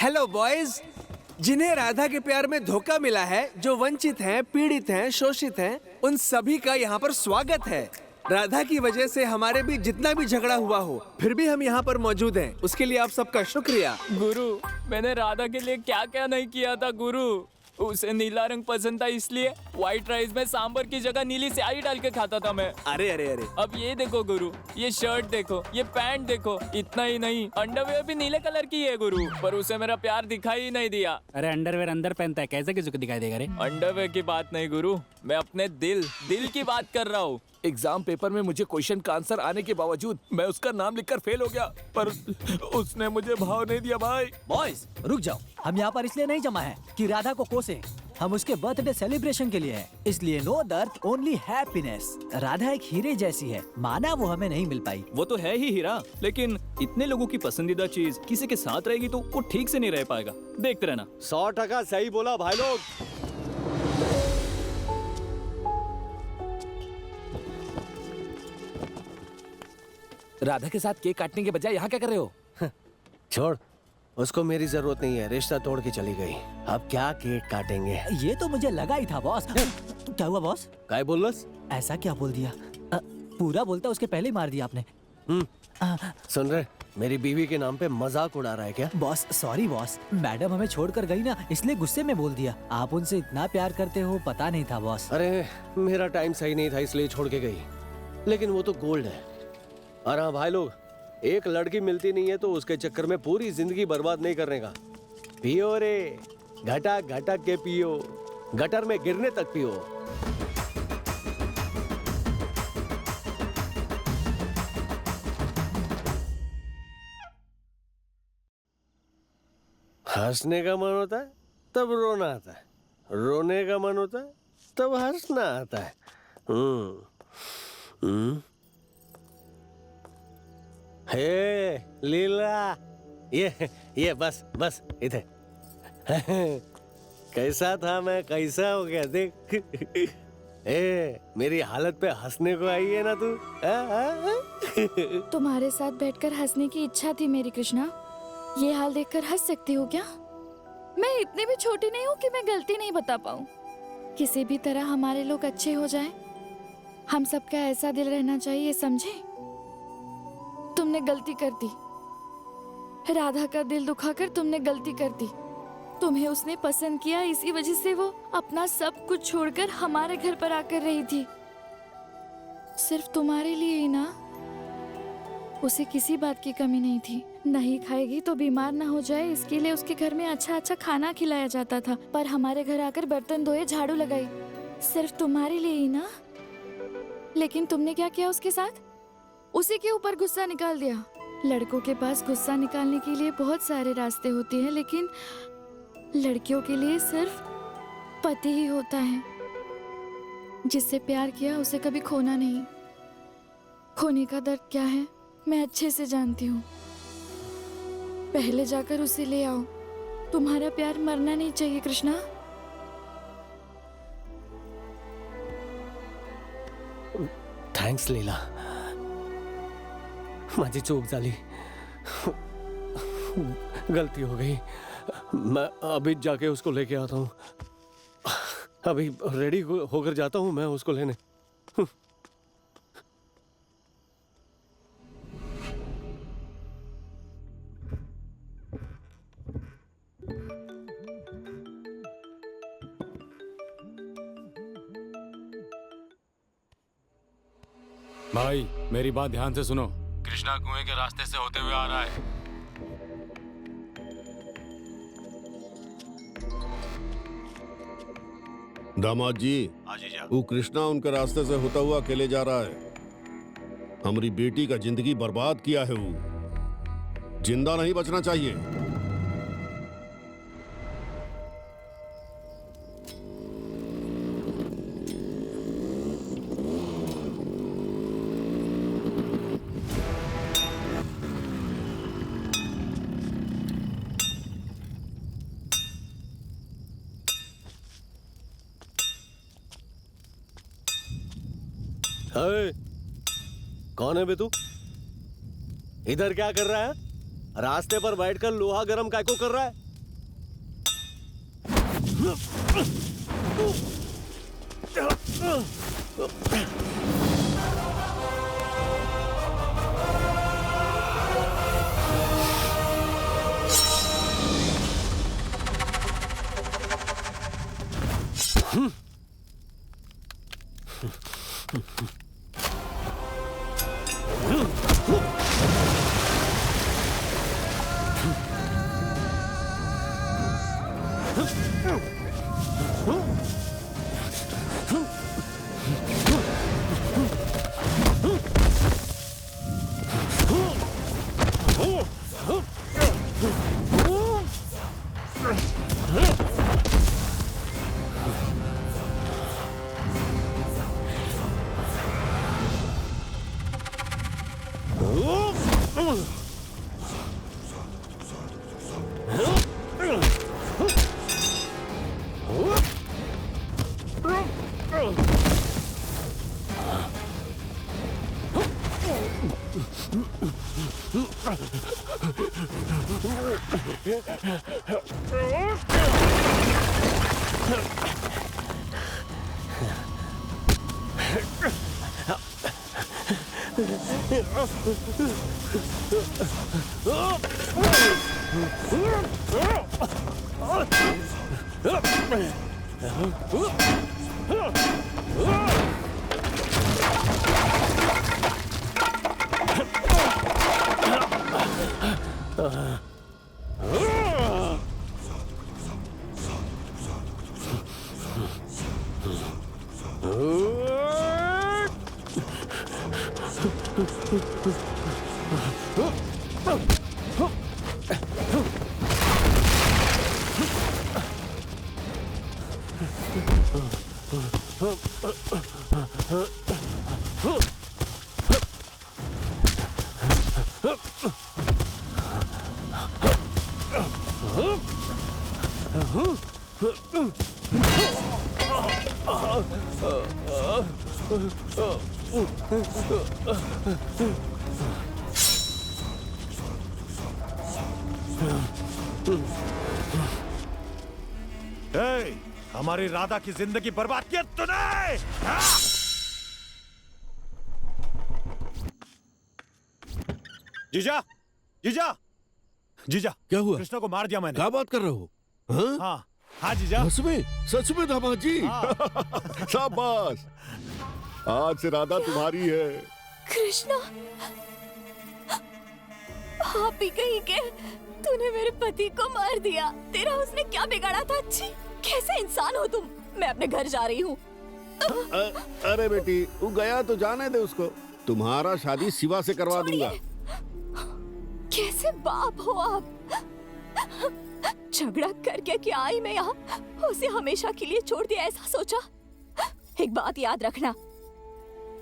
हेलो बॉयज, जिन्हें राधा के प्यार में धोखा मिला है, जो वंचित हैं, पीड़ित हैं, शोषित हैं, उन सभी का यहाँ पर स्वागत है। राधा की वजह से हमारे बीच जितना भी झगड़ा हुआ हो, फिर भी हम यहाँ पर मौजूद हैं। उसके लिए आप सबका शुक्रिया। गुरु, मैंने राधा के लिए क्या क्या नहीं किया था गुरु। उसे नीला रंग पसंद था, इसलिए व्हाइट राइस में सांबर की जगह नीली स्याही डाल के खाता था मैं। अरे अरे अरे, अब ये देखो गुरु, ये शर्ट देखो, ये पैंट देखो। इतना ही नहीं, अंडरवेयर भी नीले कलर की है गुरु, पर उसे मेरा प्यार दिखाई ही नहीं दिया। अरे अंडरवेयर अंदर पहनता है, कैसे किसी को दिखाई देगा रे? अंडरवेयर की बात नहीं गुरु, मैं अपने दिल की बात कर रहा हूँ। एग्जाम पेपर में मुझे क्वेश्चन का आंसर आने के बावजूद मैं उसका नाम लिखकर फेल हो गया, पर उसने मुझे भाव नहीं दिया। भाई बॉयज रुक जाओ, हम यहाँ पर इसलिए नहीं जमा है कि राधा को कोसे। हम उसके बर्थडे सेलिब्रेशन के लिए हैं, इसलिए नो दर्द ओनली हैप्पीनेस। राधा एक हीरे जैसी है, माना वो हमें नहीं मिल पाई। वो तो है ही हीरा, लेकिन इतने लोगों की पसंदीदा चीज किसी के साथ रहेगी तो वो ठीक से नहीं रह पाएगा। देखते रहना। 100% सही बोला भाई लोग। राधा के साथ केक काटने के बजाय यहाँ क्या कर रहे हो? छोड़, उसको मेरी जरूरत नहीं है, रिश्ता तोड़ के चली गई। अब क्या केक काटेंगे? ये तो मुझे लगा ही था बॉस। क्या हुआ बॉस? काय बोल रस? ऐसा क्या बोल दिया? पूरा बोलता उसके पहले ही मार दिया आपने। सुन रहे, मेरी बीवी के नाम पे मजाक उड़ा रहा है क्या? बॉस सॉरी बॉस, मैडम हमें छोड़कर गई ना, इसलिए गुस्से में बोल दिया। आप उनसे इतना प्यार करते हो पता नहीं था बॉस। अरे मेरा टाइम सही नहीं था इसलिए छोड़ के गई, लेकिन वो तो गोल्ड है। और हाँ भाई लोग, एक लड़की मिलती नहीं है तो उसके चक्कर में पूरी जिंदगी बर्बाद नहीं करने का। पियो रे, घटा घटा के पियो, गटर में गिरने तक पियो। हंसने का मन होता है तब रोना आता है, रोने का मन होता है तब हंसना आता है। हे लीला, ये बस बस इधर। कैसा था मैं, कैसा हो गया देख। मेरी हालत पे हंसने को आई है ना तू? तुम्हारे साथ बैठकर हंसने की इच्छा थी मेरी कृष्णा। ये हाल देखकर हंस सकती हो क्या? मैं इतनी भी छोटी नहीं हूँ कि मैं गलती नहीं बता पाऊँ। किसी भी तरह हमारे लोग अच्छे हो जाएं। हम सबका ऐसा दिल रहना चाहिए, समझे? तुमने गलती कर दी, राधा का दिल दुखाकर तुमने गलती कर दी। तुम्हें उसने पसंद किया, इसी वजह से वो अपना सब कुछ छोड़कर हमारे घर पर आकर रही थी, सिर्फ तुम्हारे लिए ही ना। उसे किसी बात की कमी नहीं थी। नहीं खाएगी तो बीमार ना हो जाए, इसके लिए उसके घर में अच्छा अच्छा खाना खिलाया जाता था। पर हमारे घर आकर बर्तन धोए, झाड़ू लगाई, सिर्फ तुम्हारे लिए ही ना। लेकिन तुमने क्या किया उसके साथ? उसी के ऊपर गुस्सा निकाल दिया। लड़कों के पास गुस्सा निकालने के लिए बहुत सारे रास्ते होते हैं, लेकिन लड़कियों के लिए सिर्फ पति ही होता है। जिससे प्यार किया उसे कभी खोना नहीं। खोने का दर्द क्या है मैं अच्छे से जानती हूँ। पहले जाकर उसे ले आओ। तुम्हारा प्यार मरना नहीं चाहिए कृष्णा। थैंक्स लीला, माझी चूक झाली, गलती हो गई। मैं अभी जाके उसको लेके आता हूँ। अभी रेडी होकर जाता हूँ मैं उसको लेने। भाई मेरी बात ध्यान से सुनो। कृष्णा कुएं के रास्ते से होते हुए आ रहा है। दामाद जी, वो कृष्णा उनके रास्ते से होता हुआ अकेले जा रहा है। हमारी बेटी का जिंदगी बर्बाद किया है। वो जिंदा नहीं बचना चाहिए। कौन है बे तू? इधर क्या कर रहा है? रास्ते पर बैठकर लोहा गरम काय को कर रहा है? ए, हमारी राधा की जिंदगी बर्बाद किया तूने। जीजा, जीजा, जीजा, क्या हुआ? कृष्णा को मार दिया मैंने। क्या बात कर रहे हो? हाँ? हाँ, हाँ जीजा। सच में दामाद जी। शाबाश, आज से राधा तुम्हारी है। कृष्णा, आप ही कहीं के तूने मेरे पति को मार दिया। तेरा उसने क्या बिगाड़ा था? अच्छी कैसे इंसान हो तुम? मैं अपने घर जा रही हूँ। अरे बेटी, वो गया तो जाने दे उसको। तुम्हारा शादी शिवा से करवा दूंगा। कैसे बाप हो आप? झगड़ा करके क्या आई मैं यहाँ? उसे हमेशा के लिए छोड़ दिया ऐसा सोचा? एक बात याद रखना,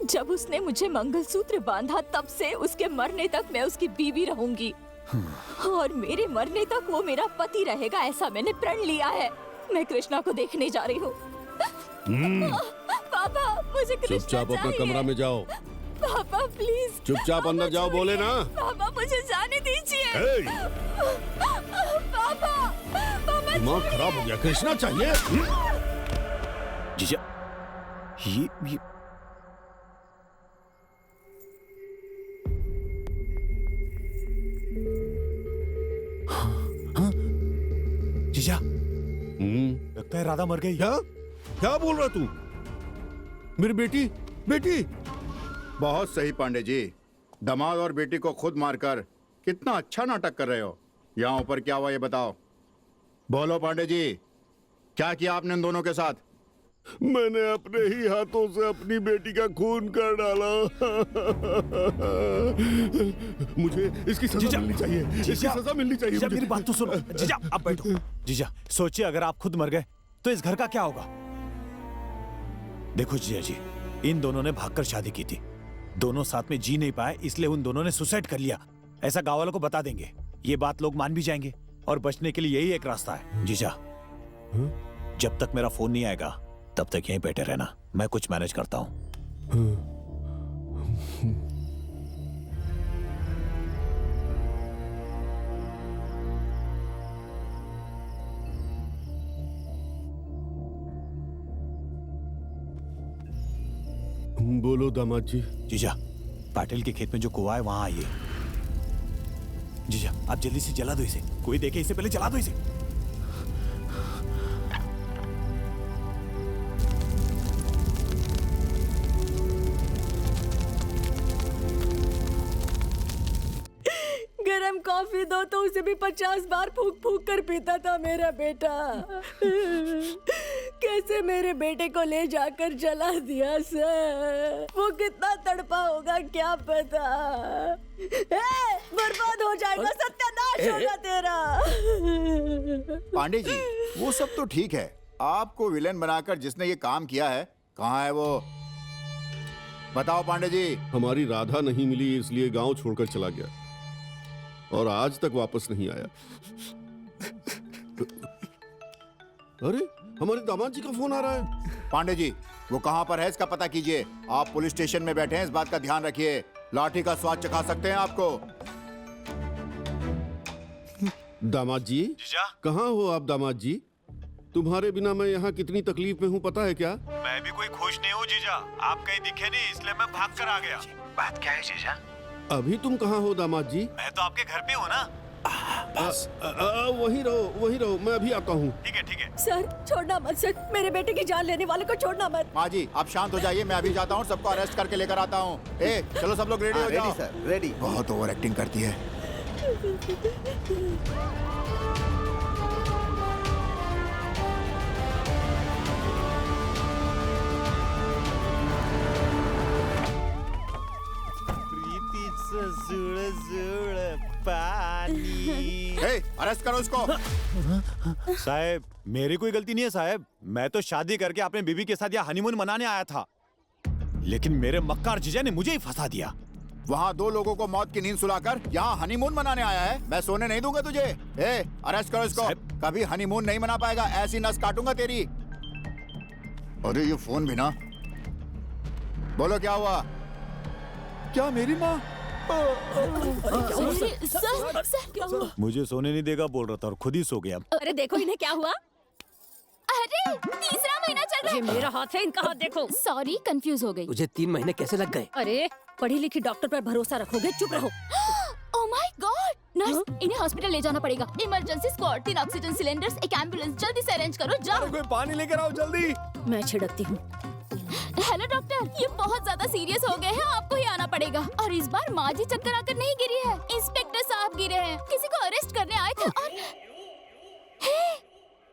जब उसने मुझे मंगलसूत्र बांधा तब से उसके मरने तक मैं उसकी बीवी रहूंगी और मेरे मरने तक वो मेरा पति रहेगा, ऐसा मैंने प्रण लिया है। मैं कृष्णा को देखने जा रही हूँ। पापा, मुझे कृष्णा चुपचाप अपना चाहिए। कमरा में जाओ। पापा प्लीज। चुपचाप अंदर जाओ, बोले ना। पापा मुझे जाने दीजिए। पापा, पापा दिमाग खराब हो गया। कृष्णा चाहिए। जीजा, ये जीजा, लगता है राधा मर गई। क्या बोल रहा तू? मेरी बेटी बहुत सही पांडे जी, दामाद और बेटी को खुद मारकर कितना अच्छा नाटक कर रहे हो। यहाँ ऊपर क्या हुआ ये बताओ। बोलो पांडे जी, क्या किया आपने इन दोनों के साथ? मैंने अपने ही हाथों से अपनी बेटी का खून कर डाला। मुझे इसकी सजा मिलनी चाहिए। इसकी सजा मिलनी चाहिए। जीजा, मुझे। मेरी बात तो सुनो। जीजा, अब बैठो। जीजा, सोचिए अगर आप खुद मर गए तो इस घर का क्या होगा? देखो जीजा जी, इन दोनों ने भागकर शादी की थी। दोनों साथ में जी नहीं पाए, इसलिए उन दोनों ने सुसाइड कर लिया। ऐसा गांव वालों को बता देंगे, ये बात लोग मान भी जाएंगे और बचने के लिए यही एक रास्ता है। जीजा, जब तक मेरा फोन नहीं आएगा तब तक यहीं बैठे रहना, मैं कुछ मैनेज करता हूं। बोलो दामाद जी। जीजा, पाटिल के खेत में जो कुआं है वहां आइए। जीजा, आप जल्दी से जला दो इसे। कोई देखे इससे पहले जला दो इसे। गरम कॉफी दो तो उसे भी 50 बार फूक फूक कर पीता था मेरा बेटा। कैसे मेरे बेटे को ले जाकर जला दिया सर। वो कितना तड़पा होगा क्या पता। बर्बाद हो जाएगा, सत्यानाश होगा तेरा। पांडे जी, वो सब तो ठीक है। आपको विलेन बनाकर जिसने ये काम किया है, कहाँ है वो? बताओ पांडे जी। हमारी राधा नहीं मिली, इसलिए गांव छोड़कर चला गया और आज तक वापस नहीं आया। अरे, हमारे दामाद जी का फोन आ रहा है। पांडे जी, वो कहाँ पर है इसका पता कीजिए। आप पुलिस स्टेशन में बैठे हैं, इस बात का ध्यान रखिए। लाठी का स्वाद चखा सकते हैं आपको। दामाद जी, कहाँ हो आप दामाद जी? तुम्हारे बिना मैं यहाँ कितनी तकलीफ में हूँ पता है क्या? मैं भी कोई खुश नहीं हूँ जीजा, आप कहीं दिखे नहीं इसलिए मैं भाग कर आ गया। बात क्या है जीजा? अभी तुम कहाँ हो दामाद जी? मैं तो आपके घर पे हूँ ना। वही रहो, मैं अभी आता हूँ। ठीक है। सर छोड़ना मत सर, मेरे बेटे की जान लेने वाले को छोड़ना मत। माँ जी आप शांत हो जाइए, मैं अभी जाता हूँ, सबको अरेस्ट करके लेकर आता हूँ। ए चलो सब लोग रेडी हो जाओ। Ready sir, ready. बहुत ओवर एक्टिंग करती है। अरेस्ट करो इसको। साहब मेरी कोई गलती नहीं है साहब, मैं तो शादी करके अपने बीवी के साथ यहाँ हनीमून मनाने आया था, लेकिन मेरे मक्कार जीजा ने मुझे ही फंसा दिया। वहाँ 2 लोगों को मौत की नींद सुलाकर यहाँ हनीमून मनाने आया है। मैं सोने नहीं दूंगा तुझे। ए अरेस्ट करो इसको। कभी हनीमून नहीं मना पाएगा, ऐसी नस काटूंगा तेरी। अरे ये फोन भी ना। बोलो क्या हुआ? क्या मेरी माँ? सर, मुझे सोने नहीं देगा बोल रहा था और खुद ही सो गया। अरे देखो इन्हें क्या हुआ। अरे तीसरा महीना चल रहा है। ये मेरा हाथ है, इनका हाथ देखो। सॉरी कंफ्यूज हो गई। तुझे 3 महीने कैसे लग गए? अरे पढ़ी लिखी डॉक्टर पर भरोसा रखोगे? चुप रहो। ओह माय गॉड नर्स, इन्हें हॉस्पिटल ले जाना पड़ेगा। इमरजेंसी स्क्वाड, 3 ऑक्सीजन सिलेंडर्स, एक एम्बुलेंस, जल्दी से अरेंज करो। जाओ। कोई पानी लेकर आओ जल्दी। मैं छिड़कती हूँ। हेलो डॉक्टर, ये बहुत ज्यादा सीरियस हो गए हैं, आपको ही आना पड़ेगा। और इस बार माँ जी चक्कर आकर नहीं गिरी है, इंस्पेक्टर साहब गिरे हैं, किसी को अरेस्ट करने आए थे। और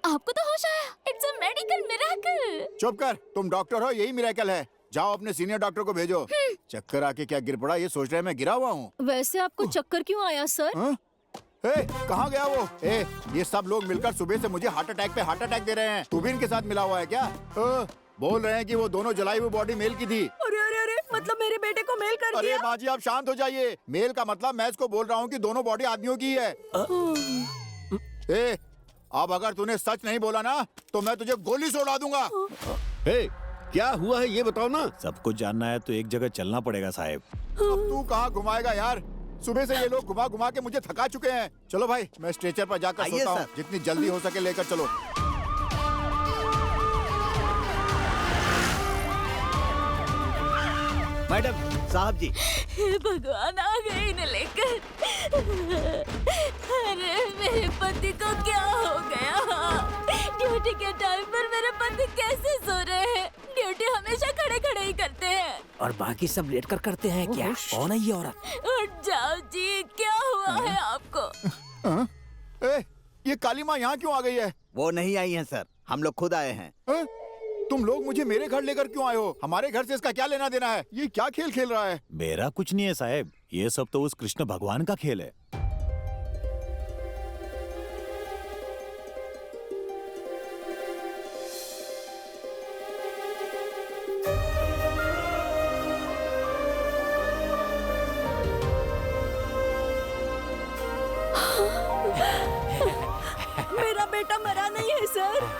आपको तो होश आया। It's a medical miracle. चुप कर, तुम डॉक्टर हो, यही मिरेकल है। जाओ अपने सीनियर डॉक्टर को भेजो। चक्कर आके क्या गिर पड़ा, ये सोच रहे हैं मैं गिरा हुआ हूँ। वैसे आपको चक्कर क्यों आया सर? कहाँ गया वो? ये सब लोग मिलकर सुबह से मुझे हार्ट अटैक पे हार्ट अटैक दे रहे हैं। तू भी इनके साथ मिला हुआ है क्या? बोल रहे हैं कि वो दोनों जलाई हुई बॉडी मेल की थी। अरे मतलब मेरे बेटे को मेल कर दिया? अरे माँ जी आप शांत हो जाइए। मेल का मतलब मैं इसको बोल रहा हूँ कि दोनों बॉडी आदमियों की है। अब अगर तूने सच नहीं बोला ना तो मैं तुझे गोली से उड़ा दूंगा। क्या हुआ है ये बताओ ना। सब कुछ जानना है तो एक जगह चलना पड़ेगा साहब। अब तू कहाँ घुमाएगा यार? सुबह से ये लोग घुमा घुमा के मुझे थका चुके हैं। चलो भाई मैं स्ट्रेचर पर जाकर सोता हूँ, जितनी जल्दी हो सके लेकर चलो। मैडम साहब जी। हे भगवान, आ गए इन्हें लेकर। अरे मेरे पति को क्या हो गया? ड्यूटी के टाइम पर मेरे पति कैसे सो रहे हैं? ड्यूटी हमेशा खड़े खड़े ही करते हैं। और बाकी सब लेट कर करते हैं क्या? कौन है ये औरत? उठ जाओ जी, क्या हुआ है आपको? ये काली माँ यहाँ क्यों आ गई है? वो नहीं आई है सर, हम लोग खुद आए हैं। तुम लोग मुझे मेरे घर लेकर क्यों आए हो? हमारे घर से इसका क्या लेना देना है? ये क्या खेल खेल रहा है? मेरा कुछ नहीं है साहब, ये सब तो उस कृष्ण भगवान का खेल है। मेरा बेटा मरा नहीं है सर।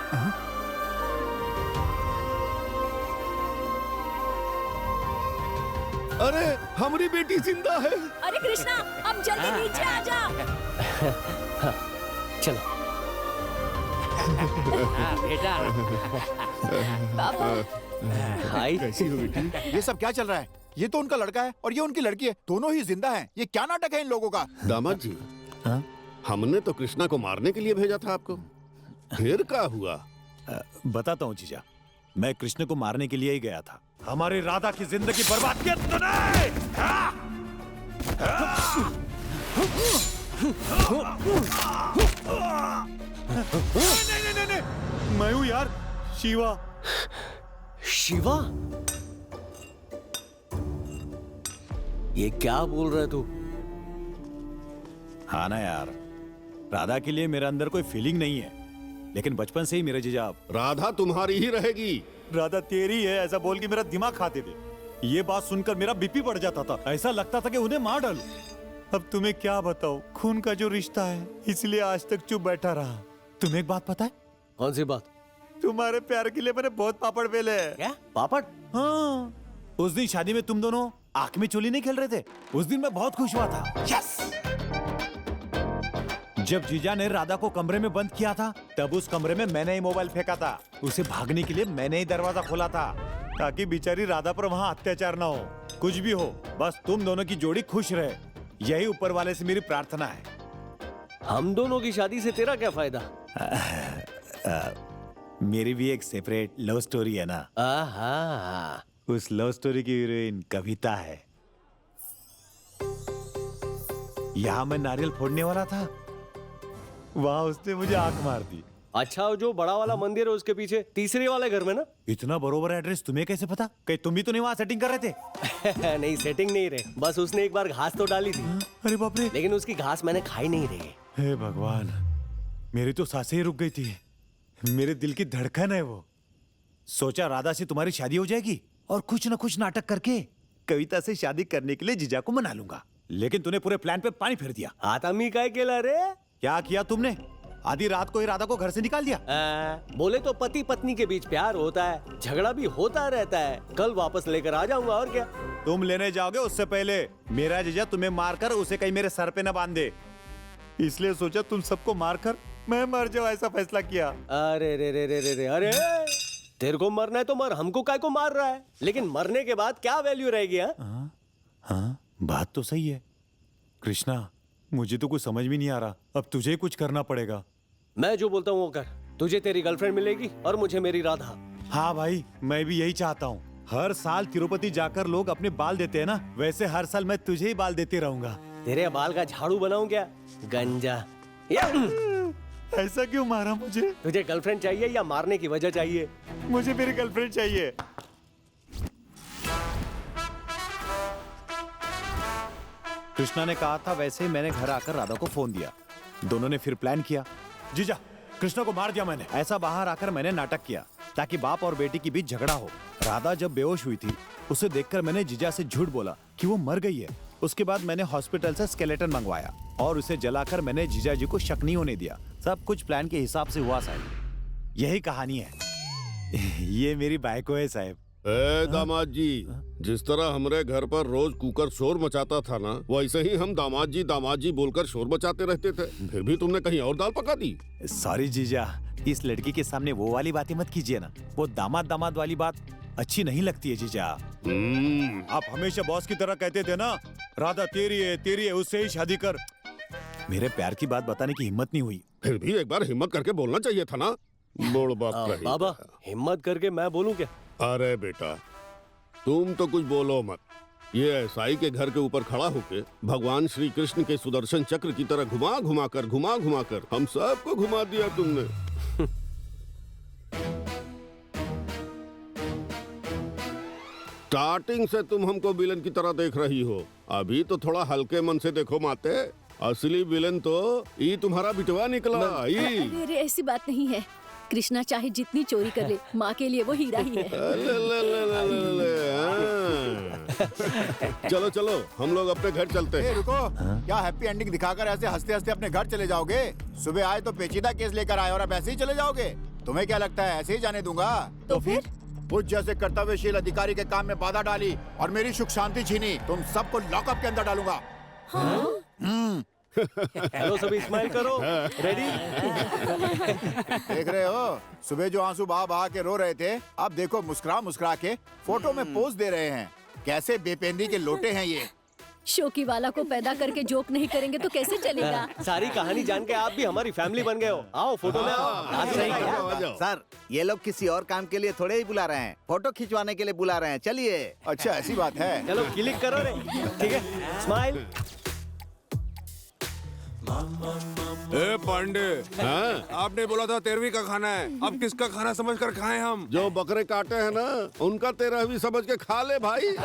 अरे हमारी बेटी जिंदा है। अरे कृष्णा अब जल्दी नीचे आ जा। चलो। बेटा। हाय कैसी हो बेटी? ये सब क्या चल रहा है? ये तो उनका लड़का है और ये उनकी लड़की है, दोनों ही जिंदा हैं। ये क्या नाटक है इन लोगों का? दामाद जी हमने तो कृष्णा को मारने के लिए भेजा था आपको, फिर क्या हुआ? बताता हूँ जीजा, मैं कृष्ण को मारने के लिए ही गया था। हमारी राधा की जिंदगी बर्बाद किया तूने। नहीं, मैं हूँ यार, शिवा। शिवा? ये क्या बोल रहे तू? हाँ ना यार, राधा के लिए मेरे अंदर कोई फीलिंग नहीं है, लेकिन बचपन से ही मेरे जीजा राधा तुम्हारी ही रहेगी। राधा तेरी है ऐसा बोल के मेरा दिमाग खाते थे। ये बात सुनकर मेरा बीपी बढ़ जाता था, ऐसा लगता था कि उन्हें मार डालूं। अब तुम्हें क्या बताऊं, खून का जो रिश्ता है, इसलिए आज तक चुप बैठा रहा। तुम्हें एक बात पता है? कौन सी बात? तुम्हारे प्यार के लिए मैंने बहुत पापड़ बेले। क्या पापड़? हाँ, उस दिन शादी में तुम दोनों आंख में चोली नहीं खेल रहे थे, उस दिन मैं बहुत खुश हुआ था। यस! जब जीजा ने राधा को कमरे में बंद किया था तब उस कमरे में मैंने ही मोबाइल फेंका था। उसे भागने के लिए मैंने ही दरवाजा खोला था ताकि बेचारी राधा पर वहाँ अत्याचार ना हो। कुछ भी हो, बस तुम दोनों की जोड़ी खुश रहे, यही ऊपर वाले से मेरी प्रार्थना है। हम दोनों की शादी से तेरा क्या फायदा? मेरी भी एक सेपरेट लव स्टोरी है ना। आहा। उस लव स्टोरी की हीरोइन कविता है। यहाँ मैं नारियल फोड़ने वाला था, वहाँ उसने मुझे आंख मार दी। अच्छा, जो बड़ा वाला मंदिर है उसके पीछे तीसरे वाले घर में ना? इतना बरोबर एड्रेस तुम्हें कैसे पता? कहीं तुम भी तो नहीं वहाँ सेटिंग कर रहे थे? नहीं, सेटिंग नहीं रहे, बस उसने एक बार घास तो डाली थी। अरे बाप रे! लेकिन उसकी घास मैंने खाई नहीं रही। हे भगवान, मेरी तो सांसें ही रुक गई थी। मेरे दिल की धड़कन है वो। सोचा राधा से तुम्हारी शादी हो जाएगी और कुछ न कुछ नाटक करके कविता से शादी करने के लिए जीजा को मना लूंगा। लेकिन तूने पूरे प्लान पे पानी फेर दिया। आतमी काय केला रे? क्या किया तुमने? आधी रात को ही राधा को घर से निकाल दिया। बोले तो पति पत्नी के बीच प्यार होता है, झगड़ा भी होता रहता है। कल वापस लेकर आ जाऊंगा, और क्या। तुम लेने जाओगे उससे पहले मेरा जीजा तुम्हें मारकर उसे कहीं मेरे सर पे न बांध दे, इसलिए सोचा तुम सबको मारकर मैं मर जाऊं, ऐसा फैसला किया। अरे रे रे रे रे रे, अरे तेरे को मरना है तो मर, हमको काय को मार रहा है? लेकिन मरने के बाद क्या वैल्यू रहेगी? हाँ, बात तो सही है कृष्णा, मुझे तो कुछ समझ में नहीं आ रहा। अब तुझे ही कुछ करना पड़ेगा। मैं जो बोलता हूँ वो कर। तुझे तेरी गर्लफ्रेंड मिलेगी और मुझे मेरी राधा। हाँ भाई, मैं भी यही चाहता हूँ। हर साल तिरुपति जाकर लोग अपने बाल देते हैं ना, वैसे हर साल मैं तुझे ही बाल देते रहूंगा। तेरे बाल का झाड़ू बनाऊं क्या? गंजा। ऐसा क्यों मारा मुझे? तुझे गर्लफ्रेंड चाहिए या मारने की वजह चाहिए? मुझे मेरी गर्लफ्रेंड चाहिए। कृष्णा ने कहा था, वैसे ही मैंने घर आकर राधा को फोन दिया। दोनों ने फिर प्लान किया। जीजा, कृष्णा को मार दिया मैंने। ऐसा बाहर आकर मैंने नाटक किया ताकि बाप और बेटी के बीच झगड़ा हो। राधा जब बेहोश हुई थी उसे देखकर मैंने जीजा से झूठ बोला कि वो मर गई है। उसके बाद मैंने हॉस्पिटल से स्केलेटन मंगवाया और उसे जलाकर मैंने जीजा जी को शक नहीं होने दिया। सब कुछ प्लान के हिसाब से हुआ साहब, यही कहानी है। ये मेरी बाइको है साहब। दामाद जी, जिस तरह हमारे घर पर रोज कुकर शोर मचाता था ना, वैसे ही हम दामाद जी बोलकर शोर मचाते रहते थे। फिर भी तुमने कहीं और दाल पका दी। सॉरी जीजा, इस लड़की के सामने वो वाली बातें मत कीजिए ना। वो दामाद वाली बात अच्छी नहीं लगती है जीजा। आप हमेशा बॉस की तरह कहते थे ना, राधा तेरी है, उससे ही शादी कर। मेरे प्यार की बात बताने की हिम्मत नहीं हुई। फिर भी एक बार हिम्मत करके बोलना चाहिए था ना। बोल बात कही। बाबा, हिम्मत करके मैं बोलूं क्या? अरे बेटा, तुम तो कुछ बोलो मत। ये ऐसाई के घर के ऊपर खड़ा होके भगवान श्री कृष्ण के सुदर्शन चक्र की तरह घुमा घुमा कर हम सबको घुमा दिया तुमने। स्टार्टिंग से तुम हमको विलन की तरह देख रही हो, अभी तो थोड़ा हल्के मन से देखो माते। असली विलन तो ये तुम्हारा बिटवा निकला। अरे ऐसी बात नहीं है। कृष्णा चाहे जितनी चोरी कर ले, माँ के लिए वो हीरा ही है। चलो चलो, हम लोग अपने घर चलते हैं। रुको, क्या हैप्पी एंडिंग दिखाकर ऐसे हंसते हंसते अपने घर चले जाओगे? सुबह आए तो पेचीदा केस लेकर आए और अब ऐसे ही चले जाओगे? तुम्हें क्या लगता है ऐसे ही जाने दूंगा? तो फिर मुझ जैसे कर्तव्यशील अधिकारी के काम में बाधा डाली और मेरी सुख शांति छीनी, तुम सबको लॉकअप के अंदर डालूंगा। हेलो, सभी स्माइल करो। रेडी? देख रहे हो, सुबह जो आंसू बहा बहा के रो रहे थे, अब देखो मुस्कुरा मुस्कुरा के फोटो में पोज दे रहे हैं। कैसे बेपेंदी के लोटे हैं ये। शोकी वाला को पैदा करके जोक नहीं करेंगे तो कैसे चलेगा? सारी कहानी जान के आप भी हमारी फैमिली बन गए हो। आओ फोटो में आओ। सर, ये लोग किसी और काम के लिए थोड़े ही बुला रहे हैं, फोटो खिंचवाने के लिए बुला रहे हैं। चलिए। अच्छा, ऐसी बात है। चलो क्लिक करो रे। ठीक है, स्माइल। पांडे, आपने बोला था 13वीं का खाना है, अब किसका खाना समझकर खाएं हम? जो बकरे काटे हैं ना, उनका 13वीं समझ के खा ले भाई।